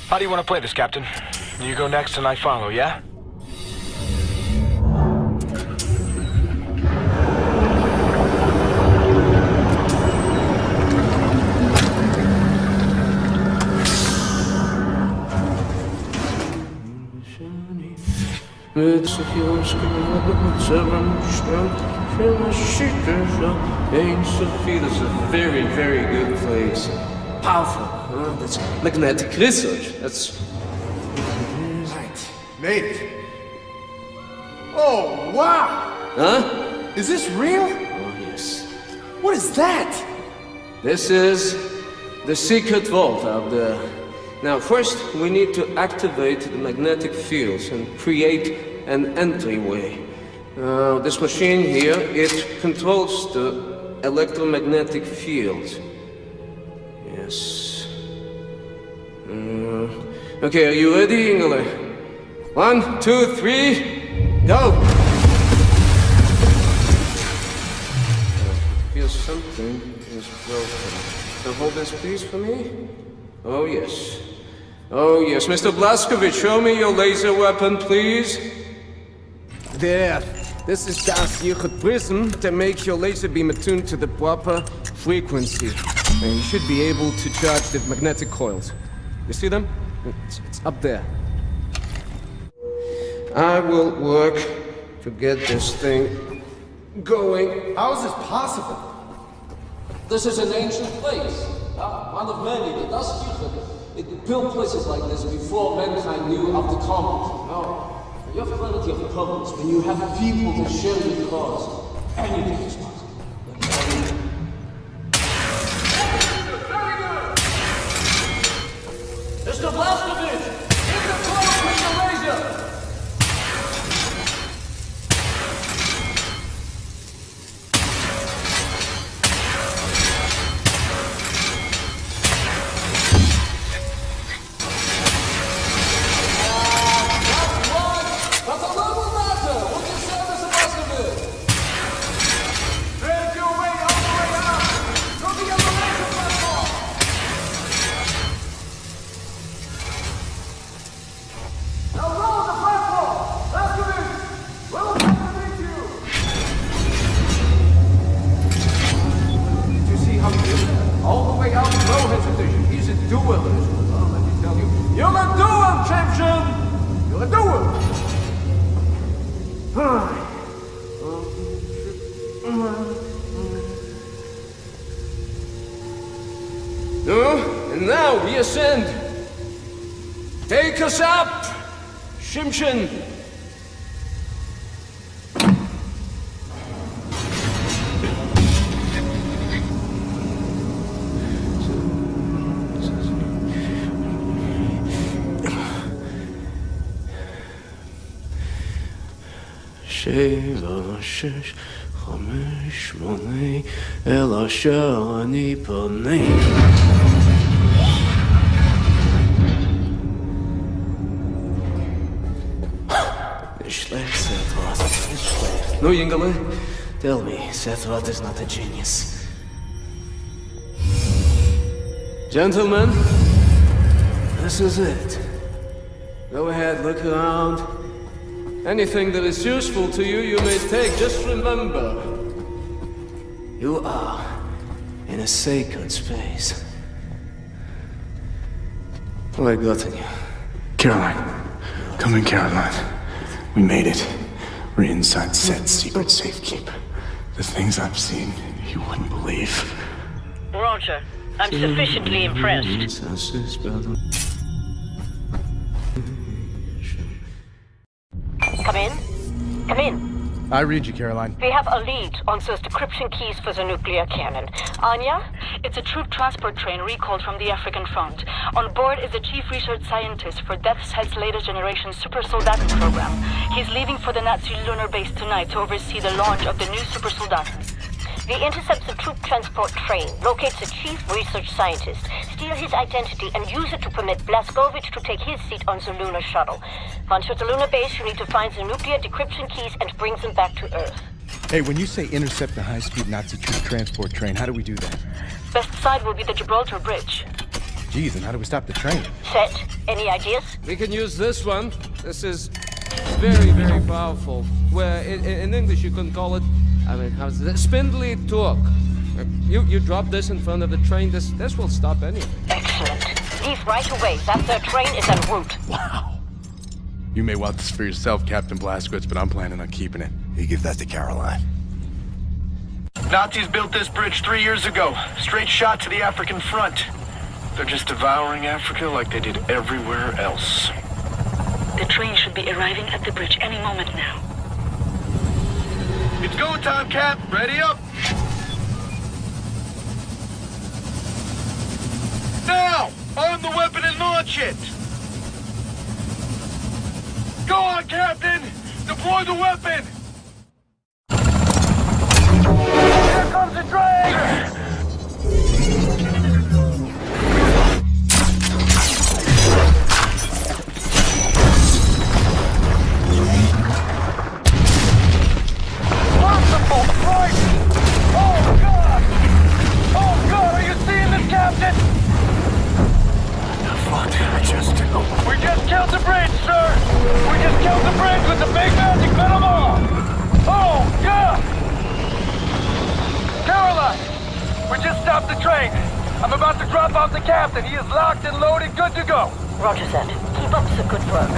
How do you want to play this, Captain? You go next and I follow, yeah? It's a very, very good place. Powerful. That's magnetic research. That's... Right. Mate. Oh, wow! Huh? Is this real? Oh, yes. What is that? This is the secret vault out there. Now, first, we need to activate the magnetic fields and create an entryway. This machine here, it controls the electromagnetic field. Yes. Okay, are you ready, Ingle? 1, 2, 3, go! I feel something is broken. Now hold this please for me. Oh yes. Oh yes, Mr. Blazkowicz, show me your laser weapon, please. There. This is Das Jugend prism to make your laser beam attuned to the proper frequency. And you should be able to charge the magnetic coils. You see them? It's up there. I will work to get this thing going. How is this possible? This is an ancient place. One of many. The Das Jugend. It built places like this before mankind knew of the commons. No. You have plenty of problems when you have people to share your cause. Anything is possible. Mr. Blazkowicz! Hit the coil with your laser! do well, let me tell you. You'll do well, champion! You'll do well! And now we ascend. Take us up, Shimshin. שבע, שש, חמש, שמונה, אל אשר אני פונה. No, Yingale, tell me, Sethroth is not a genius. Gentlemen, this is it. Go ahead, look around. Anything that is useful to you, you may take. Just remember, you are in a sacred space. What I got in you? Caroline. Come in, Caroline. We made it. We're inside Set's secret safekeep. The things I've seen, you wouldn't believe. Roger. I'm sufficiently impressed. Come in. Come in. I read you, Caroline. We have a lead on Sir's decryption keys for the nuclear cannon. Anya? It's a troop transport train recalled from the African front. On board is the chief research scientist for Death's Head's latest generation super soldaten program. He's leaving for the Nazi lunar base tonight to oversee the launch of the new super soldaten. We intercept the troop transport train, locate the chief research scientist, steal his identity, and use it to permit Blazkowicz to take his seat on the lunar shuttle. Once at the lunar base, you need to find the nuclear decryption keys and bring them back to Earth. Hey, when you say intercept the high-speed Nazi troop transport train, how do we do that? Best side will be the Gibraltar Bridge. Geez, and how do we stop the train? Set. Any ideas? We can use this one. This is very, very powerful. Where in English you can call it, how's it? Spindly torque. You drop this in front of the train, this will stop anything. Excellent. Leave right away. That third train is en route. Wow. You may want this for yourself, Captain Blazkowicz, but I'm planning on keeping it. You give that to Caroline. Nazis built this bridge 3 years ago. Straight shot to the African front. They're just devouring Africa like they did everywhere else. The train should be arriving at the bridge any moment now. It's go time, Cap. Ready up. Now! Arm the weapon and launch it! Go on, Captain! Deploy the weapon! Here comes the train! Merciful Christ! Oh, God! Oh, God, are you seeing this, Captain? What did I just do? We just killed the bridge, sir! We just killed the bridge with the big magic venom arm! Oh, God! Caroline! We just stopped the train. I'm about to drop off the captain. He is locked and loaded, good to go. Roger that. Keep up the good work.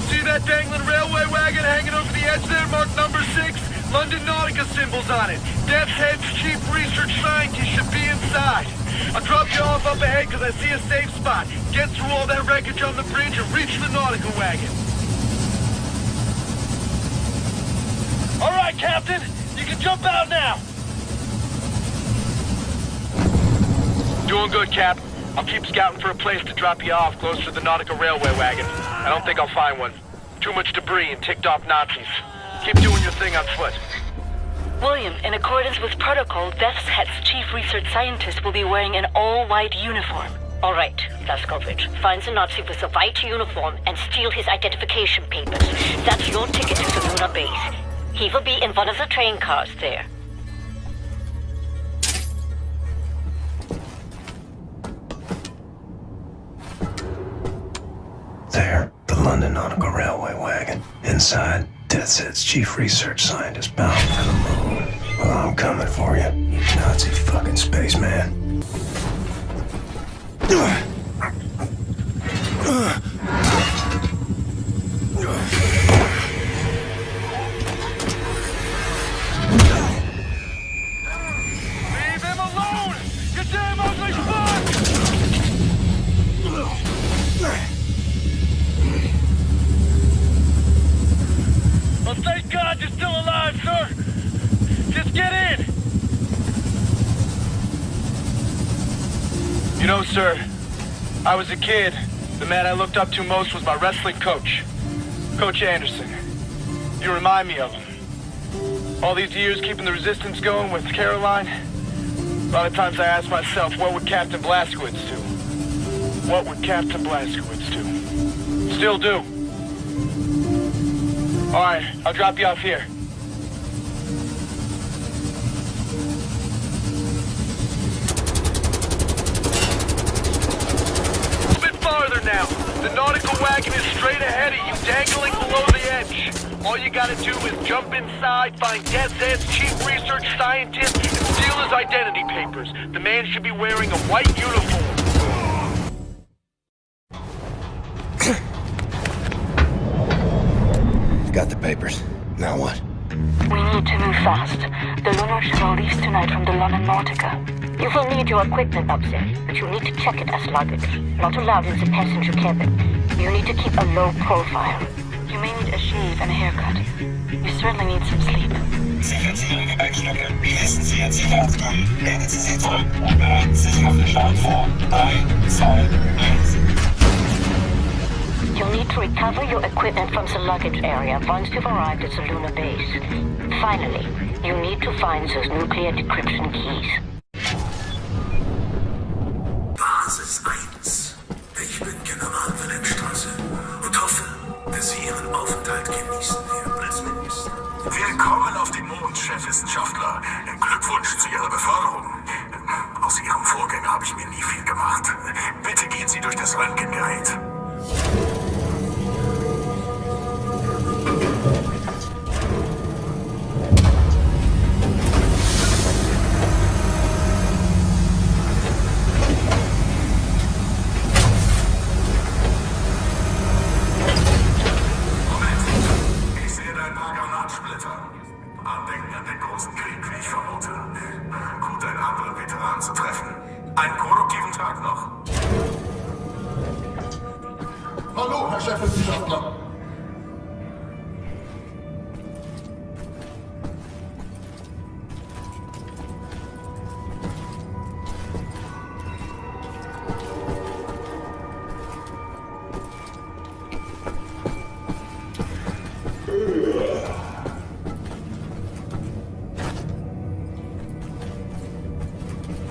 See that dangling railway wagon hanging over the edge there, marked number 6? London Nautica symbols on it. Death's Head's chief research scientist should be inside. I'll drop you off up ahead because I see a safe spot. Get through all that wreckage on the bridge and reach the Nautica wagon. All right, Captain. You can jump out now. Doing good, Cap. I'll keep scouting for a place to drop you off close to the Nautica railway wagon. I don't think I'll find one. Too much debris and ticked off Nazis. Keep doing your thing on foot. William, in accordance with protocol, Death's Head's chief research scientist will be wearing an all-white uniform. All right, Blazkowicz. Find the Nazi with the white uniform and steal his identification papers. That's your ticket to the lunar base. He will be in one of the train cars there. There, the London Nautica Railway wagon. Inside, Death's Head's chief research scientist bound for the moon. Well, I'm coming for you, you Nazi fucking spaceman. Well, thank God you're still alive, sir. Just get in. You know, sir, I was a kid. The man I looked up to most was my wrestling coach, Coach Anderson. You remind me of him. All these years keeping the resistance going with Caroline, a lot of times I ask myself, what would Captain Blazkowicz do? What would Captain Blazkowicz do? Still do. All right, I'll drop you off here. A bit farther now. The nautical wagon is straight ahead of you, dangling below the edge. All you gotta do is jump inside, find Death's Head's chief research scientist, and steal his identity papers. The man should be wearing a white uniform. Got the papers. Now what? We need to move fast. The Lunar Shuttle leaves tonight from the London Nautica. You will need your equipment up there, but you need to check it as luggage. Not allowed in the passenger cabin. You need to keep a low profile. You may need a shave and a haircut. You certainly need some sleep. Sicherheitsierung Gepäckstücke. Schließen Sie Ihr Sicherheitsgurt. Lehnen Sie sie zurück und bereiten Sie sich auf den Start vor. 3, 2, 1. You'll need to recover your equipment from the luggage area once you've arrived at the lunar base. Finally, you need to find those nuclear decryption keys. Basis 1. Ich bin General Wilhelmstraße und hoffe, dass Sie Ihren Aufenthalt genießen werden als Minister. Willkommen auf dem Mond, Chefwissenschaftler. Glückwunsch zu Ihrer Beförderung. Aus Ihrem Vorgänger habe ich mir nie viel gemacht. Bitte gehen Sie durch das Röntgengerät. Hallo, Herr Chefwissenschaftler.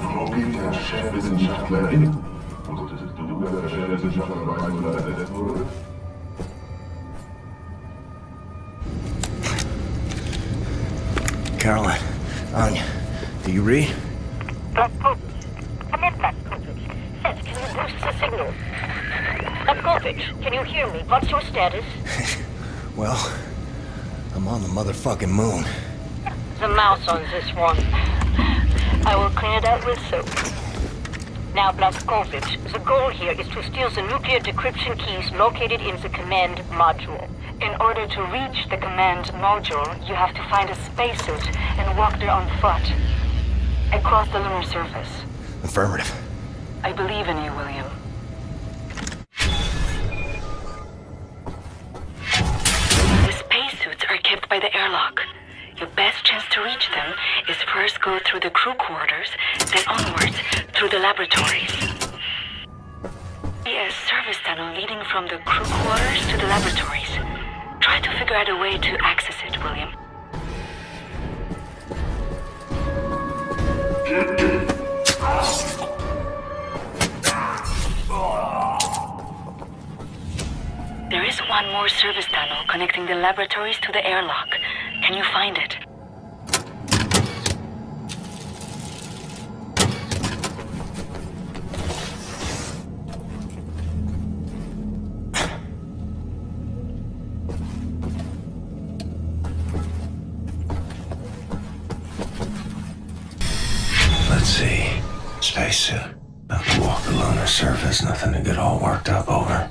Wo geht der Chefwissenschaftler hin? Caroline, Anya, do you read? Come in, Blazkowicz. Yes, can you boost the signal? Blazkowicz, can you hear me? What's your status? Well, I'm on the motherfucking moon. The mouse on this one. I will clean it out with soap. Now, Blazkowicz, the goal here is to steal the nuclear decryption keys located in the command module. In order to reach the command module, you have to find a spacesuit and walk there on foot. Across the lunar surface. Affirmative. I believe in you, William. The spacesuits are kept by the airlock. Your best chance to reach them is first go through the crew quarters, then onwards through the laboratories. A service tunnel leading from the crew quarters to the laboratories. Try to figure out a way to access it, William. There is one more service tunnel connecting the laboratories to the airlock. Can you find it? Let's see. Spacesuit. About to walk alone. the surface, nothing to get all worked up over.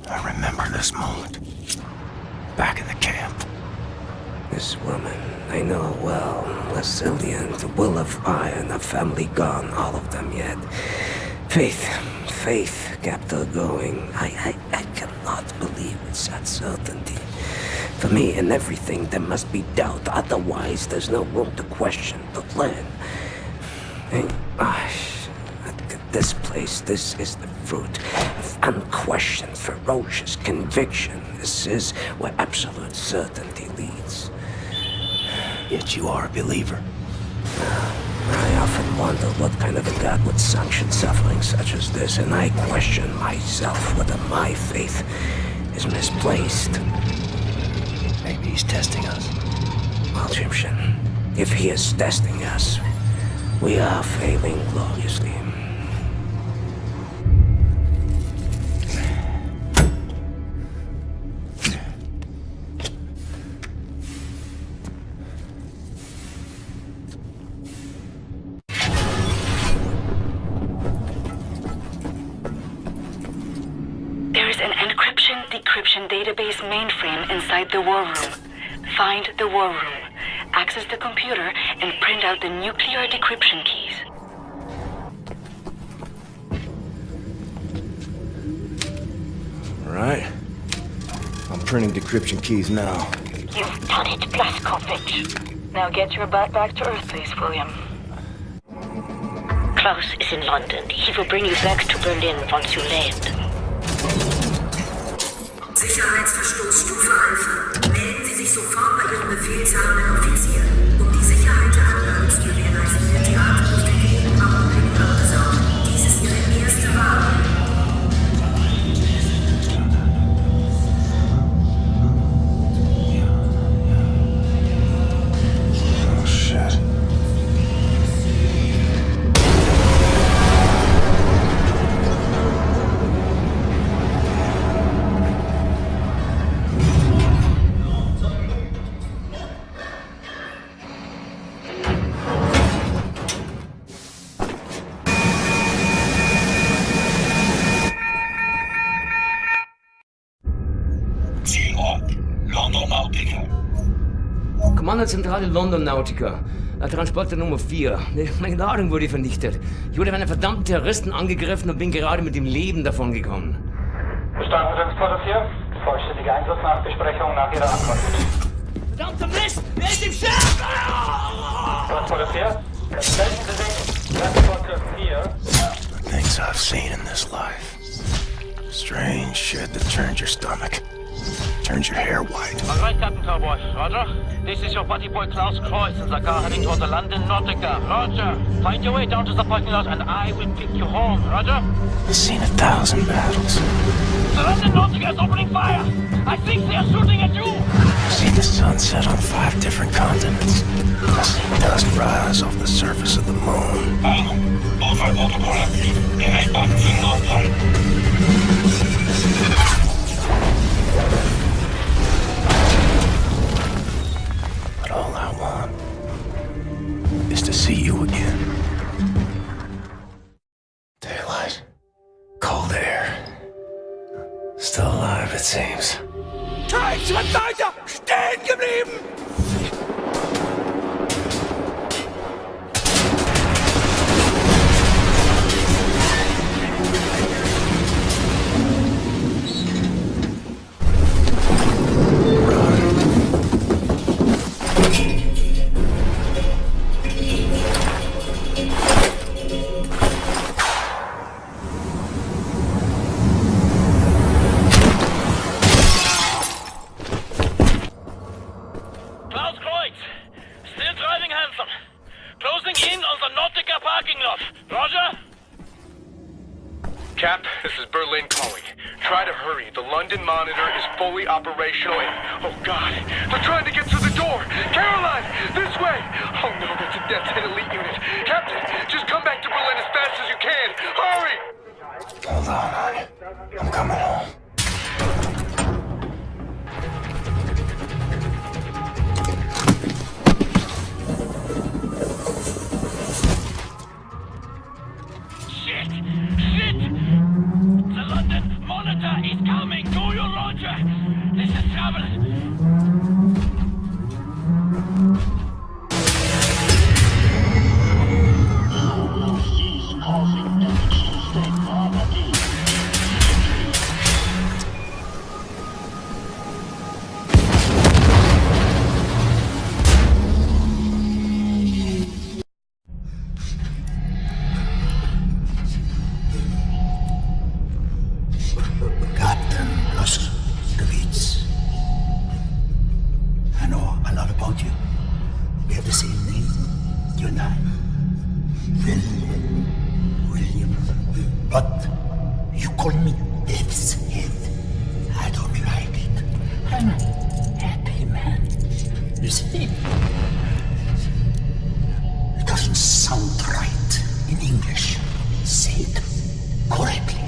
I remember this moment. Back in the camp. This woman, I know her well. Resilient, will of iron, a family gone, all of them yet. Faith kept her going. I cannot believe with such certainty. For me, in everything, there must be doubt. Otherwise, there's no room to question, to learn. This place, this is the fruit of unquestioned, ferocious conviction. This is where absolute certainty leads. Yet you are a believer. I often wonder what kind of a God would sanction suffering such as this, and I question myself whether my faith is misplaced. Maybe he's testing us. Well, Egyptian, if he is testing us, we are failing gloriously. Decryption database mainframe inside the war room. Find the war room, access the computer, and print out the nuclear decryption keys. All right. I'm printing decryption keys now. You've done it, Blazkowicz. Now get your butt back to Earth, please, William. Klaus is in London. He will bring you back to Berlin once you land. Sicherheitsverstoßstufe Alpha. Melden Sie sich sofort bei Ihrem befehlshabenden Offizier. Um die Sicherheit der Anlage zu gewährleisten, wird die Atemluft in jedem Augenblick abgesaugt. Dies ist Ihre erste Warnung. Oh, shit. Kommandozentrale London Nautica. Transporter Nummer 4. Meine Ladung wurde vernichtet. Ich wurde von einem verdammten Terroristen angegriffen und bin gerade mit dem Leben davongekommen. Verstanden, Transporter 4. Vollständige Einsatznachbesprechung nach Ihrer Ankunft. Verdammter Mist! Wer ist im Schiff? Transporter 4. Melden Sie sich. Transporter 4. The things I've seen in this life. Strange shit that turns your stomach. Turns your hair white. All right, Captain Cowboy. Roger. This is your buddy boy Klaus Kreuz in the car heading toward the London Nautica. Roger. Find your way down to the parking lot and I will pick you home. Roger. I've seen 1,000 battles. The London Nautica is opening fire. I think they are shooting at you. I've seen the sun set on 5 different continents. I've seen dust rise off the surface of the moon. Unfallprotokolle. Erreichbar für Nordpol. But all I want is to see you again. Daylight. Cold air. Schritt weiter! Stehen geblieben! Cap, this is Berlin calling. Try to hurry. The London Monitor is fully operational and... Oh, God. They're trying to get through the door. Caroline, this way. Oh, no, that's a Death's Head elite unit. Captain, just come back to Berlin as fast as you can. Hurry! Hold on, hon. I'm coming home. He's coming! Do you, Roger? This is trouble! He's causing damage to state property. I know a lot about you. We have the same name, you and I. William. But you call me Death's Head. I don't like it. I'm a happy man. You see? It doesn't sound right in English. Say it correctly.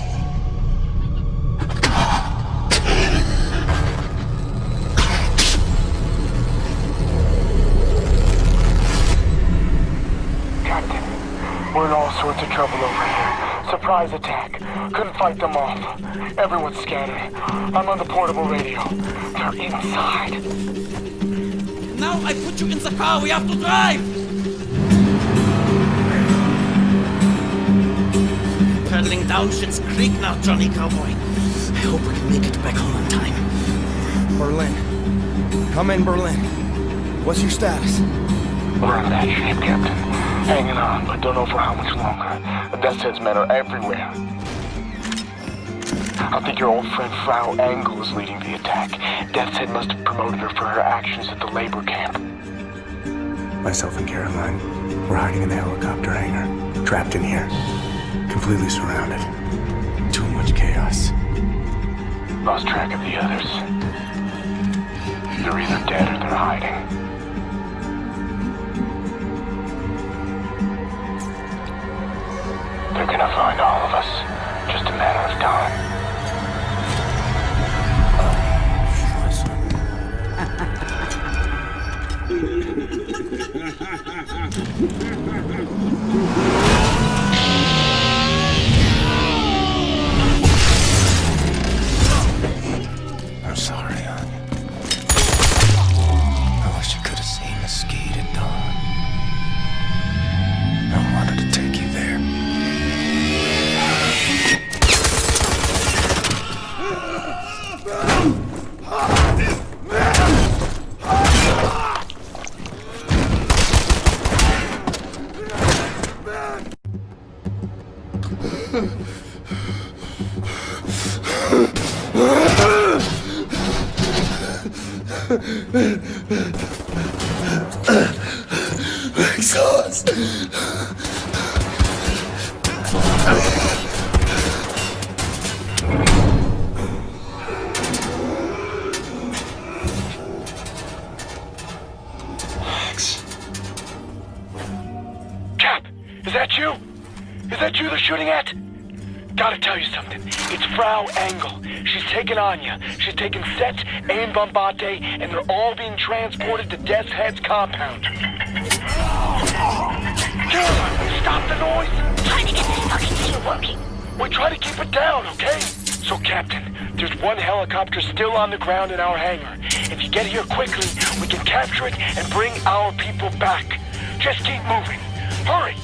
We're in all sorts of trouble over here. Surprise attack. Couldn't fight them off. Everyone's scattered. I'm on the portable radio. They're inside. Now I put you in the car. We have to drive. Paddling down Schitt's Creek now, Johnny Cowboy. I hope we can make it back home on time. Berlin. Come in, Berlin. What's your status? We're in bad shape, Captain. Hanging on, but don't know for how much longer. The Death's Head's men are everywhere. I think your old friend Frau Engel is leading the attack. Death's Head must have promoted her for her actions at the labor camp. Myself and Caroline, we're hiding in the helicopter hangar. Trapped in here. Completely surrounded. Too much chaos. Lost track of the others. They're either dead or they're hiding. They're gonna find all of us. Just a matter of time. I'm sorry, hon. I wish you could have seen the skate at dawn. I wanted to take you there. Exhaust. Cap, is that you? Is that you they're shooting at? Gotta tell you something. It's Frau Engel. She's taken Anya. She's taken Set and Bombate, and they're all being transported to Death's Head's compound. Caroline, stop the noise! Trying to get this fucking thing working. We try to keep it down, okay? So, Captain, There's one helicopter still on the ground in our hangar. If you get here quickly, we can capture it and bring our people back. Just keep moving. Hurry!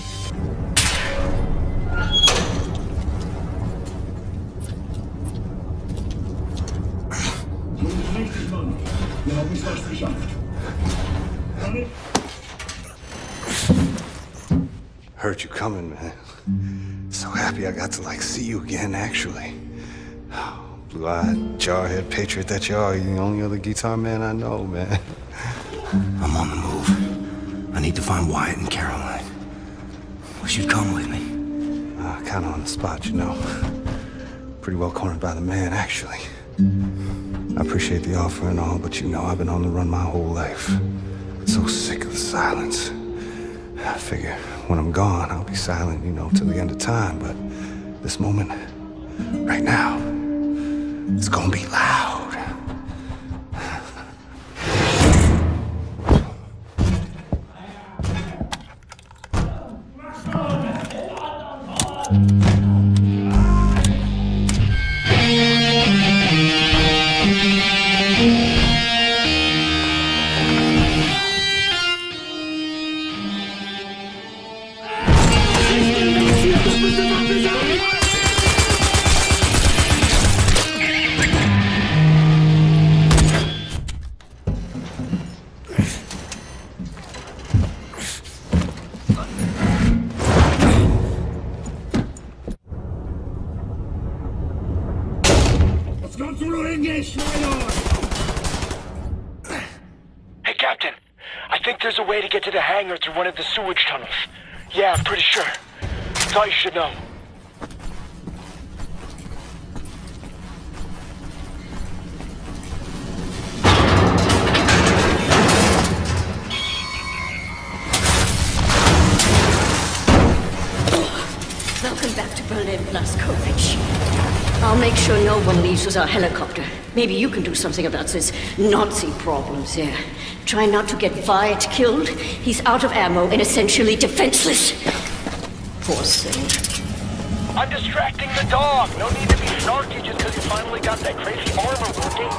Heard you coming, man. So happy I got to, see you again, actually. Blue-eyed, jarhead patriot that you are. You're the only other guitar man I know, man. I'm on the move. I need to find Wyatt and Caroline. Wish you'd come with me. Kind of on the spot, you know. Pretty well cornered by the man, actually. I appreciate the offer and all, but you know, I've been on the run my whole life. So sick of the silence. I figure when I'm gone, I'll be silent, you know, till the end of time. But this moment, right now, it's gonna be loud. Hey, Captain. I think there's a way to get to the hangar through one of the sewage tunnels. Yeah, I'm pretty sure. Thought you should know. Welcome back to Berlin, Blazkowicz. I'll make sure no one leaves with our helicopter. Maybe you can do something about this Nazi problems here. Try not to get Wyatt killed. He's out of ammo and essentially defenseless. Poor thing. I'm distracting the dog. No need to be snarky just because you finally got that crazy armor working.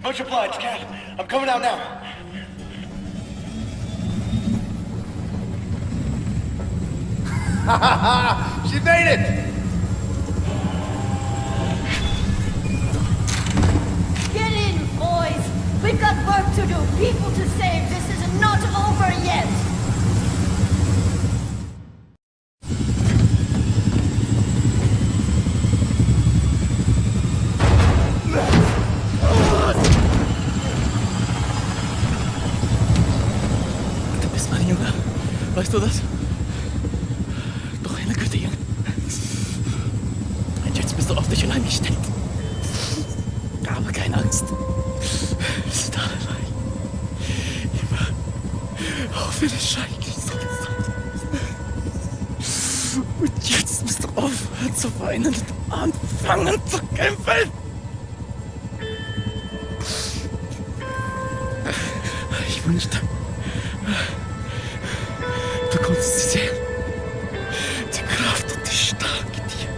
Much obliged, Cat. I'm coming out now. She made it! Get in, boys! We've got work to do, people to save. This is not over yet! Weißt du das? Doch eine Güte, Junge. Und jetzt bist du auf dich allein gestellt. Aber keine Angst. Wir sind alle allein. Immer. Auch wenn es schrecklich soll sein. Und jetzt musst du aufhören zu weinen und anfangen zu kämpfen. Ich wünschte, du konntest sie sehen. Die Kraft und die Stärke in dir.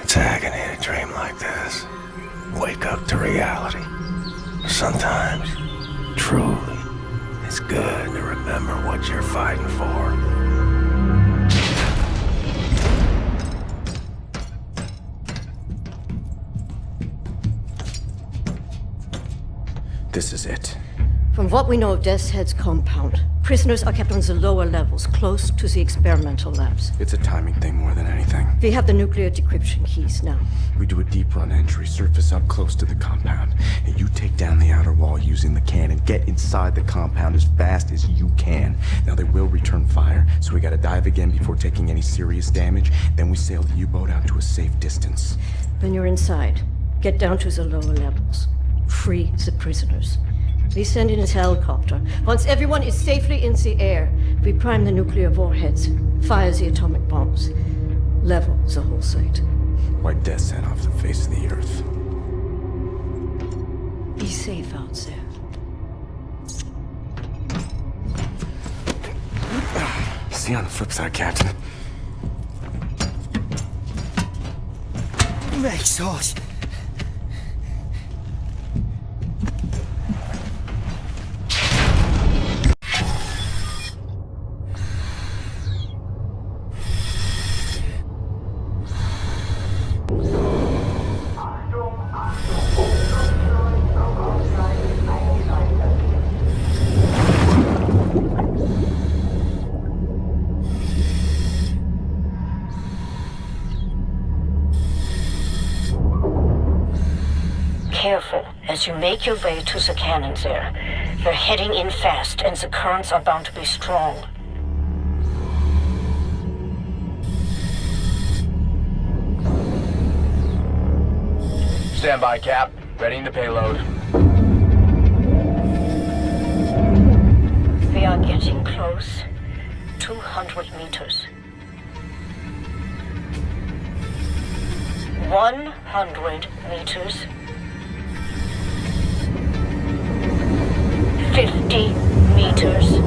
It's agony to dream like this. Wake up to reality. Sometimes, truly, it's good to remember what you're fighting for. This is it. From what we know of Death's Head's compound, prisoners are kept on the lower levels, close to the experimental labs. It's a timing thing more than anything. We have the nuclear decryption keys now. We do a deep run entry, surface up close to the compound, and you take down the outer wall using the cannon. Get inside the compound as fast as you can. Now they will return fire, so we gotta dive again before taking any serious damage. Then we sail the U-boat out to a safe distance. When you're inside, get down to the lower levels. Free the prisoners. We send in a helicopter. Once everyone is safely in the air, we prime the nuclear warheads, fire the atomic bombs, level the whole site. Wipe Death's Head off the face of the earth. Be safe out there. See you on the flip side, Captain. Make sauce. Careful as you make your way to the cannons there. You're heading in fast, and the currents are bound to be strong. Stand by, Cap. Readying the payload. We are getting close. 200 meters. 100 meters. 50 meters.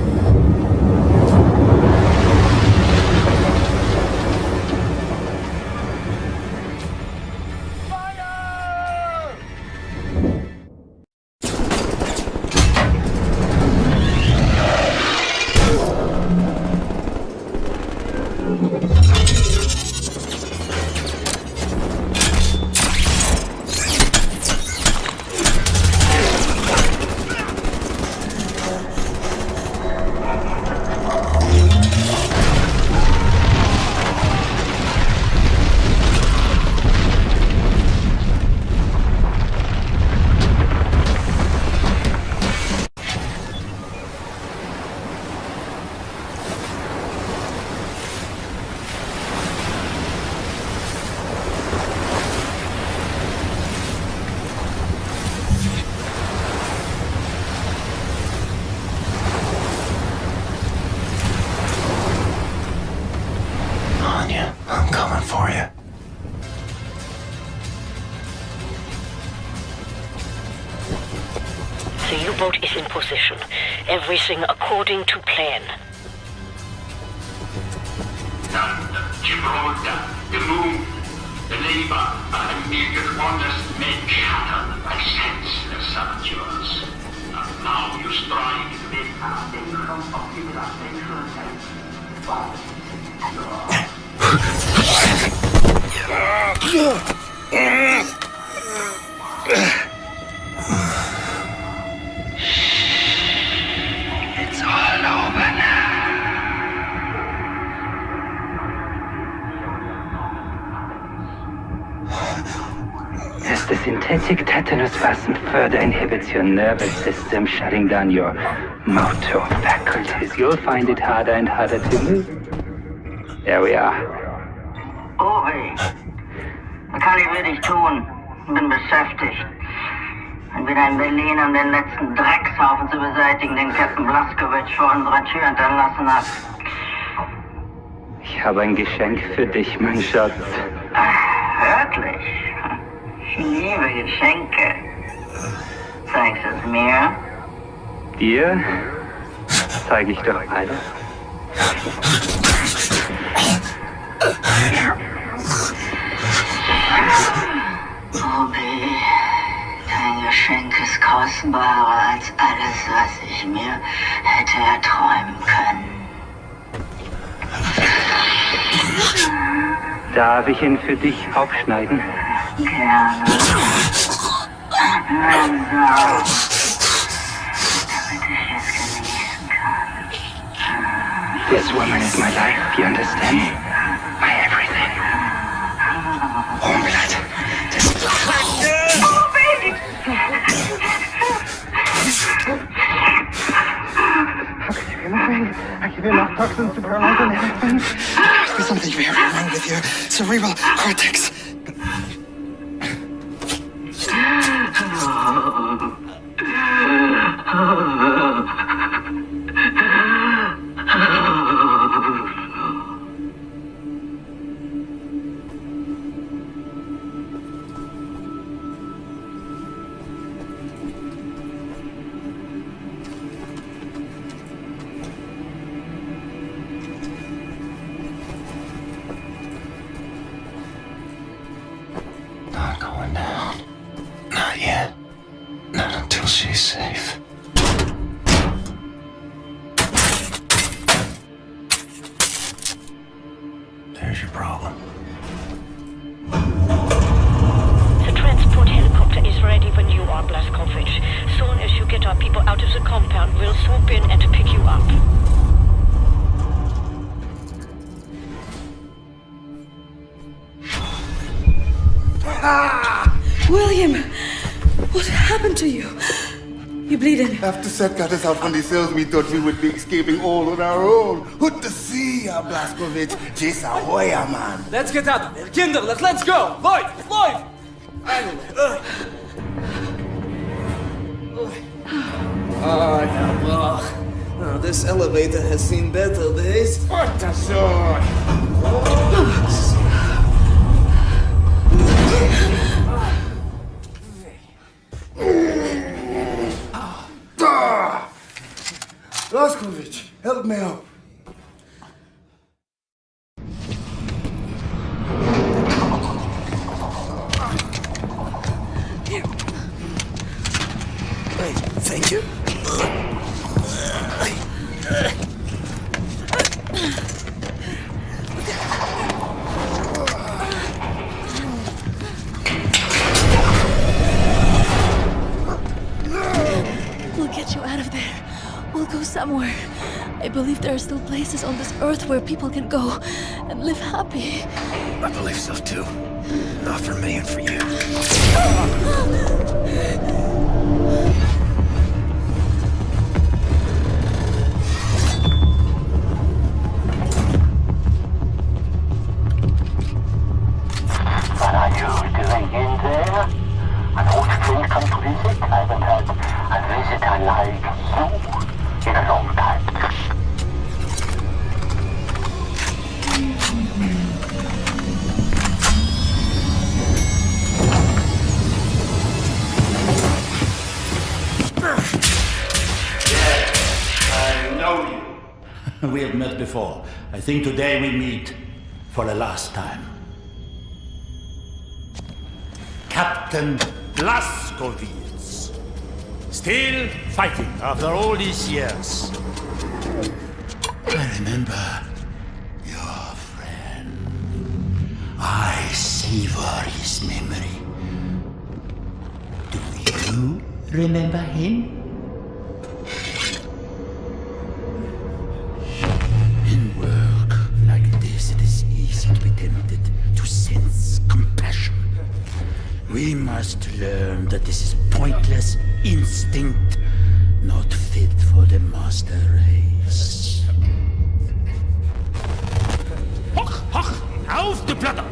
I'm coming for you. The U-boat is in position. Everything according to plan. Gibraltar, the moon, the labor, a naked, honest men shattered by senseless saboteurs. And now you strive to make nothing from It's all over now. As the synthetic tetanus wasn't further inhibits your nervous system, shutting down your motor faculties, you'll find it harder and harder to move. There we are. Oh, hey. Was kann ich wirklich tun? Bin beschäftigt. Bin wieder in Berlin, um den letzten Dreckshaufen zu beseitigen, den Captain Blaskowitsch vor unserer Tür hinterlassen hat. Ich habe ein Geschenk für dich, mein Schatz. Wirklich? Ich liebe Geschenke. Zeigst du es mir? Dir zeige ich doch alles. ich mir hätte erträumen können. Darf ich ihn für dich aufschneiden? Gerne. Langsam. Damit ich es genießen kann. This woman is my life, you understand? My everything. Oh, blood. Oh, baby! I give you enough toxins to paralyze and everything. There's something very wrong with your cerebral cortex. Not going down. Not yet. Not until she's safe. There's your problem. The transport helicopter is ready when you are, Blazkowicz. Soon as you get our people out of the compound, we'll swoop in and pick you up. William! What happened to you? You're bleeding. After Seth got us out from the cells, we thought we would be escaping all on our own. What to see, Blazkowicz? This a hoya, man. Let's get out of there. Kinder, let's go! Lloyd! Lloyd! Oh, yeah, well. Oh, this elevator has seen better days. What the sword? Blazkowicz, help me out. Thank you. We'll get you out of there. We'll go somewhere. I believe there are still places on this earth where people can go and live happy. I believe so too. Not for me and for you. What are you doing in there? An old friend come to visit? I haven't had a visitor like you in a long time. I know you. We have met before. I think today we meet for the last time. Captain Blazkowicz. Still fighting after all these years. I remember your friend. I savor his memory. Do you remember him? In work like this, it is easy to be tempted to sense compassion. We must learn that this is pointless instinct, not fit for the master race. Hoch, hoch, auf die Platte!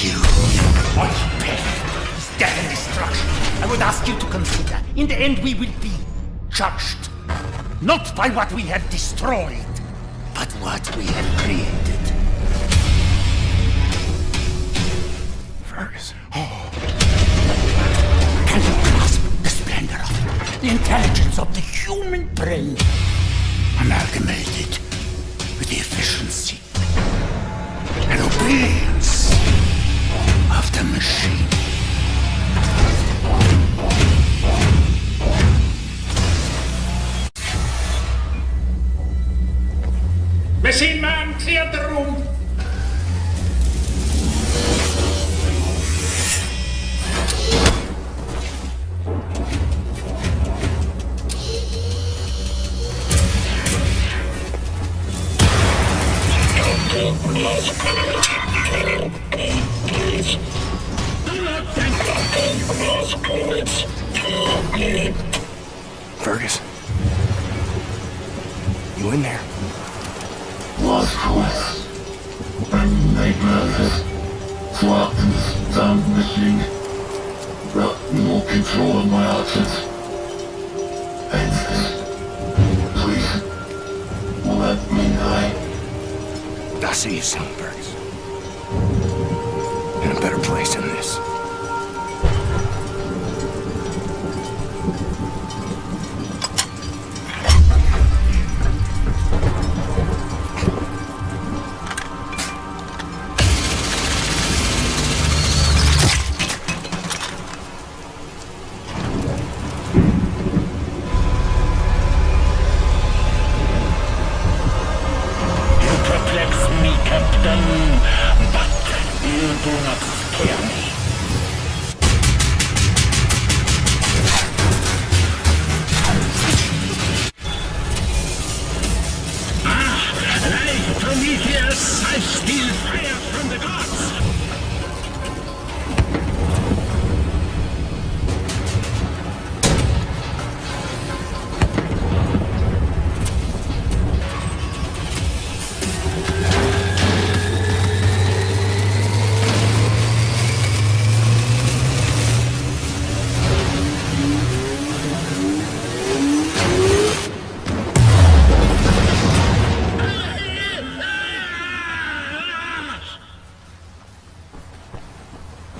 You want death and destruction. I would ask you to consider, in the end we will be judged, not by what we have destroyed, but what we have created. Ferguson. Oh. Can you grasp the splendor of it? The intelligence of the human brain, amalgamated with the efficiency and obedience of the machine. Machine man, clear the room! Ferguson. You in there? Lost choice. I'm nightmares. Swapped in this damn machine. Got no control of my actions. Endless. Please. Let me die. I'll see you soon, Ferguson. In a better place than this.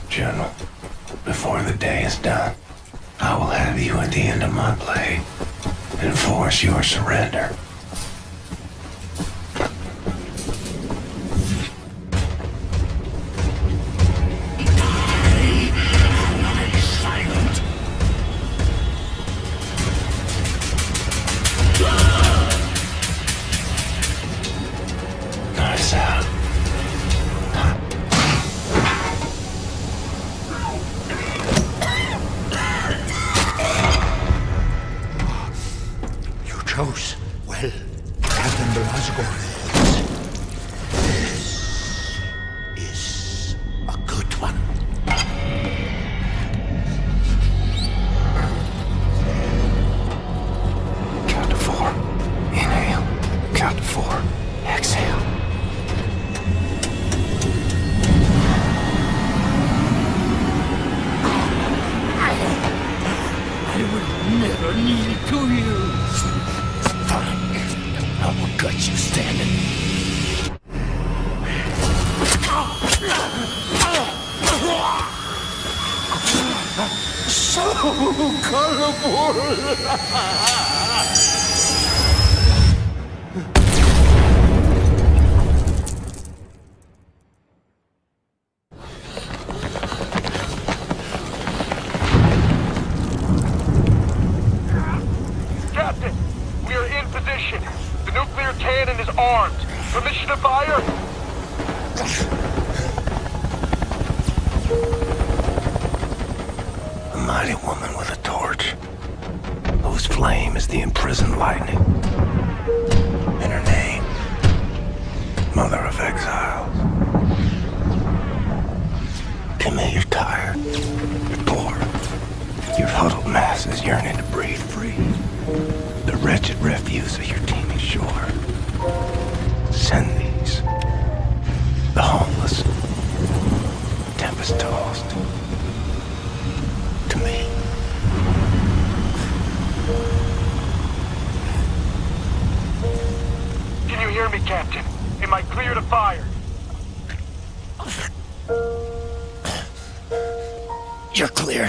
General, before the day is done, I will have you at the end of my blade and force your surrender. Nice out. Chose well, Captain Blazgowicz. This is a good one. Count to 4. Inhale. Count to 4. Exhale. I will never kneel to you. I will gut you standing. So colorful! Captain, we are in position. The nuclear cannon is armed. Permission to fire? A mighty woman with a torch, whose flame is the imprisoned lightning. And her name, Mother of Exiles. Commit, you're tired, you're poor, your huddled masses yearning to breathe free. The wretched refuse of your teeming shore. Send these, the homeless, to Captain. Am I clear to fire? You're clear.